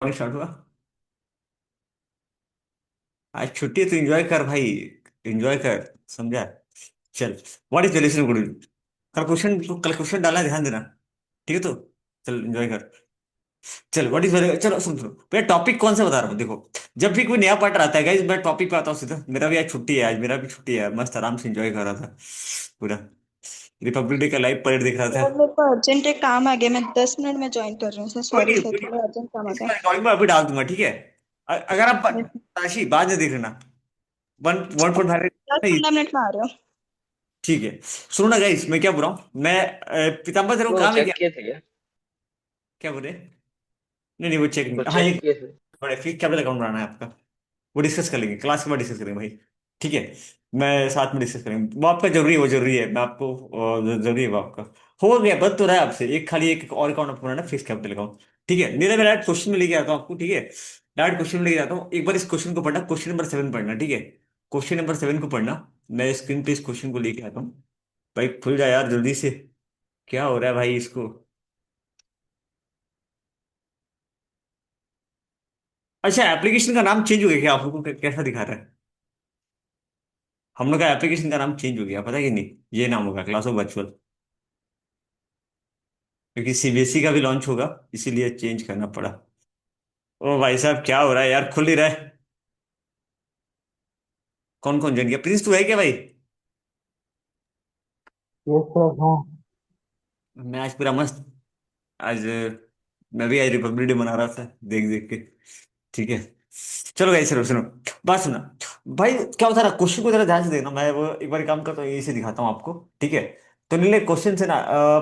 Start हुआ। आज छुट्टी है तो एंजॉय कर भाई। एंजॉय कर। समझा। चल। What is the listen good. कल क्वेश्चन डालना, ध्यान देना। ठीक है तो चल एंजॉय कर। चल व्हाट इज, चलो सुन सुनो भैया, टॉपिक कौन सा बता रहा हूँ देखो। जब भी कोई नया पार्ट आता है गाइस, मैं टॉपिक पे आता हूँ सीधा। मेरा भी आज छुट्टी है, आज मेरा भी छुट्टी है, मस्त आराम से एंजॉय कर रहा था पूरा। रिपब्लिक डे का लाइव परेड दिख रहा था। यार मेरे को अर्जेंट एक काम आ गया। मैं 10 मिनट में ज्वाइन कर रही हूँ सर। कोई सॉरी नहीं सर, कोई नहीं। थोड़ा अर्जेंट काम आ इसका गया। रिकॉर्डिंग में अभी डाल दूंगा, ठीक है। अगर आप राशि बाद में देख लेना। वन वन पॉइंट दस फाइव। पंद्रह मिनट में आ रहे हो। ठीक है। सुनो ना गाइस, मैं क्या बोल रहा हूँ मैं, पीताम्बर तेरे को वो काम है चेक क्या? किए थे क्या? क्या बोले? नहीं नहीं, वो चेक वो नहीं, हाँ चेक एक किए थे। बड़े फिर कैपिटल अकाउंट बनाना है आपका। वो डिस्कस कर लेंगे, क्लास के बाद डिस्कस करेंगे भाई। ठीक है। मैं साथ में डिस्कस करेंगे, वो आपका जरूरी है, वो जरूरी है, मैं आपको जरूरी है वो आपका। हो गया, बच तो रहा है आपसे, एक खाली एक और अकाउंट आपको बनाना, फिक्स कैपिटल अकाउंट। ठीक है, नहीं मैं डायरेक्ट क्वेश्चन में लेके आता हूँ आपको, ठीक है। डायरेक्ट क्वेश्चन में लेके आता हूँ, एक बार इस क्वेश्चन को पढ़ना, क्वेश्चन नंबर 7 पढ़ना, ठीक है। क्वेश्चन नंबर 7 को पढ़ना। मैं स्क्रीन पे इस क्वेश्चन को लेके आता हूँ। भाई खुल जाए यार जल्दी से। क्या हो रहा है भाई इसको? अच्छा, एप्लीकेशन का नाम चेंज हो गया क्या? आप लोगों को कैसा दिखा रहा है? हम लोग का एप्लीकेशन का नाम चेंज हो गया, पता है कि नहीं? ये नाम होगा क्लास ऑफ वर्चुअल। क्योंकि सीबीएसई का भी लॉन्च होगा, इसीलिए चेंज करना पड़ा। ओ भाई साहब, क्या हो रहा है यार, खुल ही रहा है। कौन कौन ज्वाइन किया? प्रिंस तू है क्या भाई? यस सर, हाँ। मैं आज पूरा मस्त। आज मैं भी आज रिपब्लिक डे मना रहा था, देख देख के। ठीक है। चलो भाई सुनो सुनो, बात सुना। भाई क्या होता है ना, क्वेश्चन को जरा ध्यान से देखना, मैं वो एक बार काम करता हूँ, यही से दिखाता हूँ आपको। ठीक है। तो नीले क्वेश्चन से ना,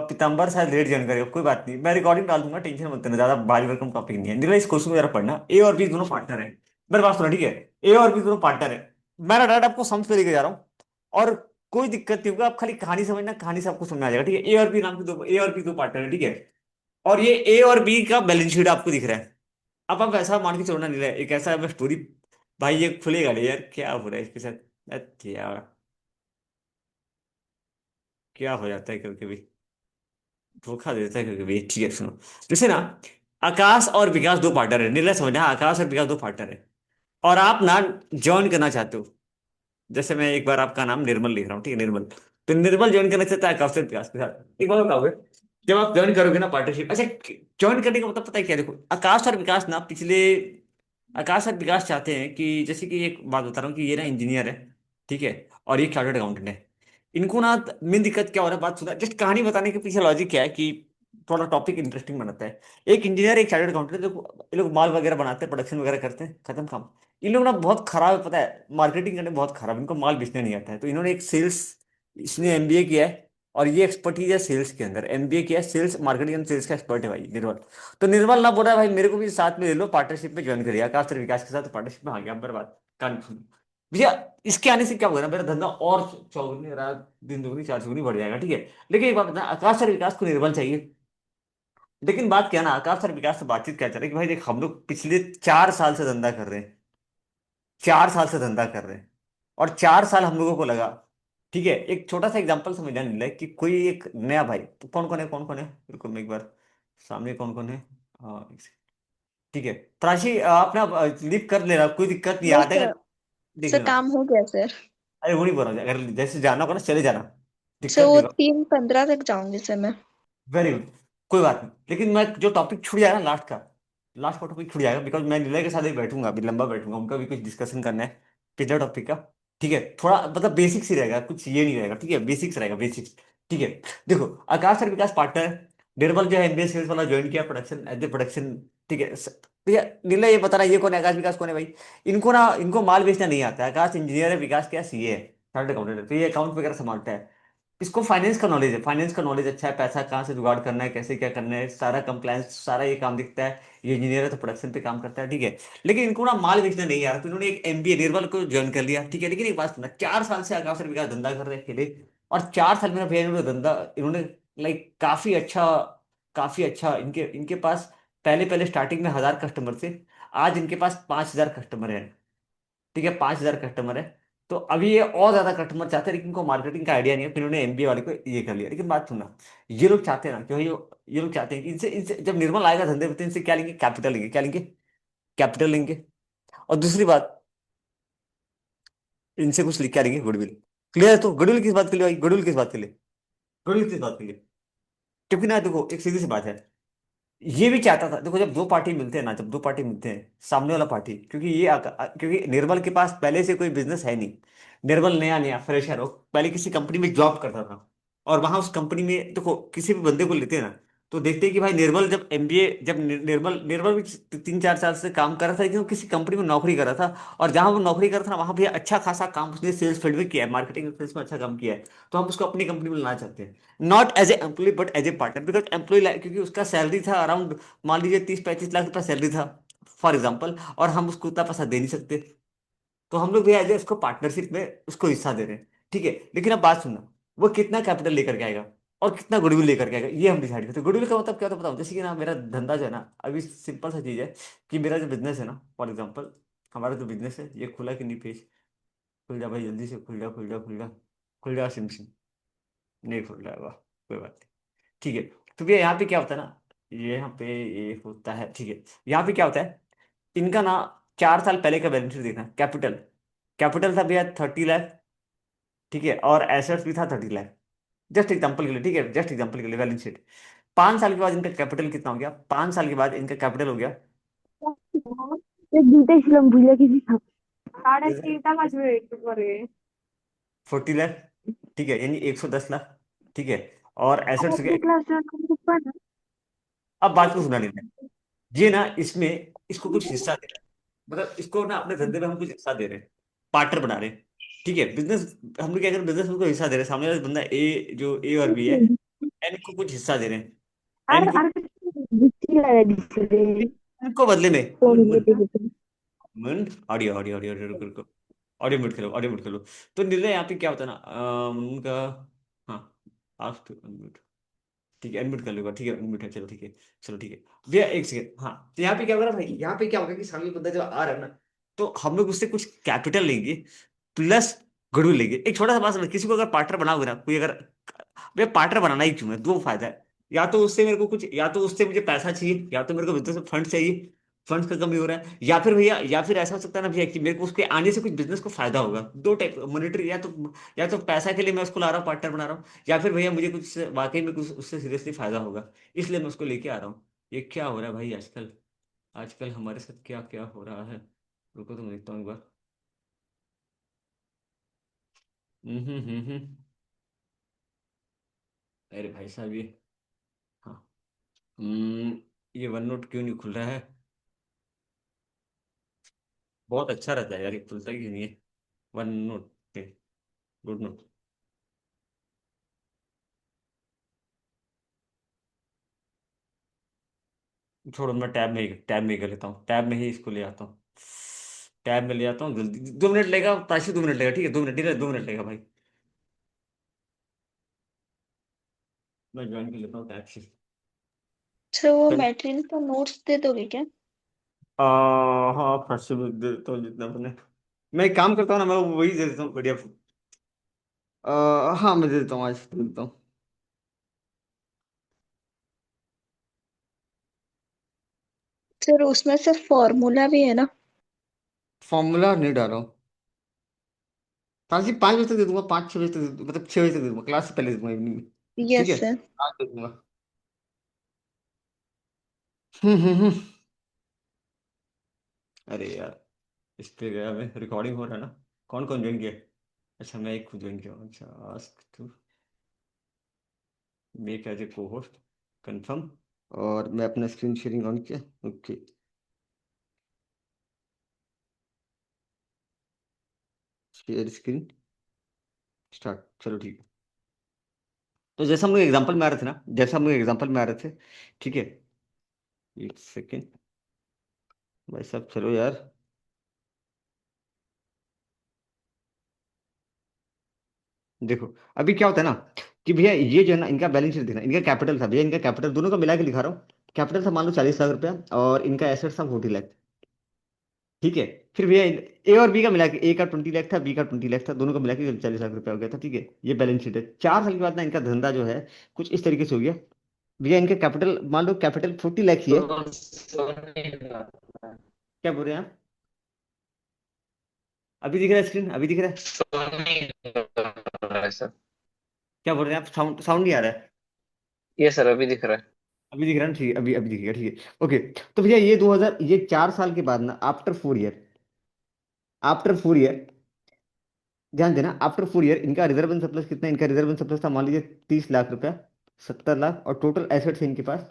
पीताम्बर शायद लेट ज्वाइन करेगा, कोई बात नहीं, मैं रिकॉर्डिंग डाल दूंगा, टेंशन मत लेना, ज्यादा भारी भरकम टॉपिक नहीं है। नीला इस क्वेश्चन को जरा पढ़ना, ए और बी दोनों पार्टनर है। मेरे पास सुना, ठीक है। ए और बी दोनों पार्टनर है। मैं ना डायरेक्ट आपको समझ पे लेके जा रहा हूँ। और कोई दिक्कत नहीं होगा, आप खाली कहानी समझना, कहानी से आपको समझ में आ जाएगा, ठीक है। ए और बी नाम के दो, ए और बी दो पार्टनर है, ठीक है। और ये ए और बी का बैलेंस शीट आपको दिख रहा है। अब आप ऐसा मान के चलो ना, नहीं रहा एक ऐसा स्टोरी। भाई ये खुलेगा नहीं यार, क्या हो रहा है इसके साथ? अच्छा यार, क्या हो जाता है कभी कभी, धोखा देता है कभी कभी। ठीक है सुनो। जैसे ना, आकाश और विकास दो पार्टनर है, नीला समझना, आकाश और विकास दो पार्टनर है। और आप ना ज्वाइन करना चाहते हो। जैसे मैं एक बार आपका नाम निर्मल लिख रहा हूँ, ठीक है, निर्मल। तो निर्मल ज्वाइन करना चाहता है आकाश और विकास के साथ, एक बार बताओगे? जब आप ज्वाइन करोगे ना पार्टनरशिप, अच्छा। ज्वाइन करने का मतलब पता है क्या? देखो, आकाश और विकास ना पिछले, आकाश और विकास चाहते हैं कि, जैसे कि एक बात बता रहा हूँ कि ये ना इंजीनियर है, ठीक है। और ये चार्टर्ड अकाउंटेंट है। इनको ना मेन दिक्कत क्या हो रहा है, बात सुना, जस्ट कहानी बताने के पीछे लॉजिक क्या है कि थोड़ा टॉपिक इंटरेस्टिंग बनाता है। एक इंजीनियर, एक चार्टर्ड अकाउंटेंट, जो ये लोग माल वगैरह बनाते हैं, प्रोडक्शन वगैरह करते हैं, खत्म काम। इन लोग ना बहुत खराब है, पता है, मार्केटिंग करने में बहुत खराब, इनको माल बेचने नहीं आता है, तो इन्होंने एक सेल्स, इसने एमबीए किया है। और ये एक्सपर्टीज है सेल्स के अंदर, एमबीए किया है, सेल्स मार्केटिंग एंड सेल्स का एक्सपर्ट है भाई निर्मल। तो निर्मल ना बोल रहा है भाई मेरे को भी साथ में ले लो, पार्टनरशिप में ज्वाइन करिए आकाश और विकास के साथ, पार्टनरशिप में आ गया बर्बाद। कान सुन भैया, इसके आने से क्या होगा ना, मेरा धंधा और चौगुनी, रात दिन दुगनी चार चौगुनी बढ़ जाएगा, ठीक है। लेकिन एक बात बता, आकाश और विकास को निर्मल चाहिए। लेकिन बात क्या ना, आकाश और विकास से बातचीत क्या चल रही है कि भाई देख, हम लोग पिछले 4 साल से धंधा कर रहे हैं। 4 साल से धंधा कर रहे हैं। और 4 साल हम लोगों को लगा। ठीक है, एक छोटा सा एग्जांपल समझ नहीं है कि कोई एक नया भाई, तो कौन कौन है, कौन कौन है, बिल्कुल मैं एक बार, सामने कौन कौन है? हाँ, ठीक है। प्राची, आप ना लीव कर लेना, कोई दिक्कत नहीं है, यस आधे सर। घंटे देख सर लेना। काम हो गया सर। अरे वो नहीं बोल रहा हूँ, अगर जैसे जाना होगा ना चले जाना। सर दिक्कत वो नहीं होगा। 3:15 तक जाऊंगी सर मैं। Very good. कोई बात नहीं, लेकिन मैं जो टॉपिक छूट जाएगा ना लास्ट का, लास्ट का टॉपिक छूट जाएगा, बिकॉज मैं निलय के साथ ही बैठूंगा, अभी लंबा बैठूंगा, उनका भी कुछ डिस्कशन करना है पिछले टॉपिक का। ठीक है, थोड़ा मतलब बेसिक्स ही रहेगा, कुछ ये नहीं रहेगा, ठीक है, बेसिक्स रहेगा, बेसिक्स। ठीक है। देखो, आकाश और विकास पार्टनर, निर्मल जो है एमबीए सेल्स वाला ज्वाइन किया प्रोडक्शन, एज ए प्रोडक्शन। ठीक है। भैया नीला ये बताना, ये कौन है, आकाश विकास कौन है भाई? इनको ना, इनको माल बेचना नहीं आता है, आकाश इंजीनियर है, विकास क्या सीए है, चार्टर्ड अकाउंटेंट है, तो ये अकाउंट वगैरह संभालता है। इसको फाइनेंस का नॉलेज है, फाइनेंस का नॉलेज अच्छा है, पैसा कहाँ से जुगाड़ करना है, कैसे क्या करना है, सारा कंप्लायंस, सारा ये काम दिखता है। ये इंजीनियर है तो प्रोडक्शन पे काम करता है, ठीक है। लेकिन इनको ना माल बेचना नहीं यार, तो इन्होंने एक एमबीए निर्मल को ज्वाइन कर लिया, ठीक है। लेकिन एक बात सुनना, 4 साल से आकाश और विकास धंधा कर रहे हैं अकेले। और 4 साल में ना भैया इन्होंने धंधा, इन्होंने लाइक काफी अच्छा, काफी अच्छा, इनके इनके पास पहले पहले स्टार्टिंग में 1,000 कस्टमर थे। आज इनके पास 5,000 कस्टमर है। ठीक है, 5,000 कस्टमर है। तो अभी ये और ज्यादा कस्टमर चाहते हैं, लेकिन इनको मार्केटिंग का आइडिया नहीं है, फिर उन्होंने एमबीए वाले को ये कर लिया। लेकिन बात सुनना, ये लोग चाहते हैं ना कि भाई ये लोग चाहते हैं कि इनसे इनसे जब निर्मल आएगा धंधे में, तो इनसे क्या लेंगे? कैपिटल लेंगे, क्या लेंगे? कैपिटल लेंगे, और दूसरी बात, इनसे कुछ लिख के आ लेंगे गुडविल। क्लियर है? तो गुडविल किस बात के लिए भाई, गुडविल किस बात के लिए, गुडविल किस बात के लिए? क्योंकि ना देखो एक सीधी सी बात है, ये भी चाहता था, देखो जब दो पार्टी मिलते हैं ना, जब दो पार्टी मिलते हैं, सामने वाला पार्टी, क्योंकि क्योंकि निर्मल के पास पहले से कोई बिजनेस है नहीं, निर्मल नया नया फ्रेशर हो, पहले किसी कंपनी में जॉब करता था, और वहां उस कंपनी में देखो किसी भी बंदे को लेते हैं ना, तो देखते हैं कि भाई निर्मल जब एमबीए, जब निर्मल निर्मल भी 3-4 साल से काम कर रहा था, लेकिन वो किसी कंपनी में नौकरी कर रहा था, और जहां वो नौकरी कर रहा था ना, वहां भी अच्छा खासा काम उसने सेल्स फील्ड में किया है, मार्केटिंग सेल्स में अच्छा काम किया है, तो हम उसको अपनी कंपनी में लाना चाहते हैं, not as a employ but as a partner, because employ, क्योंकि उसका सैलरी था अराउंड, मान लीजिए 30-35 लाख रुपया सैलरी था फॉर एग्जाम्पल, और हम उसको उतना पैसा दे नहीं सकते, तो हम लोग भी एज ए उसको पार्टनरशिप में उसको हिस्सा दे रहे हैं। ठीक है, लेकिन अब बात सुनना, वो कितना कैपिटल लेकर के आएगा और कितना गुडविल लेकर के आएगा, ये हम डिसाइड करते हैं। गुडविल का मतलब क्या होता है बताओ, जैसे कि ना मेरा धंधा जो है ना, अभी सिंपल सा चीज है, कि मेरा जो बिजनेस है ना, फॉर एग्जाम्पल हमारा जो बिजनेस है, ये खुला कि नहीं पेज, खुल जा भाई जल्दी से, खुल जा खुल जा खुल जा, खुल जा सिम सिम, नहीं खुल रहा है, वाह कोई बात नहीं। ठीक है, तो भैया यहाँ पे क्या होता है ना, ये यहाँ पे ये होता है, ठीक है, यहाँ पे क्या होता है, इनका ना 4 साल पहले का बैलेंस शीट देखना, कैपिटल, कैपिटल था भैया 30 लाख, ठीक है, और एसेट्स भी था 30 लाख, जस्ट एग्जाम्पल के लिए, ठीक है, जस्ट एग्जाम्पल के लिए बैलेंस शीट। 5 साल के बाद इनका कैपिटल कितना हो गया, 5 साल के बाद इनका कैपिटल हो गया দুইটাই ছিলাম ভুলে গেছি সাড়ে তিনটা বাজবে একটু পরে 40 लाख, ठीक है, यानी 110 लाख, ठीक है, और एसेट्स हो আপনি गया। क्लास जॉइन করতে পারেন अब बात को सुना लेना, ये ना इसमें इसको कुछ हिस्सा दे रहा है, मतलब इसको ना अपने धंधे में हम कुछ हिस्सा दे रहे हैं, पार्टनर बना रहे हैं, ठीक है, बिजनेस, हम लोग क्या करें, बिजनेस में कोई हिस्सा दे रहे हैं, सामने वाला बंदा ए, जो ए और बी है, एन को कुछ हिस्सा दे रहे हैं, আর एन को, আর বৃষ্টি লাগাই দিচ্ছে রে इनको बदले में, ফোন मुन मुन কেটে কেটে मुन, ऑडियो ऑडियो ऑडियो ऑडियो रुको रुको, ऑडियो म्यूट करो, ऑडियो म्यूट करो। तो निर्णय यहाँ पे क्या होता है ना, उनका, हाँ, आप अनम्यूट, ठीक है, अनम्यूट कर लेगा, ठीक है, अनम्यूट है, चलो ठीक है, चलो ठीक है भैया, एक सेकंड, हाँ, तो यहाँ पे क्या होगा ना भाई, यहाँ पे क्या होगा कि सामने बंदा जब आ रहा है ना, तो हम लोग उससे कुछ कैपिटल लेंगे, प्लस गुडविल लेंगे। एक छोटा सा बात समझ, किसी को अगर पार्टनर बनाओगे ना, कोई अगर, भैया पार्टनर बनाना ही क्यों है, दो फायदा है, या तो उससे मेरे को कुछ, या तो उससे मुझे पैसा चाहिए, या तो मेरे को बिजनेस में फंड चाहिए, फंड्स का कमी हो रहा है, या फिर भैया, या फिर ऐसा हो सकता है ना भैया कि मेरे को उसके आने से कुछ बिजनेस को फायदा होगा, दो टाइप मॉनिटरी, या तो पैसा के लिए मैं उसको ला रहा हूँ, पार्टनर बना रहा हूँ, या फिर भैया मुझे कुछ वाकई में कुछ उससे सीरियसली फायदा होगा, इसलिए मैं उसको लेके आ रहा हूँ। ये क्या हो रहा है भाई आजकल, आजकल हमारे साथ क्या क्या हो रहा है, रुको तो मैं देखता हूँ एक बार। हम्म। अरे भाई साहब ये, हाँ, ये वन नोट क्यों नहीं खुल रहा है, बहुत अच्छा रहता है यार, ये खुलता ही नहीं है, वन नोट, गुड नोट, छोड़ो, मैं टैब में ही कर लेता हूँ, टैब में ही इसको ले आता हूँ, टैब में ले आता हूँ जल्दी, 2 मिनट लेगा ताशी, 2 मिनट लेगा, ठीक है, 2 मिनट, ठीक है, 2 मिनट लेगा भाई, मैं ज्वाइन कर लेता हूँ टैब से। सर वो चल, मटेरियल का नोट्स दे दोगे क्या? हाँ फर्स्ट से दे देता हूँ जितना अपने, मैं एक काम करता हूँ ना, मैं वही दे देता हूँ बढ़िया, हाँ मैं दे देता हूँ, आज दे देता हूँ। सर उसमें से फॉर्मूला भी है ना? फॉर्मूला नहीं डालो, ताकि 5 बजे तक दे दूंगा, 5-6 बजे तक दे दूंगा, मतलब 6 बजे तक दे दूंगा, क्लास से पहले दे दूंगा इवनिंग में, ठीक यस है, सर। आज दे दूंगा। हम्म। अरे यार, इस पे गया मैं, रिकॉर्डिंग हो रहा है ना, कौन कौन ज्वाइन किया, अच्छा मैं एक खुद ज्वाइन किया हूँ, अच्छा ask to make as a co host, confirm, और मैं अपना स्क्रीन शेयरिंग ऑन किया, ओके, शेयर स्क्रीन स्टार्ट, चलो ठीक है। तो जैसा हम लोग एग्जाम्पल में आ रहे थे ना, जैसा हम लोग एग्जाम्पल में आ रहे थे, ठीक है, एक सेकेंड भाई साहब, चलो यार, देखो अभी क्या होता है ना, कि भैया ये जो है ना, इनका बैलेंस शीट देखना, इनका कैपिटल था भैया, इनका कैपिटल दोनों का मिला के लिखा रहा हूँ, कैपिटल था मान लो 40 लाख रुपया, और इनका एसेट था 40 लाख, ठीक है, फिर भैया ए और बी का मिला के, ए का 20 लाख था, बी का 20 लाख था, दोनों का मिला के 40 लाख रुपया हो गया था, ठीक है, ये बैलेंस शीट है। 4 साल के बाद ना इनका धंधा जो है कुछ इस तरीके से हो गया, भैया इनका कैपिटल मान लो कैपिटल 40 लाख ही है, तो सोने का क्या बोल रहे हैं आप? अभी दिख रहा है स्क्रीन, अभी दिख रहा है? नहीं हो रहा है सर। क्या बोल रहे हैं आप? साउंड साउंड नहीं आ रहा है? ये सर अभी दिख रहा है। अभी दिख रहा है ना, ठीक है, अभी अभी दिखेगा, ठीक है ओके। तो भैया ये 2000, ये 4 साल के बाद ना, आफ्टर 4 ईयर ध्यान देना, आफ्टर 4 ईयर इनका रिजर्व एंड सरप्लस कितना है? इनका रिजर्व एंड सरप्लस था मान लीजिए 30 लाख रुपया, 70 लाख, और टोटल एसेट्स है इनके पास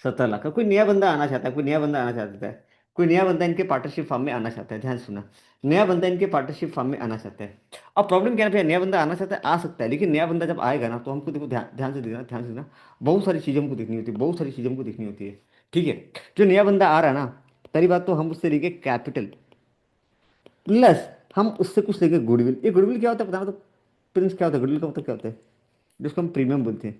70 लाख का। कोई नया बंदा आना चाहता है, कोई नया बंदा आना चाहता है, कोई नया बंदा इनके पार्टनरशिप फॉर्म में आना चाहता है, ध्यान से सुना, नया बंदा इनके पार्टनरशिप फॉर्म में आना चाहता है। अब प्रॉब्लम क्या है भैया, नया बंदा आना चाहता है, आ सकता है, लेकिन नया बंदा जब आएगा ना, तो हमको देखो, ध्यान ध्यान से देखना, ध्यान से देखना, बहुत सारी चीज़ें हमको देखनी होती है, बहुत सारी चीज़ें हमको देखनी होती है, ठीक है। जो नया बंदा आ रहा है ना, पहली बात तो हम उससे लेंगे कैपिटल, प्लस हम उससे कुछ लेंगे गुडविल। ये गुडविल क्या होता है बताना तो, प्रिंस, क्या होता है गुडविल का मतलब, क्या होता है जिसको हम प्रीमियम बोलते हैं।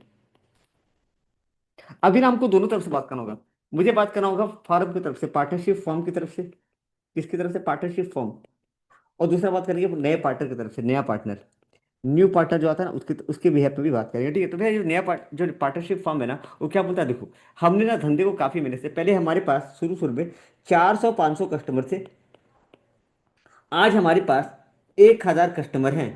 अभी ना हमको दोनों तरफ से बात करना होगा, मुझे बात करना होगा फर्म की तरफ से, पार्टनरशिप फॉर्म की तरफ से, किसकी तरफ से? Partnership form. और दूसरा बात करेंगे नए पार्टनर की तरफ से, नया पार्टनर, न्यू पार्टनर जो आता है ना, उसके उसके बिहेव पे भी बात करेंगे, ठीक है। तो भैया जो नया जो पार्टनरशिप फॉर्म है ना, वो क्या बोलता है देखो, हमने ना धंधे को काफी मेहनत से, पहले हमारे पास शुरू शुरू में 400-500 कस्टमर थे, आज हमारे पास 1,000 कस्टमर हैं,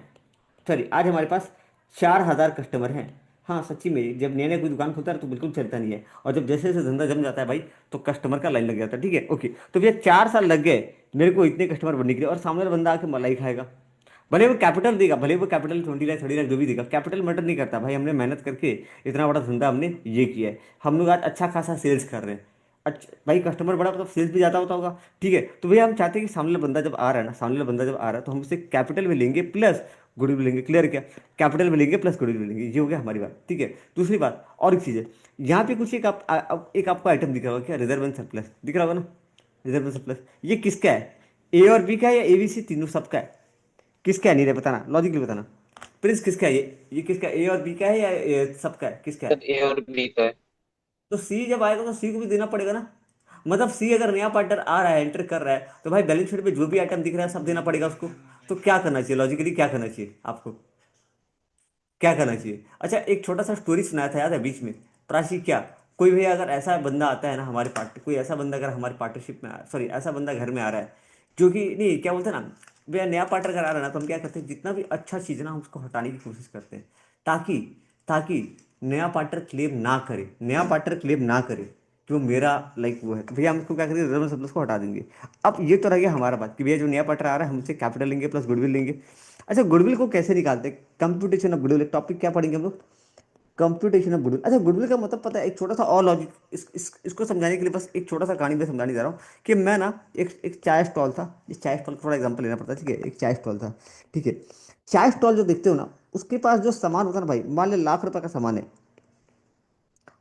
सॉरी, आज हमारे पास 4,000 कस्टमर हैं। हाँ सच्ची में, जब नया नया कोई दुकान खुलता है तो बिल्कुल चलता नहीं है, और जब जैसे जैसे धंधा जम जाता है भाई, तो कस्टमर का लाइन लग जाता है, ठीक है ओके। तो भैया 4 साल लग गए मेरे को इतने कस्टमर बनने के लिए, और सामने वाला बंदा आके मलाई खाएगा, भले वो कैपिटल देगा, भले वो कैपिटल 20 लाख 30 लाख जो भी देगा, कैपिटल मैटर नहीं करता भाई, हमने मेहनत करके इतना बड़ा धंधा हमने ये किया है, हम लोग आज अच्छा खासा सेल्स कर रहे हैं। अच्छा भाई, कस्टमर बड़ा मतलब सेल्स भी ज़्यादा होता होगा, ठीक है। तो भैया हम चाहते हैं कि सामने वाला बंदा जब आ रहा है ना, सामने वाला बंदा जब आ रहा है, तो हम उससे कैपिटल भी लेंगे प्लस गुडविल भी लेंगे, क्लियर क्या? कैपिटल भी लेंगे प्लस गुडविल भी लेंगे, ये हो गया हमारी बात, ठीक है। दूसरी बात और एक चीज़ है, यहाँ पे कुछ एक आपको आइटम दिख रहा होगा क्या? रिजर्व एंड सरप्लस दिख रहा होगा ना, रिजर्व एंड सरप्लस, ये किसका है? ए और बी का है या ए बी सी तीनों सबका है? किसका है? नहीं रे, बताना, लॉजिकली बताना, प्रिंस किसका है ये किसका है? ए और बी का है या सबका है, किसका सर है? ए और बी का है। तो सी जब आएगा तो सी को भी देना पड़ेगा ना, मतलब सी अगर नया पार्टनर आ रहा है, एंटर कर रहा है, तो भाई बैलेंस शीट पे जो भी आइटम दिख रहा है सब देना पड़ेगा उसको। तो क्या करना चाहिए लॉजिकली, क्या करना चाहिए आपको, क्या करना चाहिए? अच्छा, एक छोटा सा स्टोरी सुनाया था याद है बीच में, प्राची, क्या कोई भी अगर ऐसा बंदा आता है ना हमारे पार्ट, कोई ऐसा बंदा अगर हमारे पार्टनरशिप में, सॉरी, ऐसा बंदा घर में आ रहा है, जो कि नहीं, क्या बोलते हैं ना भैया, नया पार्टनर अगर आ रहा है ना, तो हम क्या करते हैं, जितना भी अच्छा चीज़ है ना, हम उसको हटाने की कोशिश करते हैं, ताकि ताकि नया पार्टनर क्लेम ना करे, नया पार्टनर क्लेम ना करे कि वो मेरा लाइक वो है, तो भैया हम उसको क्या करेंगे, रिजर्व सब उसको हटा देंगे। अब ये तो रह गया हमारा बात कि भैया जो नया पार्टनर आ रहा है हमसे कैपिटल लेंगे प्लस गुडविल लेंगे। अच्छा, गुडविल को कैसे निकालते हैं? कंप्यूटेशन ऑफ गुडविल, एक टॉपिक क्या पढ़ेंगे हम लोग, कंप्यूटेशन ऑफ गुडविल। अच्छा, गुडविल का मतलब पता है, एक छोटा सा और लॉजिक, इसको समझाने के लिए बस एक छोटा सा कहानी में समझाने जा रहा हूँ कि मैं ना, एक चाय स्टॉल था, इस चाय स्टॉल का थोड़ा एग्जाम्पल लेना पड़ता है, ठीक है, एक चाय स्टॉल था, ठीक है। चाय स्टॉल जो देखते हो ना, उसके पास जो सामान होता है ना भाई, मान ले ₹1,00,000 का सामान है,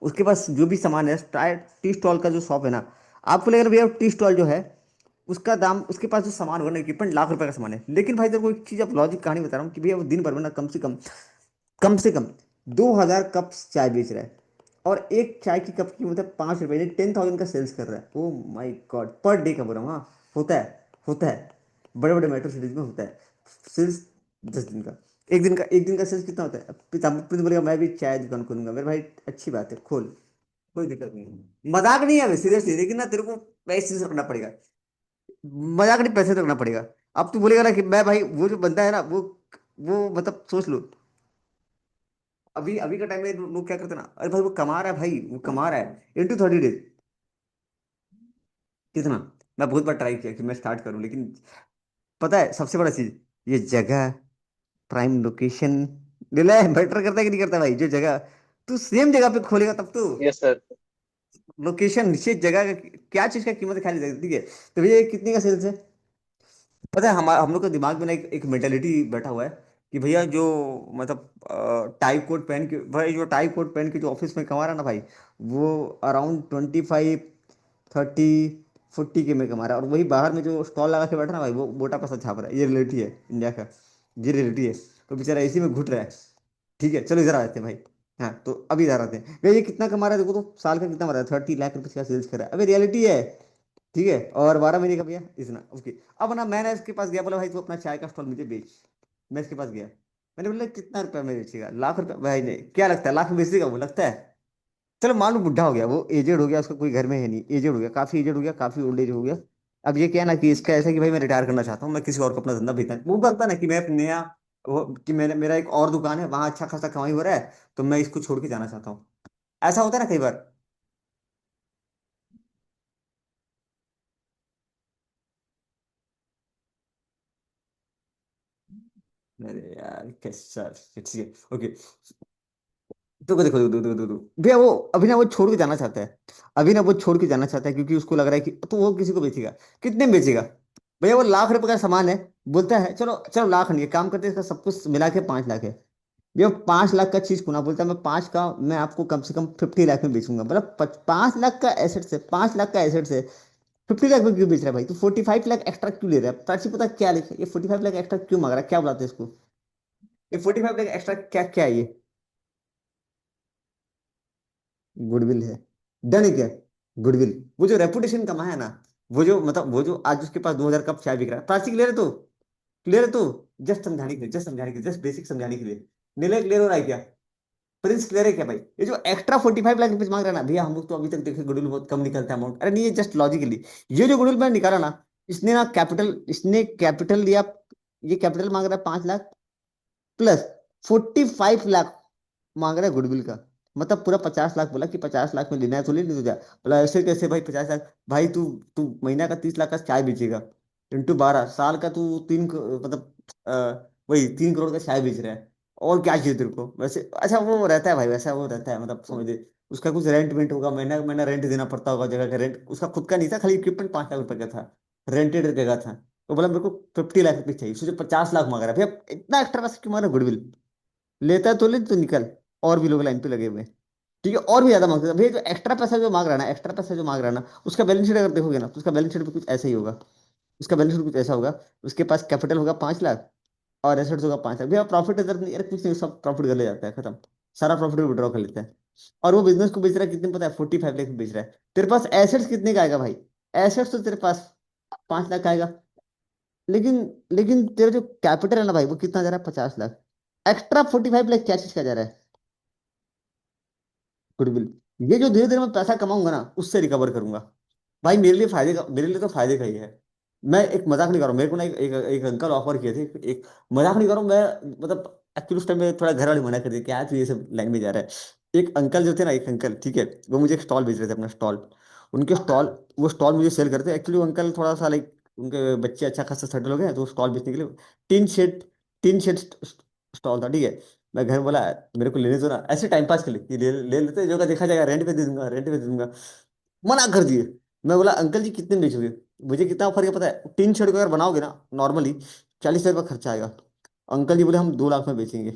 उसके पास जो भी सामान है, चाय टी स्टॉल का जो शॉप है ना, आपको लगेगा भैया टी स्टॉल जो है उसका दाम, उसके पास जो सामान होगा ना, इक्विपमेंट ₹1,00,000 का सामान है, लेकिन भाई तेरे को एक चीज़, अब लॉजिक कहानी बता रहा हूँ कि भैया वो दिन भर में ना कम से कम 2,000 कप चाय बेच रहा है, और एक चाय की कप की मतलब ₹5, यानी 10,000 का सेल्स कर रहा है। Oh my God, per day का बोल रहा हूँ, हाँ होता है, बड़े बड़े मेट्रो सिटीज में होता है सेल्स, 10 दिन का, एक दिन का सेल्स कितना होता है? अब पिता बोलेगा मैं भी चाय दुकान खोलूंगा, मेरे भाई अच्छी बात है, खोल, कोई दिक्कत नहीं है, मजाक नहीं है सीरियसली, लेकिन ना तेरे को पैसे से रखना पड़ेगा, मजाक नहीं, पैसे से रखना पड़ेगा। अब तू बोलेगा ना कि मैं भाई, वो जो बंदा है ना, वो मतलब सोच लो, अभी अभी का टाइम में लोग क्या करते हैं ना, अरे भाई वो कमा रहा है, भाई वो कमा रहा है, इंटू 30 डेज, कितना, मैं बहुत बार ट्राई किया कि मैं स्टार्ट करूं, लेकिन पता है सबसे बड़ा चीज, ये जगह, प्राइम लोकेशन, ले मैटर करता है कि नहीं करता भाई, जो जगह तू सेम जगह पे खोलेगा तब तो, यस सर। लोकेशन नीचे जगह का, क्या चीज का कीमत खाली जाएगी, ठीक है। तो भैया ये कितने का सेल्स है? पता है हम लोग के दिमाग में ना एक मेंटेलिटी बैठा हुआ है कि भैया जो मतलब टाई कोट पहन के, भाई जो टाई कोट पहन के जो ऑफिस में कमा रहा है ना भाई, वो अराउंड 25, 30, 40 के में कमा रहा है, और वही बाहर में जो स्टॉल लगा के बैठा ना भाई, वो मोटा पैसा छाप रहा है, ये रियलिटी है इंडिया का, ये रियलिटी है। तो बेचारा इसी में घुट रहा है, ठीक है। चलो इधर आ जाते हैं भाई, हाँ तो अभी इधर आते हैं भैया, ये कितना कमा रहा है देखो तो, साल का कितना कमा रहा है, 30 लाख रुपए का सेल्स कर रहा है, अभी रियलिटी है, ठीक है, और 12 महीने का भैया इतना, ओके। अब ना मैंने इसके पास गया, बोला भाई तू अपना चाय का स्टॉल मुझे बेच, मैं इसके पास गया, मैंने बोला कितना रुपया में बेचेगा? ₹1,00,000, भाई नहीं, क्या लगता है लाख में बेचेगा वो, लगता है? चलो मान लो बुढ़ा हो गया, वो एजेड हो गया, उसका कोई घर में है नहीं, एजेड हो गया, काफी एजेड हो गया, काफी ओल्ड एज हो गया। अब ये क्या है ना कि इसका ऐसा है कि भाई मैं रिटायर करना चाहता हूँ, मैं किसी और को अपना धंधा भेजना, वो बनता ना कि मैं अपने नया, वो कि मैंने मेरा एक और दुकान है वहां अच्छा खासा कमाई हो रहा है, तो मैं इसको छोड़ के जाना चाहता हूँ। ऐसा होता है ना कई बार। अरे यार कैसा, ठीक है ओके। तो देखो देखो देखो देखो देखो भैया, वो अभी ना वो छोड़ के जाना चाहता है, अभी ना वो छोड़ के जाना चाहता है क्योंकि उसको लग रहा है कि तो वो किसी को बेचेगा, कितने में बेचेगा? भैया वो ₹1,00,000 का सामान है, बोलता है चलो चलो लाख नहीं है, काम करते हैं, इसका सब कुछ मिला के 5 लाख है। ये 5 लाख का चीज कुना बोलता है, मैं 5 का मैं आपको कम से कम 50 लाख में बेचूंगा, मतलब 5 लाख का एसेट से, 5 लाख का एसेट से 50 लाख में क्यों बेच रहा है भाई? तो 45 लाख एक्स्ट्रा क्यों ले रहा है? प्राची पता क्या लिखा है? ये 45 लाख एक्स्ट्रा क्यों मांग रहा है, क्या बुलाते हैं इसको? ये 45 लाख एक्स्ट्रा क्या क्या है ये? गुडविल है। डन है क्या? गुडविल, वो जो रेपुटेशन कमा है ना, वो जो मतलब वो जो आज उसके पास 2,000 कप चाय बिक रहा है, प्राची क्लियर है तो? क्लियर है तो? जस्ट समझाने के लिए, जस्ट समझाने के लिए, जस्ट बेसिक समझाने के लिए। नीले क्लियर हो रहा है क्या? प्रिंस क्लियर है क्या भाई? ये जो एक्स्ट्रा 45 लाख रुपीज मांग रहा है ना भैया, हम लोग तो अभी तक देखे गुडविल बहुत कम निकलता है अमाउंट, अरे नहीं ये जस्ट लॉजिकली, ये जो गुडविल मैंने निकाला ना, इसने ना कैपिटल, इसने कैपिटल लिया, ये कैपिटल मांग रहा है 5 लाख प्लस 45 लाख मांग रहा है गुडविल का, मतलब पूरा 50 लाख, बोला कि 50 लाख में लेना है तो ले, नहीं तो जा। बोला ऐसे कैसे भाई 50 लाख? भाई तू तू महीना का 30 लाख का चाय बेचेगा, इंटू 12 साल का तू मतलब वही 3 करोड़ का चाय बेच रहा है, और क्या चाहिए तेरे को वैसे? अच्छा वो रहता है भाई, वैसा वो रहता है, मतलब समझ ले, उसका कुछ रेंट वेंट होगा, महीना महीना रेंट देना पड़ता होगा, जगह का रेंट उसका खुद का नहीं था, खाली इक्विपमेंट 5 लाख रुपए का था, रेंटेड जगह था। तो बोला मेरे को 50 लाख रुपये चाहिए, सोचो 50 लाख मांग रहा है भैया, इतना एक्स्ट्रा पैसा क्यों मांग रहा है गुडविल? लेता है तो ले, तो निकल। और भी लोग लाइन पे लगे हुए हैं, ठीक है, और भी ज्यादा मांगते हैं भैया, जो एक्स्ट्रा पैसा जो मांग रहा है ना, एक्स्ट्रा पैसा जो मांग रहा है ना, उसका बैलेंस शीट अगर देखोगे ना, तो उसका बैलेंस शीट भी कुछ ऐसा ही होगा। उसका बैलेंस शीट कुछ ऐसा होगा, उसके पास कैपिटल होगा 5 लाख और एसेट्स होगा 5 लाख, भैया प्रॉफिट इधर नहीं, अरे कुछ नहीं, सब प्रॉफिट कर ले जाता है, खत्म, सारा प्रॉफिट विड्रॉ कर लेता है। और वो बिजनेस को बेच रहा है कितने पता है? 45 लाख में बेच रहा है। तेरे पास एसेट्स कितने का आएगा भाई? एसेट्स तो तेरे पास 5 लाख का आएगा, लेकिन लेकिन तेरा जो कैपिटल है ना भाई, वो कितना जा रहा है? 50 लाख। एक्स्ट्रा 45 लाख क्या चीज का जा रहा है? गुडविल। ये जो धीरे धीरे मैं पैसा कमाऊंगा ना, उससे रिकवर करूंगा भाई, मेरे लिए फायदे का, मेरे लिए तो फायदे का ही है। मैं एक मजाक नहीं कर रहा हूँ, मेरे को ना एक अंकल ऑफर किए थे, एक मजाक नहीं कर रहा हूँ मैं, मतलब एक्चुअली उस टाइम में थोड़ा घर वाले मना कर दिए, क्या तू ये सब लाइन में जा रहा है। एक अंकल जो थे ना, एक अंकल ठीक है, वो मुझे एक स्टॉल बेच रहे थे, अपना स्टॉल, उनके स्टॉल, वो स्टॉल मुझे सेल करते एक्चुअली, वो अंकल थोड़ा सा लाइक, उनके बच्चे अच्छा खासा सेटल हो गए हैं, तो स्टॉल बेचने के लिए tin shed, tin shed stall था, ठीक है। मैं घर बोला मेरे को लेने दो ना, ऐसे टाइम पास के लिए कि ले लेते जो का देखा जाएगा, रेंट पे दे दूंगा, रेंट पे दे दूंगा, मना कर दिए। मैं बोला अंकल जी कितने में बेचोगे? मुझे कितना ऑफर किया पता है? 3 शेड को अगर बनाओगे ना नॉर्मली, 40,000 रुपये खर्चा आएगा। अंकल जी बोले हम 2 लाख में बेचेंगे।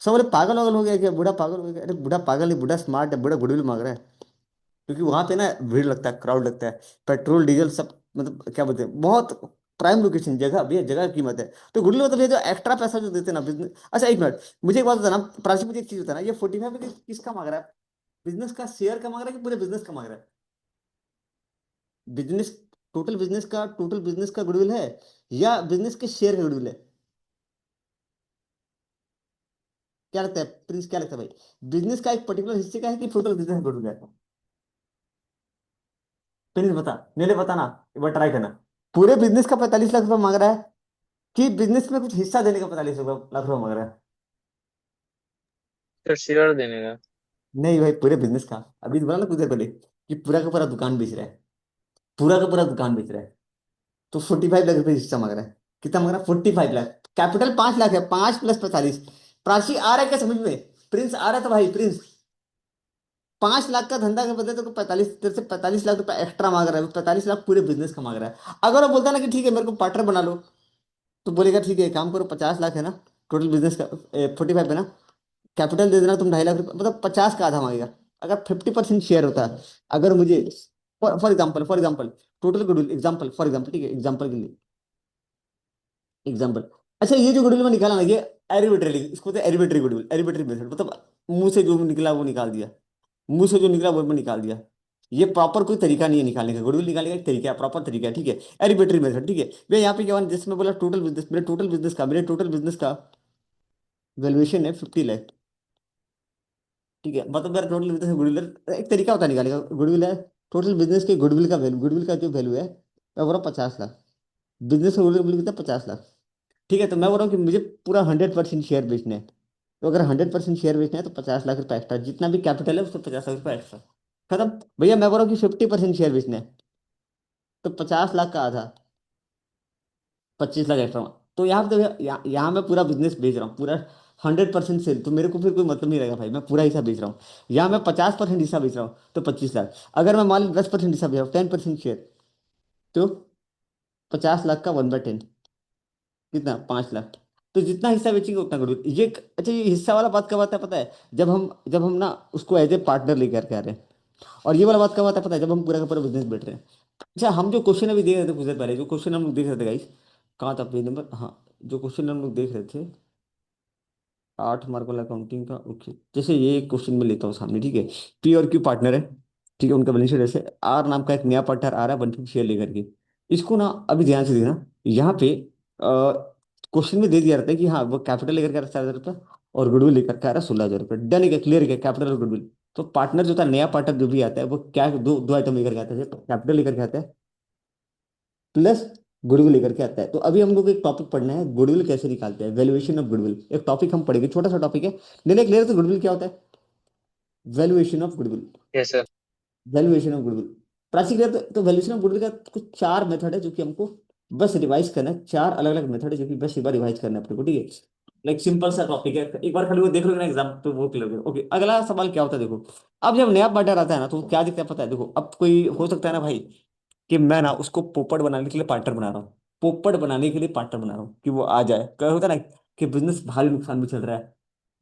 सब बोले पागल वागल हो गया क्या, बूढ़ा पागल हो गया? अरे बूढ़ा पागल नहीं, बूढ़ा स्मार्ट है, बूढ़ा गुडविल मांग रहा है, क्योंकि वहां पे ना भीड़ लगता है, क्राउड लगता है, पेट्रोल डीजल सब, मतलब क्या बोलते हैं, बहुत प्राइम लोकेशन, जगह भैया, जगह की कीमत है। तो गुडविल मतलब ये जो एक्स्ट्रा पैसा जो देते हैं ना बिजनेस। अच्छा एक मिनट, मुझे एक बात बताना प्राची, मुझे एक चीज बताना, ये 45 किसका मांग रहा है? बिजनेस का शेयर का मांग रहा है कि पूरे बिजनेस का मांग रहा है? बिजनेस, टोटल बिजनेस का गुडविल है, या बिजनेस के शेयर का गुडविल है? क्या लगता है प्रिंस, क्या लगता है भाई, बिजनेस का एक पर्टिकुलर हिस्से का है कि टोटल बिजनेस गुडविल है? प्रिंस बता, नीले बता ना, एक बार ट्राई करना। पूरे बिजनेस का 45 लाख रुपए मांग रहा है, कि बिजनेस में कुछ हिस्सा देने का 45 लाख रुपए मांग रहा है? तो शेयर देने का। नहीं भाई, पूरे बिजनेस का। अभी तो बोला ना कुछ देर पहले कि पूरा का पूरा दुकान बेच रहा है, पूरा का पूरा दुकान बेच रहा है, तो 45 लाख रुपए हिस्सा मांग रहा है। कितना मांग रहा है? 45 लाख। कैपिटल 5 लाख है, 5 + 45। प्राची आ रहा है क्या समझ में? प्रिंस आ रहा था भाई, प्रिंस। 5 लाख का धंधा के बदले तो 45, तेरे से 45 लाख रुपए एक्स्ट्रा मांग रहा है, 45 लाख पूरे बिजनेस का मांग रहा है। अगर वो बोलता ना कि ठीक है मेरे को पार्टनर बना लो, तो बोलेगा ठीक है एक काम करो, 50 लाख है ना टोटल बिजनेस का, 45 है ना, कैपिटल दे देना तुम 2.5 लाख रुपए, मतलब 50 का आधा मांगेगा। अगर 50% शेयर होता है, अगर मुझे, for example total goodwill, example for example, ठीक है, एग्जाम्पल के लिए, एग्जाम्पल। अच्छा ये जो गुडविल में निकाला ना, ये एरिबिट्रली, इसको तो एरिबिट्री गुडविल, एरिबिट्री मेथड, मतलब मुंह से जो निकला वो निकाल दिया, मुंह से जो निकला वो मैं निकाल दिया। ये प्रॉपर कोई तरीका नहीं है निकालने का, गुडविल निकालने का एक तरीका है, प्रॉपर तरीका है, ठीक है, एरिबिट्री मेथड, ठीक है। भैया यहाँ पे क्या हुआ, जिसमें बोला टोटल बिजनेस का, मेरे टोटल बिजनेस का वैल्यूएशन है 50 लाख। ठीक है, मतलब मेरा टोटल बिजनेस गुडविल एक तरीका होता है निकालेगा। गुडविल है टोटल बिजनेस के गुडविल का वैल्यू, गुडविल का जो वैल्यू है मैं बोल रहा हूँ 50 लाख। बिजनेस का गुडविल कितना, 50 लाख। ठीक है, तो मैं बोल रहा हूँ कि मुझे पूरा 100% शेयर बेचना है। तो अगर 100% शेयर बेचना है तो 50 लाख रुपये एक्स्ट्रा, जितना भी कैपिटल है उसको 50 लाख रुपये एक्स्ट्रा। खत्म। भैया मैं बोल रहा हूँ कि 50% शेयर बेचना है, तो 50 लाख का आधा, 25 लाख एक्स्ट्रा। तो यहाँ पे तो यहाँ मैं पूरा बिजनेस बेच रहा हूँ, पूरा 100% सेल, तो मेरे को फिर कोई मतलब नहीं रहेगा भाई, मैं पूरा हिस्सा बेच रहा हूँ। यहाँ मैं 50% हिस्सा बेच रहा हूँ तो 25 लाख। अगर मैं मान ली 10% हिस्सा बेच रहा हूँ, 10% शेयर, तो 50 लाख का 1/10, कितना, 5 लाख। तो जितना हिस्सा बेचेंगे उतना गुडविल ये। अच्छा, ये हिस्सा वाला बात कब आता है पता है, जब हम ना उसको एज ए पार्टनर लेकर के आ रहे हैं। और ये वाला बात कब आता है पता है, जब हम पूरा का पूरा बिजनेस बैठ रहे हैं। अच्छा, हम जो क्वेश्चन अभी देख रहे थे कुछ देर पहले, जो क्वेश्चन हम लोग देख रहे थे गाइस, कहाँ था पेज नंबर, हाँ, जो क्वेश्चन हम लोग देख रहे थे, 8 मार्क वाला अकाउंटिंग का, ओके। जैसे ये एक क्वेश्चन में लेता हूँ सामने, ठीक है। पी और क्यू पार्टनर है, ठीक है, उनका बैलेंस शीट ऐसे, आर नाम का एक नया पार्टनर आ रहा है 150 शेयर लेकर के। इसको ना अभी ध्यान से देखना, यहाँ पे क्वेश्चन में दे दिया रहता है कि हाँ वो कैपिटल लेकर के आ रहा है 4,000 रुपये, और गुडविल लेकर के आ रहा है 16,000 रुपये। डन है, क्लियर है, कैपिटल और गुडविल। तो पार्टनर जो था, नया पार्टनर जो भी आता है, वो क्या दो दो आइटम लेकर के आता है, कैपिटल लेकर के आता है प्लस गुडविल लेकर के आता है। तो अभी हम लोग को एक टॉपिक पढ़ना है, गुडविल कैसे निकालते हैं, वैल्यूएशन ऑफ गुडविल, एक टॉपिक हम पढ़ेंगे, छोटा सा टॉपिक है। नहीं क्लियर, तो गुडविल क्या होता है, valuation of goodwill, yes sir. Valuation of goodwill. Prachi clear, तो वैल्यूएशन ऑफ गुडविल का कुछ 4 मेथड है जो कि हमको बस रिवाइज करना है, 4 अलग अलग मेथड है जो कि बस एक बार रिवाइज करना है अपने को, ठीक है। लाइक सिंपल सा टॉपिक है, एक बार खाली वो देख लो ना एग्जाम पे, वो क्लियर हो। ओके, अगला सवाल क्या होता है देखो। अब जब नया पार्टनर आता है ना, तो क्या दिखता है पता है, देखो अब कोई हो सकता है ना भाई, कि मैं ना उसको पोपट बनाने के लिए पार्टनर बना रहा हूँ, पोपट बनाने के लिए पार्टनर बना रहा हूँ कि वो आ जाए। क्या होता है ना कि बिजनेस भारी नुकसान में चल रहा है,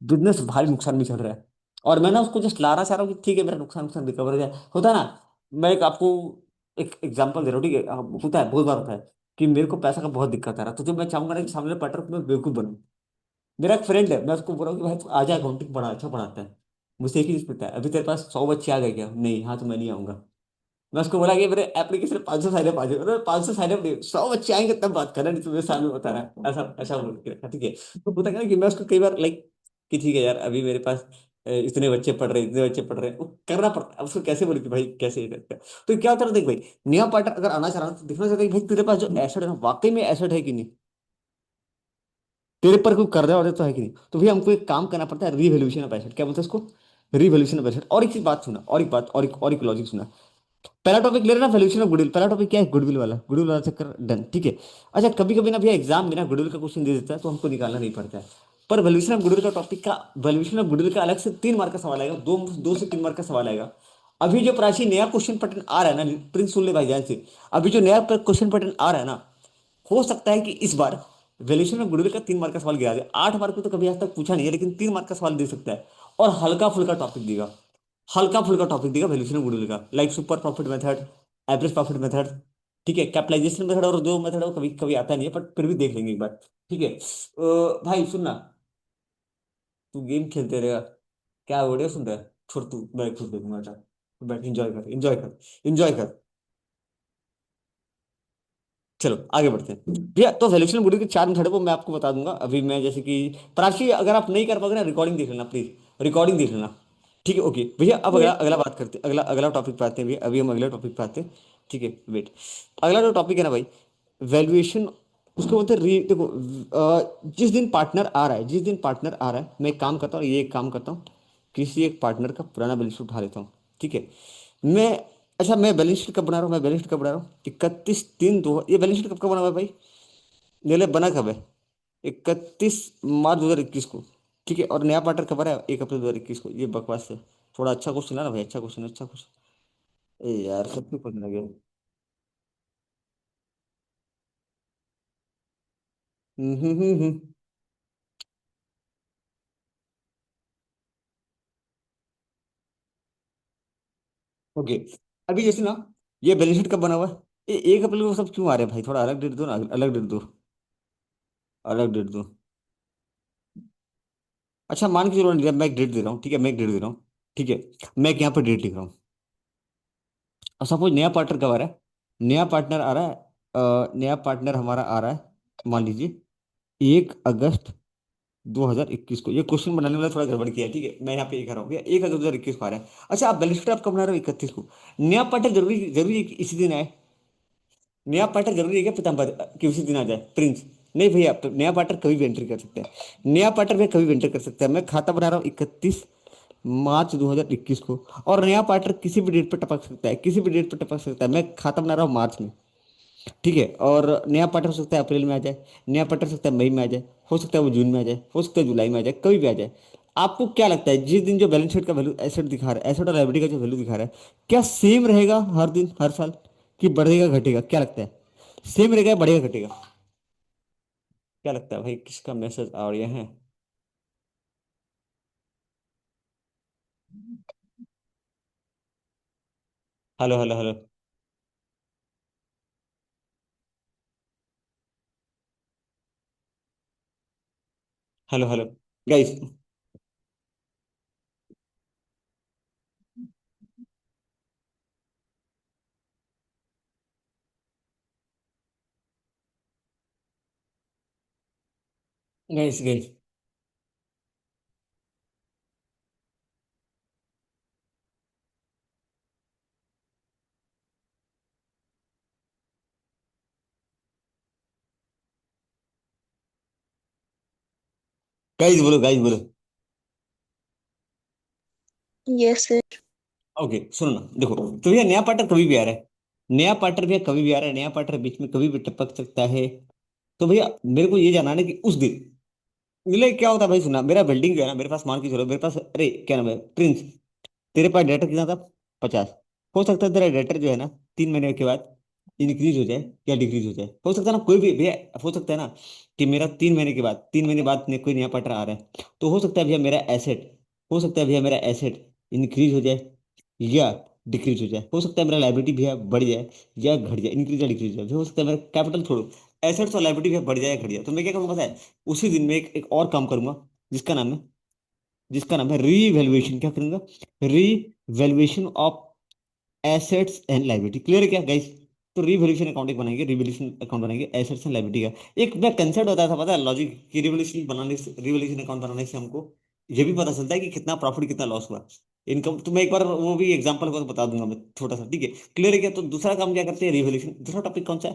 बिजनेस भारी नुकसान में चल रहा है, और मैं ना उसको जस्ट लाना चाह रहा हूँ कि ठीक है मेरा नुकसान नुकसान रिकवर हो जाए, होता है ना। मैं एक आपको एक एग्जांपल दे रहा हूँ, ठीक है। होता है, बहुत बार होता है कि मेरे को पैसा का बहुत दिक्कत आ रहा है, तो जो मैं चाहूंगा ना कि सामने पार्टनर को मैं बेवकूफ बनूं। मेरा एक फ्रेंड है, मैं उसको बोल रहा हूँ कि भाई तू आ जा, अकाउंटिंग बड़ा अच्छा पढ़ाता है। मुझसे एक ही चीज पूछता है, अभी तेरे पास 100 बच्चे आ गए क्या, नहीं, हाँ, तो मैं नहीं आऊंगा। मैं उसको बोला कि मेरे एप्लीकेशन 500 साइड आ जाए, 500 साइड नहीं, 100 बच्चे आएंगे तब बात करना, नहीं तो मेरे सामने बता रहा है, ऐसा ऐसा बोल के रखा, ठीक है। तो होता क्या है कि मैं उसको कई बार लाइक कि ठीक है यार, अभी मेरे पास इतने बच्चे पढ़ रहे हैं, इतने बच्चे पढ़ रहे हैं, वो करना पड़ता है। अब उसको कैसे बोले कि भाई कैसे ये करते हैं। तो क्या होता है, देख भाई, नया पार्टनर अगर आना चाह रहा है तो देखना चाहता है कि भाई तेरे पास जो एसेट है ना, वाकई में एसेट है कि नहीं, तेरे पर कोई कर्जा वर्जा तो है कि नहीं। तो भैया हमको एक काम करना पड़ता है, रिवैल्यूएशन ऑफ एसेट, क्या बोलते हैं इसको, रिवैल्यूएशन ऑफ एसेट। और एक चीज बात सुना, और एक बात, और एक लॉजिक सुना। पहला टॉपिक ले रहे ना, वैल्यूएशन ऑफ गुडविल, पहला टॉपिक क्या है, गुडविल वाला चक्कर, डन, ठीक है। अच्छा, कभी कभी ना भैया एग्जाम में ना गुडविल का क्वेश्चन दे देता है, तो हमको निकालना नहीं पड़ता है। पर वैल्यूएशन ऑफ गुडविल का टॉपिक का, वैल्यूएशन ऑफ गुडविल का अलग से 3 मार्क का सवाल आएगा, 2 से 3 मार्क का सवाल आएगा। अभी जो प्राची नया क्वेश्चन पैटर्न आ रहा है ना, प्रिंस सुन ले भाई ध्यान से, अभी जो नया क्वेश्चन पैटर्न आ रहा है ना, हो सकता है कि इस बार वैल्यूएशन ऑफ गुडविल का 3 मार्क का सवाल गिरा दे। 8 मार्क में तो कभी आज तक पूछा नहीं है, लेकिन 3 मार्क का सवाल दे सकता है। और हल्का फुल्का टॉपिक देगा, हल्का फुल्का टॉपिक देगा वैल्यूएशन ऑफ गुडविल का, like super profit method, average profit method, ठीक है, कैपिटलाइजेशन मेथड, और जो मेथड है वो कभी कभी आता नहीं है, बट फिर भी देख लेंगे एक बार, ठीक है। भाई सुनना, तू गेम खेलते रहेगा, क्या वीडियो सुन रहा है, छोड़, तू मैं खुद देखूंगा, अच्छा तू बैठ, इंजॉय कर, इंजॉय कर, इंजॉय कर। चलो आगे बढ़ते हैं भैया। तो वैल्यूएशन गुड के 4 मेथड है, वो मैं आपको बता दूंगा। अभी मैं जैसे कि प्राची, अगर आप नहीं कर पाओगे ना, रिकॉर्डिंग देख लेना प्लीज, रिकॉर्डिंग देख लेना, ठीक है। ओके भैया, अब अगला यस अगला बात करते हैं, अगला अगला टॉपिक पे आते हैं भैया, अभी हम अगला टॉपिक पे आते हैं, ठीक है। वेट, अगला जो टॉपिक है ना भाई, वैल्यूएशन, उसको बोलते हैं देखो, जिस दिन पार्टनर आ रहा है, जिस दिन पार्टनर आ रहा है, मैं एक काम करता हूँ, ये एक काम करता हूँ, किसी एक पार्टनर का पुराना बैलेंस शीट उठा लेता हूँ, ठीक है। मैं, अच्छा, मैं बैलेंस शीट कब बना रहा हूँ, मैं बैलेंस शीट कब बना रहा हूँ, 31/3/2, ये बैलेंस शीट कब का बना हुआ है भाई, नेले बना कब है, 31 मार्च 2021 को, ठीक है। और नया पार्टनर कब बना है, 1 अप्रैल 2021 को। ये बकवास है, थोड़ा अच्छा क्वेश्चन है ना भाई, अच्छा क्वेश्चन, अच्छा क्वेश्चन। ए यार, सब क्यों पढ़ने लगे। हम्म। ओके, अभी जैसे ना, ये बैलेंस शीट कब बना हुआ है, ये 1 अप्रैल को सब क्यों आ रहे हैं भाई, थोड़ा अलग डेट दो ना, अलग डेट दो, अलग डेट दो। अच्छा, मान के चलो, मैं एक डेट दे रहा हूँ, ठीक है, मैं एक डेट दे रहा हूँ, ठीक है। मैं एक यहाँ पर डेट लिख रहा हूँ, और सपोज नया पार्टनर कब आ रहा है, नया पार्टनर आ रहा है, नया पार्टनर हमारा आ रहा है, मान लीजिए 1 अगस्त 2021 को। ये क्वेश्चन बनाने वाला थोड़ा गड़बड़ किया है, ठीक है, मैं यहाँ पे ये कर रहा हूँ भैया, 1 अगस्त 2021 को आ रहा है। अच्छा, आप बैलेंस शीट आप कब बना रहे हो? 31 को। नया पार्टनर जरूरी जरूरी है कि इसी दिन आए? नया पार्टनर जरूरी है क्या पीताम्बर कि उसी दिन आ जाए प्रिंस? नहीं भैया, नया पार्टनर कभी भी एंट्री कर सकते हैं, नया पार्टनर भैया कभी भी एंटर कर सकता है। मैं खाता बना रहा हूँ 31 मार्च 2021 को, और नया पार्टनर किसी भी डेट पर टपक सकता है, किसी भी डेट पर टपक सकता है। मैं खाता बना रहा हूँ मार्च में, ठीक है, और नया पार्टनर हो सकता है अप्रैल में आ जाए, नया पार्टनर हो सकता है मई में आ जाए, हो सकता है वो जून में आ जाए, हो सकता है जुलाई में आ जाए, कभी भी आ जाए। आपको क्या लगता है, जिस दिन जो बैलेंस शीट का वैल्यू एसेट दिखा रहा है, एसेट और लायबिलिटी का जो वैल्यू दिखा रहा है, क्या सेम रहेगा हर दिन हर साल, कि बढ़ेगा घटेगा? क्या लगता है, सेम रहेगा या बढ़ेगा घटेगा? क्या लगता है भाई, किसका मैसेज आ रहा है? Hello hello hello. Hello hello. Guys. Guys guys. Guys बोलो, गाइस बोलो। Yes sir. ओके सुनो ना, देखो, तो भैया नया पार्टनर कभी भी आ रहा है, नया पार्टनर भैया कभी भी आ रहा है, नया पार्टनर बीच में कभी भी टपक सकता है। तो भैया मेरे को ये जानना है कि उस दिन मिले क्या होता है भाई। सुना, मेरा बिल्डिंग जो है ना, मेरे पास मान के चलो, मेरे पास, अरे क्या नाम है, प्रिंस, तेरे पास डेटर कितना था? 50। हो सकता है तेरा डेटर जो है ना 3 महीने के बाद इंक्रीज हो जाए या डिक्रीज हो जाए, हो सकता है ना, कोई भी भैया, हो सकता है ना कि मेरा 3 महीने के बाद, 3 महीने बाद कोई नया पार्टनर आ रहा है, तो हो सकता है भैया मेरा एसेट, हो सकता है भैया मेरा एसेट इंक्रीज हो जाए या डिक्रीज हो जाए, हो सकता है मेरा लाइबिलिटी भैया बढ़ जाए या घट जाए, इंक्रीज या डिक्रीज हो जाए, हो सकता है मेरा कैपिटल छोड़ो, एसेट्स और लाइबिलिटी भैया बढ़ जाए या घट जाए। तो मैं क्या करूँगा पता है, उसी दिन में एक और काम करूंगा, जिसका नाम है, जिसका नाम है रीवैल्यूएशन। क्या करूंगा? Revaluation of assets and liability. Clear है क्या गाइस? तो रिवोल्यूशन अकाउंट एक बनाएंगे, रिवोल्यूशन अकाउंट बनाएंगे एसेट्स एंड लाइबिलिटी का। एक मैं कंसेप्ट होता था पता है, लॉजिक की, रिवोल्यूशन बनाने से, रिवोल्यूशन अकाउंट बनाने से हमको ये भी पता चलता है कि कितना प्रॉफिट कितना लॉस हुआ, इनकम। तो मैं एक बार वो भी एग्जांपल को बता दूंगा मैं, छोटा सा, ठीक है? क्लियर है क्या? तो दूसरा काम क्या करते हैं, रिवोल्यूशन। दूसरा टॉपिक कौन सा है?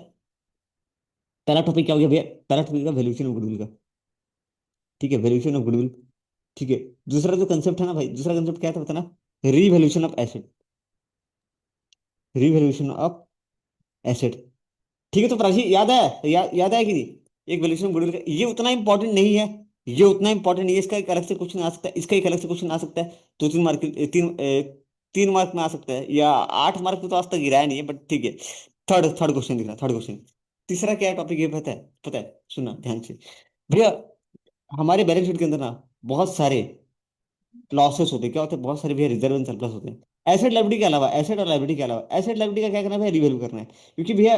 पहला टॉपिक क्या हो गया भैया? पहला टॉपिक का वैल्यूएशन ऑफ गुडविल का, ठीक है, वैल्यूएशन ऑफ गुडविल, ठीक है। दूसरा जो कंसेप्ट है ना भाई, दूसरा कंसेप्ट क्या था बताना? Revaluation of asset, revaluation of asset. ठीक है, तो प्राची याद है, याद है कि नहीं? एक वैल्यूएशन गुडविल का, ये उतना इंपॉर्टेंट नहीं है, ये उतना इंपॉर्टेंट नहीं है, इसका एक अलग से क्वेश्चन आ सकता है, इसका एक अलग से क्वेश्चन आ सकता है, 2-3 मार्क, 3 मार्क में आ सकता है, या 8 मार्क में तो आज तक गिराया नहीं है, बट ठीक है। थर्ड थर्ड क्वेश्चन दिख रहा, थर्ड क्वेश्चन। तीसरा क्या है टॉपिक, ये पता है? पता है, सुनना ध्यान से भैया। हमारे बैलेंस शीट के अंदर ना बहुत सारे लॉसेस होते हैं। क्या होते हैं? बहुत सारे भैया रिजर्व एंड सरप्लस होते हैं, एसेट लायबिलिटी के अलावा, एसेट और लायबिलिटी के अलावा। एसेट लायबिलिटी का क्या करना है भैया? रिवैल्यू करना है, क्योंकि भैया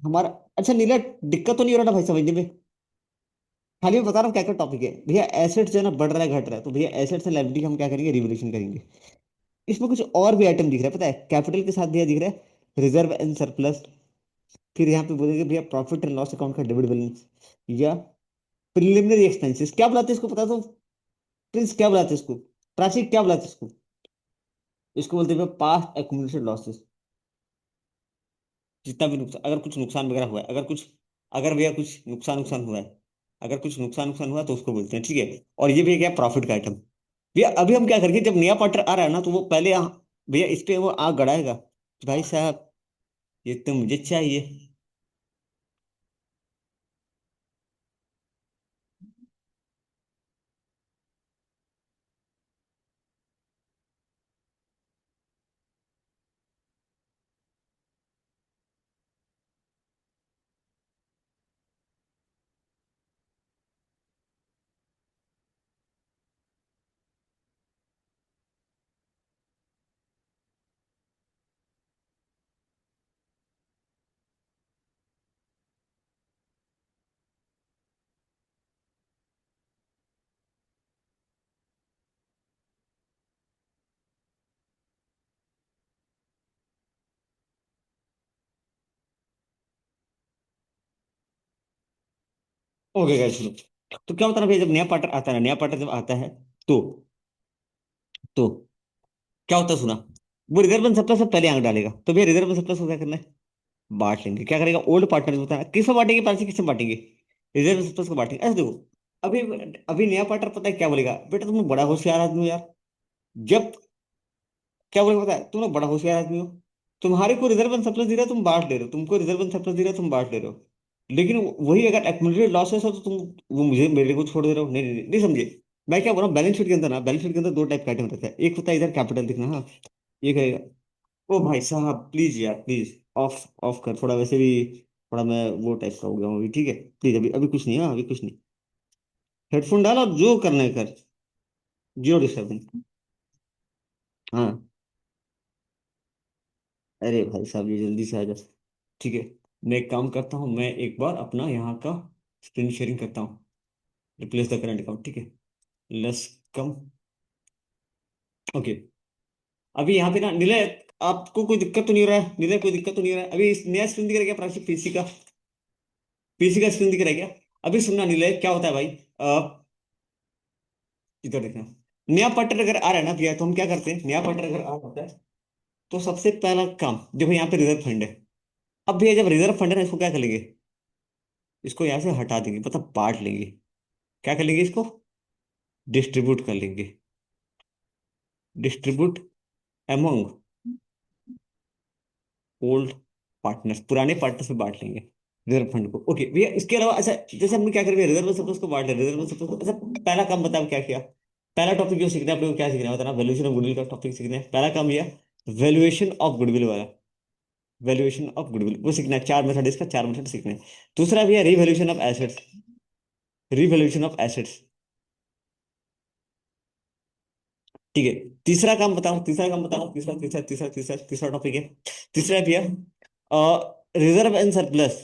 हमारा, अच्छा नीला, दिक्कत तो नहीं हो रहा ना भाई समझने में? खाली मैं बता रहा हूँ क्या क्या टॉपिक है भैया। एसेट जो है ना बढ़ रहा है घट रहा है, तो भैया एसेट से लायबिलिटी हम क्या करेंगे? रिवोल्यूशन करेंगे। इसमें कुछ और भी आइटम दिख रहा है पता है, कैपिटल के साथ भैया दिख रहा है रिजर्व एंड सरप्लस। फिर यहाँ पे बोलेंगे भैया प्रॉफिट एंड लॉस अकाउंट का डेबिट बैलेंस, या प्रिलिमिनरी एक्सपेंसेस। क्या बुलाते हैं इसको पता तो? प्रिंस क्या बुलाते हैं इसको? प्राची क्या बुलाते हैं इसको? इसको बोलते हैं पास्ट एक्यूमुलेटेड लॉसेस। जितना भी नुकसान, अगर कुछ नुकसान वगैरह हुआ है, अगर कुछ, अगर भैया कुछ नुकसान नुकसान हुआ है, अगर कुछ नुकसान नुकसान हुआ तो उसको बोलते हैं, ठीक है। और ये भी क्या, प्रॉफिट का आइटम। भैया अभी हम क्या करेंगे, जब नया पार्टनर आ रहा है ना, तो वो पहले भैया इस पे वो आग गड़ाएगा कि भाई साहब ये तो मुझे चाहिए। ओके गाइस, तो क्या होता है ना भाई, जब नया पार्टनर आता है ना, नया पार्टनर जब आता है तो तो क्या होता है सुना, वो रिजर्व सप्लाई से पहले आंख डालेगा। तो भैया रिजर्व सप्लाई को क्या करना है, बांट लेंगे। क्या करेगा, ओल्ड पार्टनर होता है, किस में बांटेंगे, पैसे किस में बांटेंगे, रिजर्व सप्लाई को बांटेंगे। ऐसे देखो, अभी अभी नया पार्टनर पता है क्या बोलेगा, बेटा तुम बड़ा होशियार आदमी हो यार। जब क्या बोलेगा पता है, तुम लोग बड़ा होशियार आदमी हो, तुम्हारे को रिजर्व सरप्लस दे रहा है तुम बांट ले रहे हो, तुमको रिजर्व सरप्लस दे रहा है तुम बांट ले रहे हो। लेकिन वही अगर एक्यूमुलेटेड लॉसेस हो तो तुम वो मुझे मेरे को छोड़ दे रहे हो। नहीं नहीं नहीं, नहीं समझे। मैं क्या बोल रहा हूँ, बैलेंस शीट के अंदर ना, बैलेंस शीट के अंदर दो टाइप का आइटम रहता है। एक होता है इधर कैपिटल दिखना, हाँ ये कहेगा। ओ भाई साहब प्लीज यार प्लीज, ऑफ ऑफ कर थोड़ा, वैसे भी थोड़ा मैं वो टाइप का हो गया हूँ अभी, ठीक है प्लीज, अभी अभी कुछ नहीं, हाँ अभी कुछ नहीं। हेडफोन डाल और जो करना है कर, जीरो डिस्टर्बेंस। हाँ, अरे भाई साहब ये जल्दी से आ जा। ठीक है, मैं एक काम करता हूँ, मैं एक बार अपना यहाँ का स्क्रीन शेयरिंग करता हूँ। रिप्लेस द करंट अकाउंट, ठीक है, लेट्स कम। ओके, अभी यहाँ पे ना निलय, आपको कोई दिक्कत तो नहीं हो रहा है, निलय कोई दिक्कत तो नहीं हो रहा है, अभी नया स्क्रीन दिख रहा है क्या प्राची, पीसी का, पीसी का स्क्रीन दिख रहा है क्या। अभी सुनना निलय, क्या होता है भाई, इधर देखना, नया पार्टनर अगर आ रहा है ना भैया, तो हम क्या करते हैं, नया पार्टनर अगर आ रहा है तो सबसे पहला काम, देखो यहाँ पे रिजर्व फंड है। अब भैया जब रिजर्व फंड है ना, इसको क्या करेंगे, इसको यहाँ से हटा देंगे, मतलब बांट लेंगे। क्या कर लेंगे इसको, डिस्ट्रीब्यूट कर लेंगे, डिस्ट्रीब्यूट अमंग ओल्ड पार्टनर्स, पुराने पार्टनर्स में बांट लेंगे रिजर्व फंड को। ओके भैया, इसके अलावा अच्छा, जैसे हमने क्या करेंगे, रिजर्व सरप्लस को बांट ले, रिजर्व सरप्लस को, अच्छा पहला काम बताओ क्या किया। पहला टॉपिक जो सीखना है आप लोगों को, क्या सीखना है बताना, वैल्यूएशन ऑफ गुडविल का टॉपिक सीखना है। पहला काम ये वैल्यूएशन ऑफ गुडविल वाला, वैल्यूएशन ऑफ गुडविल वो सीखना है। चार मेथड, इसका चार मेथड सीखना है। दूसरा भैया revaluation of assets, revaluation of assets, ठीक है। तीसरा काम बताओ, तीसरा काम बताओ, तीसरा तीसरा तीसरा तीसरा तीसरा टॉपिक है, तीसरा है भैया रिजर्व एंड सरप्लस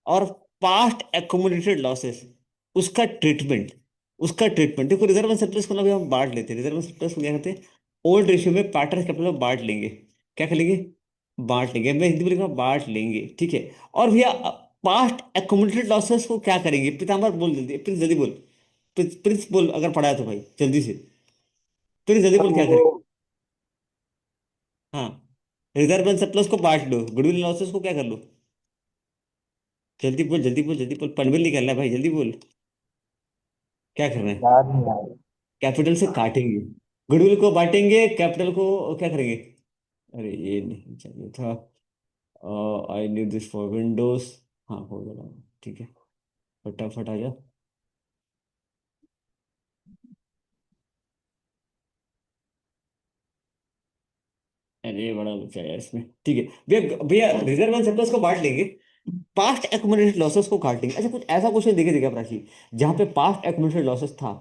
और पास्ट एक्यूमुलेटेड लॉसेस, उसका ट्रीटमेंट, उसका ट्रीटमेंट। देखो रिजर्व एंड सरप्लस को ना भी हम बांट लेते हैं, रिजर्व एंड सरप्लस को क्या करते हैं, ओल्ड रेशियो में पार्टनर कैपिटल में बांट लेंगे। क्या कर लेंगे, बांट लेंगे, मैं हिंदी में लिखूंगा बांट लेंगे, ठीक है। और भैया पास्ट एक्यूमुलेटेड लॉसेस को क्या करेंगे, पिताम्बर बोल, जल्दी प्रिंस जल्दी बोल, प्रिंस बोल अगर पढ़ा है तो भाई जल्दी से, प्रिंस जल्दी सर बोल क्या वो करेंगे। हाँ, रिजर्व एंड सरप्लस को बांट लो, गुडविल लॉसेस को क्या कर लो, जल्दी बोल जल्दी बोल जल्दी बोल, पनबिल निकलना है भाई, जल्दी बोल क्या करना है। याद नहीं आ रहा। कैपिटल से काटेंगे, गुडविल को बांटेंगे, कैपिटल को क्या करेंगे। अरे ये नहीं चाहिए था, I need this for Windows. हाँ हो गया, ठीक है, फटाफट आ जा। अरे बड़ा बच्चा है यार इसमें, ठीक है भैया, भैया रिजर्व एंड सरप्लस को बांट लेंगे, पास्ट एक्यूमुलेटेड लॉसेस को काट लेंगे। अच्छा कुछ ऐसा क्वेश्चन देखे थे क्या प्राची, जहाँ पे पास्ट एक्यूमुलेटेड लॉसेस था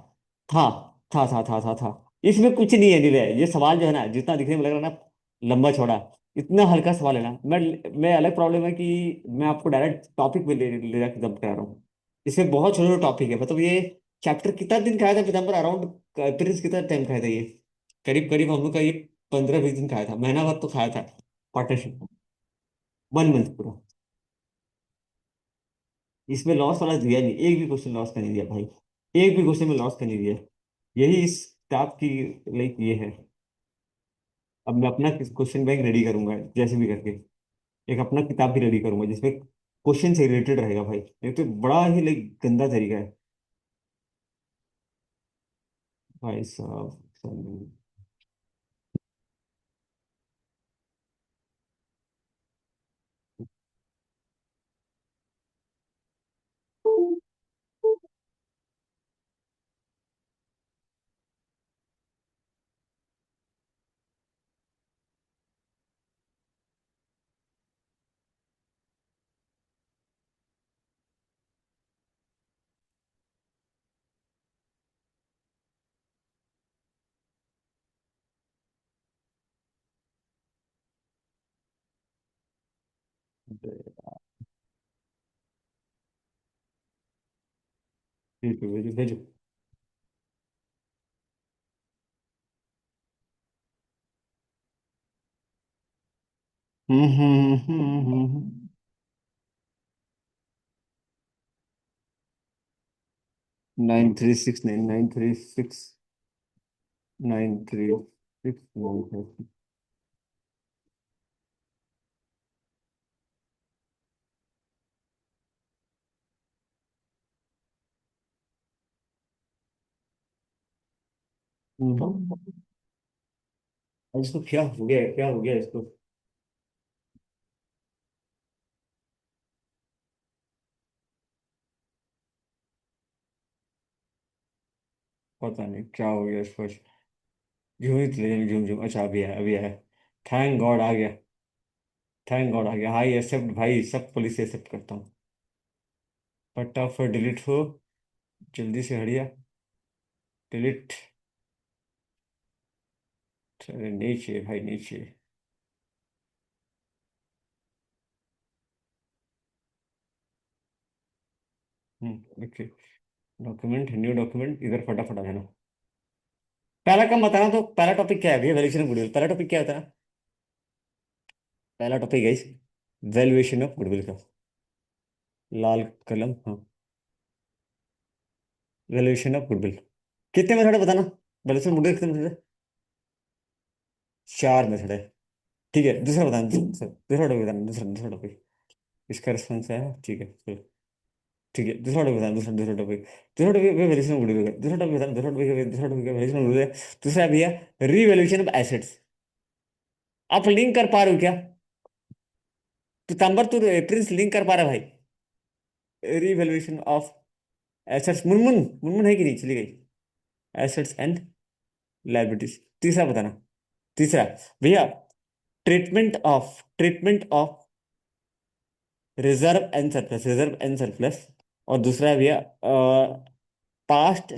था। इसमें कुछ नहीं है नीले, ये सवाल जो है ना, जितना दिखने में लग रहा है ना लंबा चौड़ा, इतना हल्का सवाल है ना। मैं अलग प्रॉब्लम है कि मैं आपको डायरेक्ट टॉपिक पे ले जाकर जब करा रहा हूँ। इसमें बहुत छोटे छोटे टॉपिक है, मतलब ये चैप्टर कितना दिन खाया था पिताम्बर, अराउंड प्रिंस कितना टाइम खाया था ये, करीब करीब हम लोग का ये 15-20 दिन खाया था, महीना भर तो खाया था पार्टनरशिप, 1 मंथ पूरा। इसमें लॉस वाला दिया नहीं, एक भी क्वेश्चन लॉस का नहीं दिया भाई, एक भी क्वेश्चन में लॉस का नहीं दिया। यही इस किताब की लाइक ये है। अब मैं अपना क्वेश्चन बैंक रेडी करूंगा जैसे भी करके, एक अपना किताब भी रेडी करूंगा जिसमें क्वेश्चन से रिलेटेड रहेगा भाई, ये तो बड़ा ही लाइक गंदा तरीका है भाई साहब। ठीक है भेजो भेजो। हम्म। 9369, 936, 936, 936। अब इसको क्या हो गया, क्या हो गया इसको? पता नहीं क्या हो गया इसको। झूम ही चले जाएंगे, झूम झूम। अच्छा अभी है, अभी है। थैंक गॉड आ गया। थैंक गॉड आ गया। हाई एक्सेप्ट भाई, सब पुलिस एक्सेप्ट करता हूँ। फटाफट डिलीट हो, जल्दी से हटिया। डिलीट। नीचे भाई, नीचे। ओके। डॉक्यूमेंट, न्यू डॉक्यूमेंट, इधर फटाफट आ जाना। पहला काम बताना तो, पहला टॉपिक क्या है भैया? वैल्यूएशन गुडविल, पहला टॉपिक क्या होता है? पहला टॉपिक है वैल्यूएशन ऑफ गुडविल का। लाल कलम, हाँ। Valuation of goodwill. कितने मेथड है बताना? वैल्यूएशन गुडविल कितने मेथड है? चार मेथड है। ठीक है, दूसरा बताना, दूसरा दूसरा टॉपिक बताना, दूसरा दूसरा टॉपिक। इसका रिस्पॉन्स है, ठीक है चलो। ठीक है, दूसरा टॉपिक बताना, दूसरा दूसरा टॉपिक। दूसरा टॉपिक वैल्यूएशन गुडविल का, दूसरा टॉपिक बताना, दूसरा टॉपिक, दूसरा टॉपिक वैल्यूएशन गुडविल। दूसरा भी है रीवैल्यूएशन ऑफ एसेट्स। आप लिंक कर पा रहे हो क्या? पितंबर, तू प्रिंस लिंक कर पा रहा है भाई? Revaluation of assets. Munmun, Munmun है कि नहीं? चली गई। Assets and liabilities. तीसरा बताना। तीसरा भैया, treatment of reserve and surplus, reserve and surplus. और दूसरा है भैया पास्ट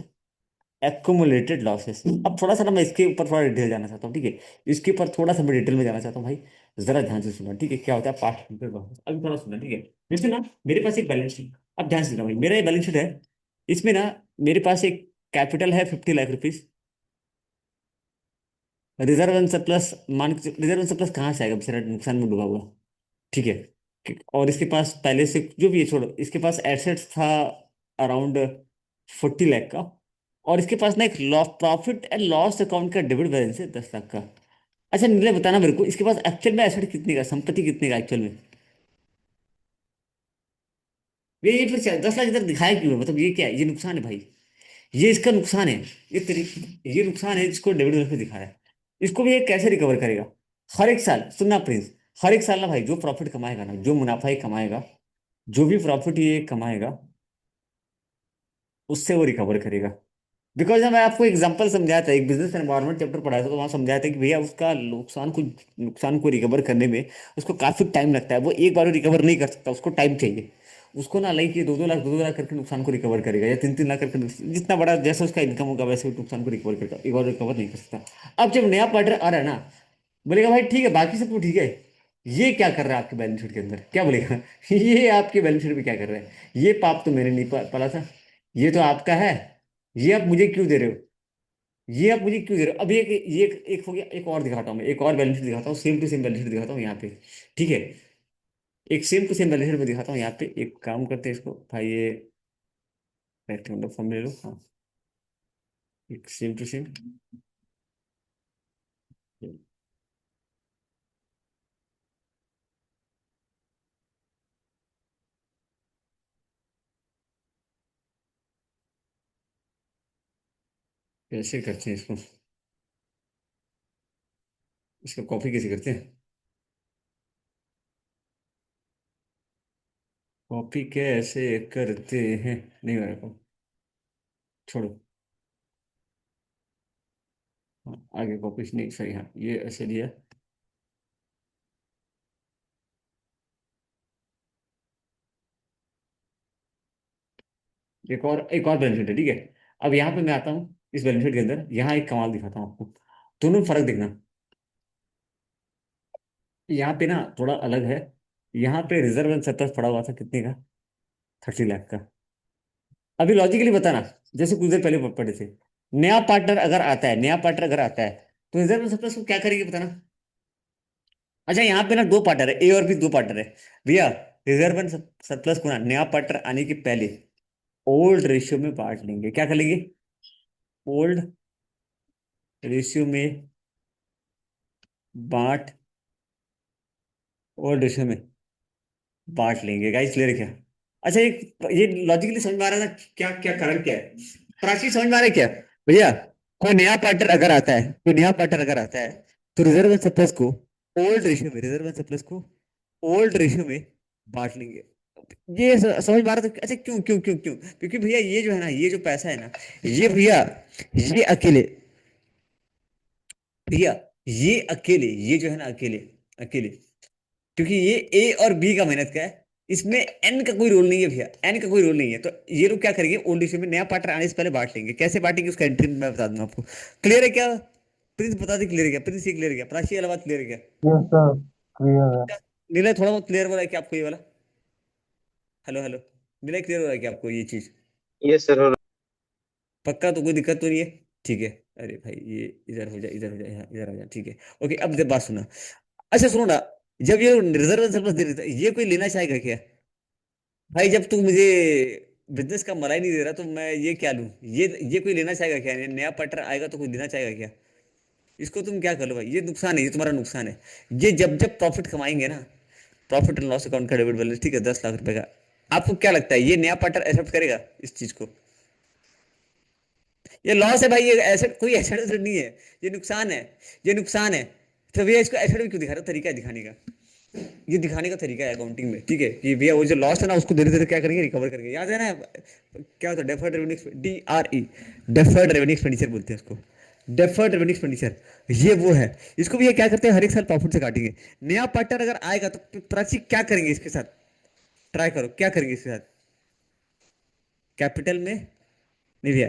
एक्यूमुलेटेड लॉसेस। अब थोड़ा सा ना मैं इसके ऊपर थोड़ा डिटेल जाना चाहता हूँ, ठीक है? इसके ऊपर थोड़ा सा मैं डिटेल में जाना चाहता हूँ भाई। जरा ध्यान से सुनना, ठीक है? क्या होता है पास्ट एक्यूमुलेटेड लॉसेस, अभी थोड़ा सुनना, ठीक है? जैसे ना मेरे पास एक बैलेंस शीट, अब ध्यान से सुनना भाई, मेरा ये बैलेंस शीट है। इसमें ना मेरे पास एक कैपिटल है 50 lakh rupees. Reserve and surplus, मान के रिजर्व एंड सरप्लस कहाँ से आएगा बेचारा, नुकसान में डूबा हुआ। ठीक है। और इसके पास पहले से जो भी है छोड़ो, इसके पास एसेट्स था अराउंड 40 लाख का। और इसके पास ना एक loss, profit and loss account का डेबिट बैलेंस है 10 लाख का। अच्छा नीले बताना मेरे को, इसके पास एक्चुअल में एसेट कितने का, संपत्ति कितने का एक्चुअल में? ये फिर 10 लाख इधर दिखाया क्यों है? मतलब ये क्या है? ये नुकसान है भाई। ये इसका नुकसान है। ये तेरी, ये नुकसान है जिसको डेबिट बैलेंस पे दिखा रहा है। इसको भी ये कैसे रिकवर करेगा? हर एक साल सुनना प्रिंस, हर एक साल ना भाई जो प्रॉफिट कमाएगा ना, जो मुनाफा ये कमाएगा, जो भी प्रॉफिट ये कमाएगा, उससे वो रिकवर करेगा। बिकॉज मैं आपको एग्जांपल समझाया था, एक बिजनेस एनवायरनमेंट चैप्टर पढ़ाया था, तो वहां समझाया था कि भैया उसका नुकसान को रिकवर करने में उसको काफी टाइम लगता है। वो एक बार रिकवर नहीं कर सकता, उसको टाइम चाहिए। उसको ना लाइक ये 2-2 लाख, 2-2 लाख करके नुकसान को रिकवर करेगा, या 3-3 लाख करके जितना बड़ा जैसा उसका इनकम होगा वैसे वो नुकसान को रिकवर करेगा, एक बार रिकवर नहीं कर सकता। अब जब नया पार्टनर आ रहा है ना, बोलेगा भाई ठीक है बाकी सब तो ठीक है, ये क्या कर रहा है आपके बैलेंस शीट के अंदर, क्या बोलेगा? ये आपके बैलेंस शीट में क्या कर रहा है? ये पाप तो मैंने नहीं पाला था, ये तो आपका है। ये आप मुझे क्यों दे रहे हो? ये आप मुझे क्यों दे रहे हो? अब एक हो गया, एक और दिखाता हूँ मैं, एक और बैलेंस शीट दिखाता हूँ, same to same balance sheet दिखाता हूँ यहाँ पे। ठीक है, एक same to same balance sheet में दिखाता हूँ यहाँ पे। एक काम करते हैं इसको भाई, ये रेक्टेंगुलर फॉर्म ले लो, हाँ। एक सेम टू सेम। कैसे करते हैं इसको? इसका कॉपी कैसे करते हैं? कॉपी कैसे करते हैं? नहीं मेरे को, छोड़ो। हाँ, आगे कॉपी नहीं सही, हाँ ये ऐसे लिया। एक और बैलेंस शीट है, ठीक है? अब यहाँ पे मैं आता हूँ इस बैलेंस शीट के अंदर, यहाँ एक कमाल दिखाता हूँ आपको। दोनों में फर्क देखना। यहाँ पे ना थोड़ा अलग है। यहाँ पे रिजर्व एंड सरप्लस पड़ा हुआ था कितने का? 30 लाख का। अभी लॉजिकली बताना, जैसे कुछ देर पहले पढ़े थे। नया पार्टनर अगर आता है, नया पार्टनर अगर आता है, तो रिजर्व एंड सरप्लस को क्या करेंगे बताना? अच्छा यहाँ पे ना दो पार्टनर है, ए और बी, दो पार्टनर है भैया। रिजर्व एंड सरप्लस को ना नया पार्टनर आने के पहले ओल्ड रेशियो में बांट लेंगे। क्या कर लेंगे? ओल्ड रेशियो में बांट ओल्ड रेशियो में बांट लेंगे। गाइस क्लियर है क्या? अच्छा, ये लॉजिकली समझ में आ रहा है ना? क्या क्या कारण क्या है? प्राची समझ में आ रहा है क्या भैया? कोई नया पार्टनर अगर आता है, कोई नया पार्टनर अगर आता है, तो रिजर्व एंड सरप्लस को ओल्ड रेशियो में, रिजर्व एंड सरप्लस को ओल्ड रेशियो में बांट लेंगे। ये समझ में आ रहा था? अच्छा, क्यों क्यों क्यों क्यों? क्योंकि भैया ये जो है ना, ये जो पैसा है ना, ये भैया, ये अकेले, भैया ये अकेले, ये जो है ना, अकेले, अकेले, क्योंकि ये ए और बी का मेहनत का है, इसमें एन का कोई रोल नहीं है भैया, एन का कोई रोल नहीं है। तो ये लोग क्या करेंगे, ओल्ड इश्यू में नया पार्टनर आने से पहले बांट लेंगे। कैसे बांटेंगे उसका एंट्री मैं बता दूंगा आपको। क्लियर है क्या? प्रिंस बता दे, क्लियर है क्या? प्रिंस ये क्लियर है क्या? प्राची ये वाला बात क्लियर है क्या? यस सर, क्लियर है। नीला थोड़ा बहुत क्लियर हो रहा है क्या आपको ये वाला? हेलो हेलो, नीला क्लियर हो रहा है क्या आपको ये चीज? ये सर हो पक्का? तो कोई दिक्कत तो नहीं है? ठीक है। अरे भाई ये इधर हो जाए, इधर हो जाए, यहाँ इधर हो जाए, ठीक है। ओके, अब जब बात सुना। अच्छा सुनो ना, जब ये रिजर्व सरप्लस दे देता है, ये कोई लेना चाहेगा क्या? भाई जब तू मुझे बिजनेस का मलाई नहीं दे रहा, तो मैं ये क्या लूं? ये कोई लेना चाहेगा क्या? नया पार्टनर आएगा तो कोई लेना चाहेगा क्या? इसको तुम क्या कर लो भाई, ये नुकसान है, ये तुम्हारा नुकसान है। ये जब जब प्रॉफिट कमाएंगे ना, प्रॉफिट एंड लॉस अकाउंट का डेबिट बैलेंस, ठीक है, 10 लाख रुपए का, आपको क्या लगता है ये नया पार्टनर एक्सेप्ट करेगा इस चीज को? ये लॉस है भाई, ये एसेट, कोई एसेट नहीं है, ये नुकसान है, ये नुकसान है। तो भैया इसको एसेट में क्यों दिखा रहा? तरीका है दिखाने का, ये दिखाने का तरीका है अकाउंटिंग में, ठीक है, कि भैया वो जो लॉस है ना, उसको धीरे धीरे क्या करेंगे, रिकवर करेंगे। याद है ना क्या होता है? Deferred revenue, DRE, deferred revenue expenditure बोलते हैं उसको, डेफर्ड रेवेन्यू एक्सपेंडिचर। ये वो है, इसको भी ये क्या करते हैं, हर एक साल प्रॉफिट से काटेंगे। नया पार्टनर अगर आएगा तो प्राची क्या करेंगे इसके साथ? ट्राई करो, क्या करेंगे इसके साथ? कैपिटल में नहीं भैया,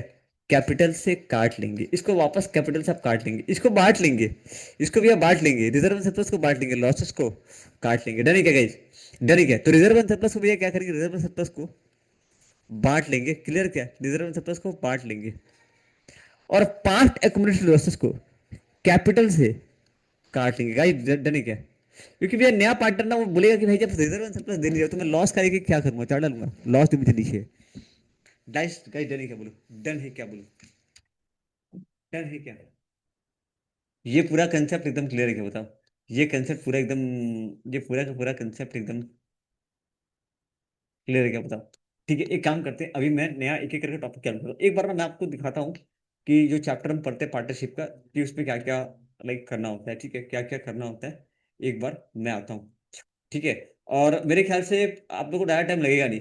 कैपिटल से काट लेंगे इसको, वापस कैपिटल से आप काट लेंगे इसको, बांट लेंगे इसको भैया, बांट लेंगे रिजर्व सरप्लस को, बांट लेंगे लॉसेस को, काट लेंगे। डन है क्या गाइस? डन है क्या? तो रिजर्व सरप्लस को भैया क्या करेंगे, रिजर्व सरप्लस को बांट लेंगे। क्लियर क्या? रिजर्व सरप्लस को बांट लेंगे, और पास्ट एक्यूमुलेटेड लॉसेस को कैपिटल से काट लेंगे। गाइस डन है क्या? क्योंकि भैया नया पार्टनर ना, वो बोलेगा कि भाई जब रिजर्व सरप्लस दे नहीं रहे हो तो मैं लॉस करके क्या करूंगा, क्या डालूंगा? लॉस तो मुझे नीचे। गाइस गाइस डन है क्या? बोलो डन है क्या? बोलो डन है क्या? ये पूरा कंसेप्ट एकदम क्लियर है क्या? बताओ, ये कंसेप्ट पूरा एकदम, ये पूरा का पूरा कंसेप्ट एकदम क्लियर है क्या? बताओ। ठीक है, एक काम करते हैं, अभी मैं नया एक एक करके टॉपिक चालू करता हूँ। एक बार ना मैं आपको दिखाता हूँ कि जो चैप्टर हम पढ़ते हैं पार्टनरशिप का, कि उसमें क्या क्या लाइक करना होता है, ठीक है, क्या क्या करना होता है। एक बार मैं आता हूँ, ठीक है। और मेरे ख्याल से आप लोगों को ज़्यादा टाइम लगेगा नहीं,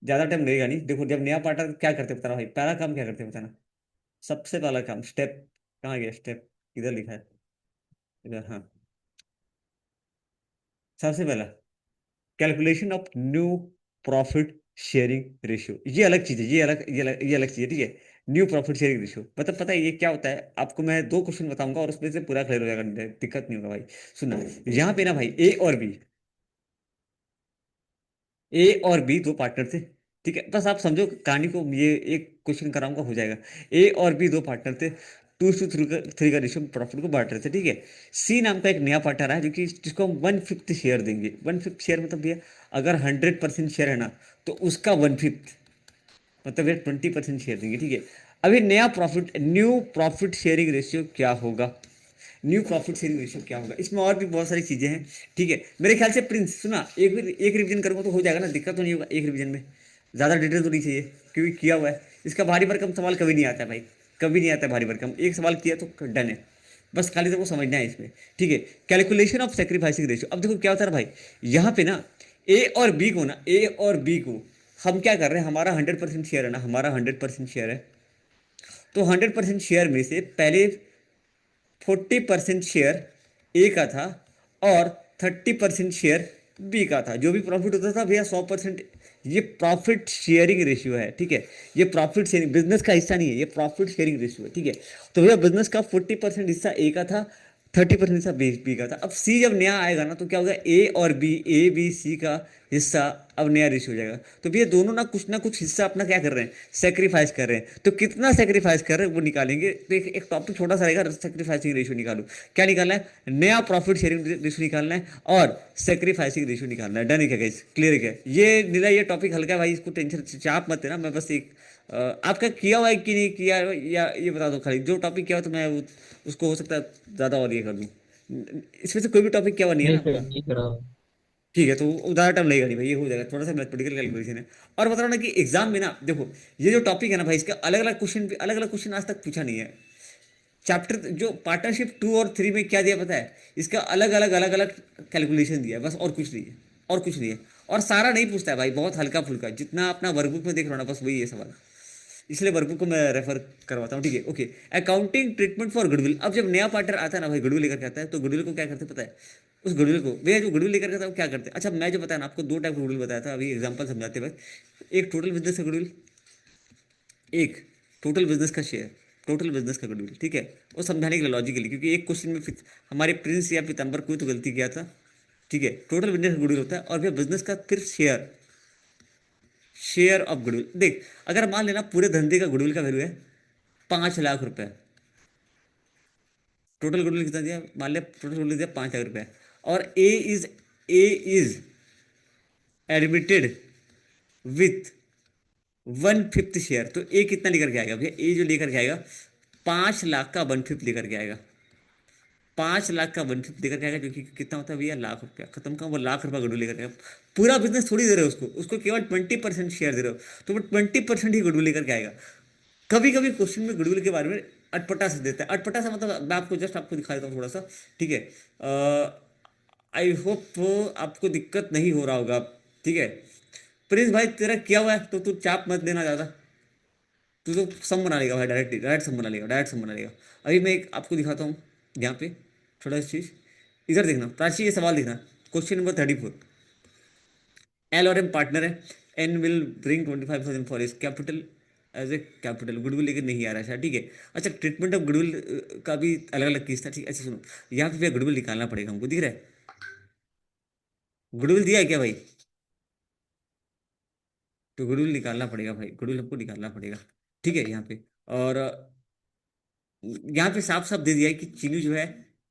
ज़्यादा टाइम लगेगा नहीं। देखो, जब नया पार्टनर क्या करते हैं बताना भाई, पहला काम क्या करते हैं बताना। सबसे पहला काम, स्टेप कहाँ गया? स्टेप इधर लिखा है, इधर, हाँ। सबसे पहला, calculation of new profit sharing ratio. ये अलग चीज है, ये अलग चीज है, ठीक है। न्यू प्रॉफिट शेयरिंग रेशियो मतलब पता है ये क्या होता है आपको? मैं दो क्वेश्चन बताऊंगा और उसमें से पूरा क्लियर हो जाएगा, दिक्कत नहीं होगा भाई। सुनना, यहाँ पे ना भाई, ए और बी दो पार्टनर थे, ठीक है। बस आप समझो कहानी को, ये एक क्वेश्चन कराऊंगा हो जाएगा। A और B दो पार्टनर थे, 2:3 का रेशियो प्रॉफिट को बांट रहे थे, ठीक है। सी नाम का एक नया पार्टनर है, जो कि जिसको हम 1/5 शेयर देंगे। 1/5 शेयर मतलब भैया, अगर 100% शेयर है ना, तो उसका 1/5 मतलब भैया 20% शेयर देंगे, ठीक है। अभी न्यू प्रॉफिट शेयरिंग रेशियो क्या होगा? न्यू प्रॉफिट शेयरिंग रेशियो क्या होगा? इसमें और भी बहुत सारी चीजें हैं, ठीक है। मेरे ख्याल से प्रिंस सुना, एक रिवीजन करूंगा तो हो जाएगा ना, दिक्कत तो नहीं होगा एक रिवीजन में, ज्यादा डिटेल तो नहीं चाहिए, क्योंकि किया हुआ है। इसका भारी भरकम सवाल कभी नहीं आता है भाई, कभी नहीं आता है भारी भरकम। एक सवाल किया तो डन है, बस खाली तो समझना है इसमें, ठीक है। Calculation of sacrificing ratio. अब देखो क्या होता है भाई, यहाँ पे ना ए और बी को हम क्या कर रहे हैं, हमारा 100% शेयर है ना, हमारा 100% शेयर है, तो 100% शेयर में से पहले 40% शेयर ए का था और 30% शेयर बी का था। जो भी प्रॉफिट होता था भैया 100%, ये प्रॉफिट शेयरिंग रेशियो है, ठीक है। ये प्रॉफिट शेयरिंग बिजनेस का हिस्सा नहीं है, ये प्रॉफिट शेयरिंग रेशियो है, ठीक है। तो भैया बिजनेस का 40% हिस्सा ए का था, 30% हिस्सा बी का था। अब सी जब नया आएगा ना, तो क्या होगा, ए बी सी का हिस्सा अब नया रेशियो हो जाएगा। तो भैया दोनों ना कुछ हिस्सा अपना क्या कर रहे हैं, सेक्रीफाइस कर रहे हैं। तो कितना सेक्रीफाइस कर रहे हैं वो निकालेंगे। तो एक टॉपिक छोटा सा रहेगा, सेक्रीफाइसिंग रेशियो निकालो। क्या निकालना है, नया प्रॉफिट शेयरिंग रेशियो निकालना है और सेक्रीफाइसिंग रेशियो निकालना है। डन है क्या गाइस, क्लियर है क्या? ये नीला ये टॉपिक हल्का है भाई, इसको टेंशन चाप मत देना। मैं बस एक आपका किया हुआ है कि नहीं किया, या ये बता दो खाली। जो टॉपिक किया हो तो मैं उसको हो सकता है ज़्यादा और ये कर दूँ। इसमें से कोई भी टॉपिक किया हुआ नहीं है ना नहीं सर, आपका? नहीं करा। ठीक है, तो ज़्यादा टाइम लगेगा नहीं भाई, ये हो जाएगा। थोड़ा सा मैथमेटिकल कैलकुलेशन है। और बता रहा हूँ ना कि एग्जाम में ना देखो, ये जो टॉपिक है ना भाई, इसका अलग अलग क्वेश्चन आज तक पूछा नहीं है। चैप्टर जो पार्टनरशिप 2 और 3 में क्या दिया पता है, इसका अलग अलग कैलकुलेशन दिया है, बस और कुछ नहीं है। और कुछ नहीं है। और सारा नहीं पूछता है भाई, बहुत हल्का फुल्का, जितना अपना वर्कबुक में देख रहा हूँ ना, बस वही है सवाल। इसलिए वर्कबुक को मैं रेफर करवाता हूँ, ठीक है। Okay, accounting treatment for goodwill. अब जब नया पार्टनर आता है ना भाई, गुडविल लेकर के आता है, तो गुडविल को क्या करते हैं पता है? उस गुडविल को भैया जो गुडविल लेकर के आता है वो क्या करते हैं? अच्छा, मैं जो बताया ना आपको, 2 टाइप का गुडविल बताया था अभी एग्जांपल समझाते वक्त। एक टोटल बिजनेस का गुडविल, एक टोटल बिजनेस का शेयर, टोटल बिजनेस का गुडविल, ठीक है। वो समझाने के लिए लॉजिकली, क्योंकि एक क्वेश्चन में हमारे प्रिंस या पीताम्बर कोई तो गलती किया था, ठीक है। टोटल बिजनेस का गुडविल होता है, और फिर बिजनेस का फिर शेयर, शेयर ऑफ गुडविल। देख, अगर मान लेना पूरे धंधे का गुडविल का वैल्यू है 5 लाख रुपए, टोटल गुडविल कितना दिया, मान लिया टोटल गुडविल दिया 5 लाख रुपए, और ए इज एडमिटेड विथ 1/5 शेयर। तो ए कितना लेकर के आएगा भैया? ए जो लेकर के आएगा 5 लाख का 1/5 लेकर के आएगा। 5 लाख का 1/5 लेकर के आएगा, जो कि कितना होता है भैया, लाख रुपया। खत्म का, वो लाख रुपया गुडविल लेकर के आएगा। पूरा बिजनेस थोड़ी दे रहे हो उसको, उसको केवल 20% शेयर दे रहे हो, तो वो 20% ही गुडविल लेकर के आएगा। कभी कभी क्वेश्चन में गुडविल के बारे में अटपटा से देता है। अटपटा सा मतलब मैं आपको जस्ट आपको दिखा देता हूँ थोड़ा सा, ठीक है। आई होप आपको दिक्कत नहीं हो रहा होगा, ठीक है। प्रिंस भाई तेरा किया हुआ है तो तू चाप मत देना ज़्यादा। तू तो सम बना लेगा भाई, डायरेक्ट सम बना लेगा, डायरेक्ट सम बना लेगा। अभी मैं एक आपको दिखाता हूँ यहाँ पे थोड़ा सी चीज़। इधर देखना प्राची, ये सवाल देखना, क्वेश्चन नंबर 34। एल और एम पार्टनर है, N will bring 25,000 for his capital as a capital goodwill, लेकिन नहीं आ रहा है, ठीक है। अच्छा, ट्रीटमेंट ऑफ गुडविल का भी अलग अलग केस था, ठीक है। अच्छा सुनो, यहाँ पे गुडविल निकालना पड़ेगा हमको, दिख रहा है? गुडविल दिया है क्या भाई? तो गुडविल निकालना पड़ेगा भाई, गुडविल हमको निकालना पड़ेगा, ठीक है यहाँ पे। और यहाँ पे साफ साफ दे दिया है कि चीनी जो है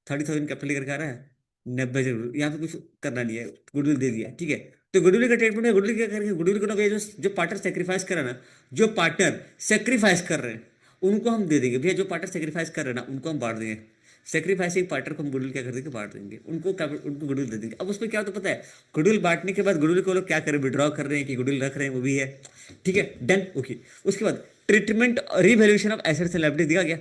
30,000 कैपिटल लेकर के आ रहा है, 90 यहाँ पे कुछ करना नहीं है, गुडविल दे दिया है, ठीक है। तो गुडविल का ट्रीटमेंट है, गुडविल क्या करेंगे, गुडविल को ना भैया जो पार्टनर सेक्रीफाइस कर रहा है ना, जो पार्टनर सेक्रीफाइस कर रहे हैं उनको हम दे देंगे भैया। जो पार्टनर सेक्रीफाइस कर रहे हैं ना उनको हम बांट देंगे। सेक्रीफाइसिंग पार्टनर को हम गुडविल क्या कर देंगे, बांट देंगे उनको, उनको गुडविल दे देंगे। अब उसमें क्या होता है पता है, गुडविल बांटने के बाद गुडविल को लोग क्या करें, विड्रॉ कर रहे हैं कि गुडविल रख रहे हैं, वो भी है, ठीक है। Done, okay. उसके बाद treatment revaluation of assets and liability दिया गया,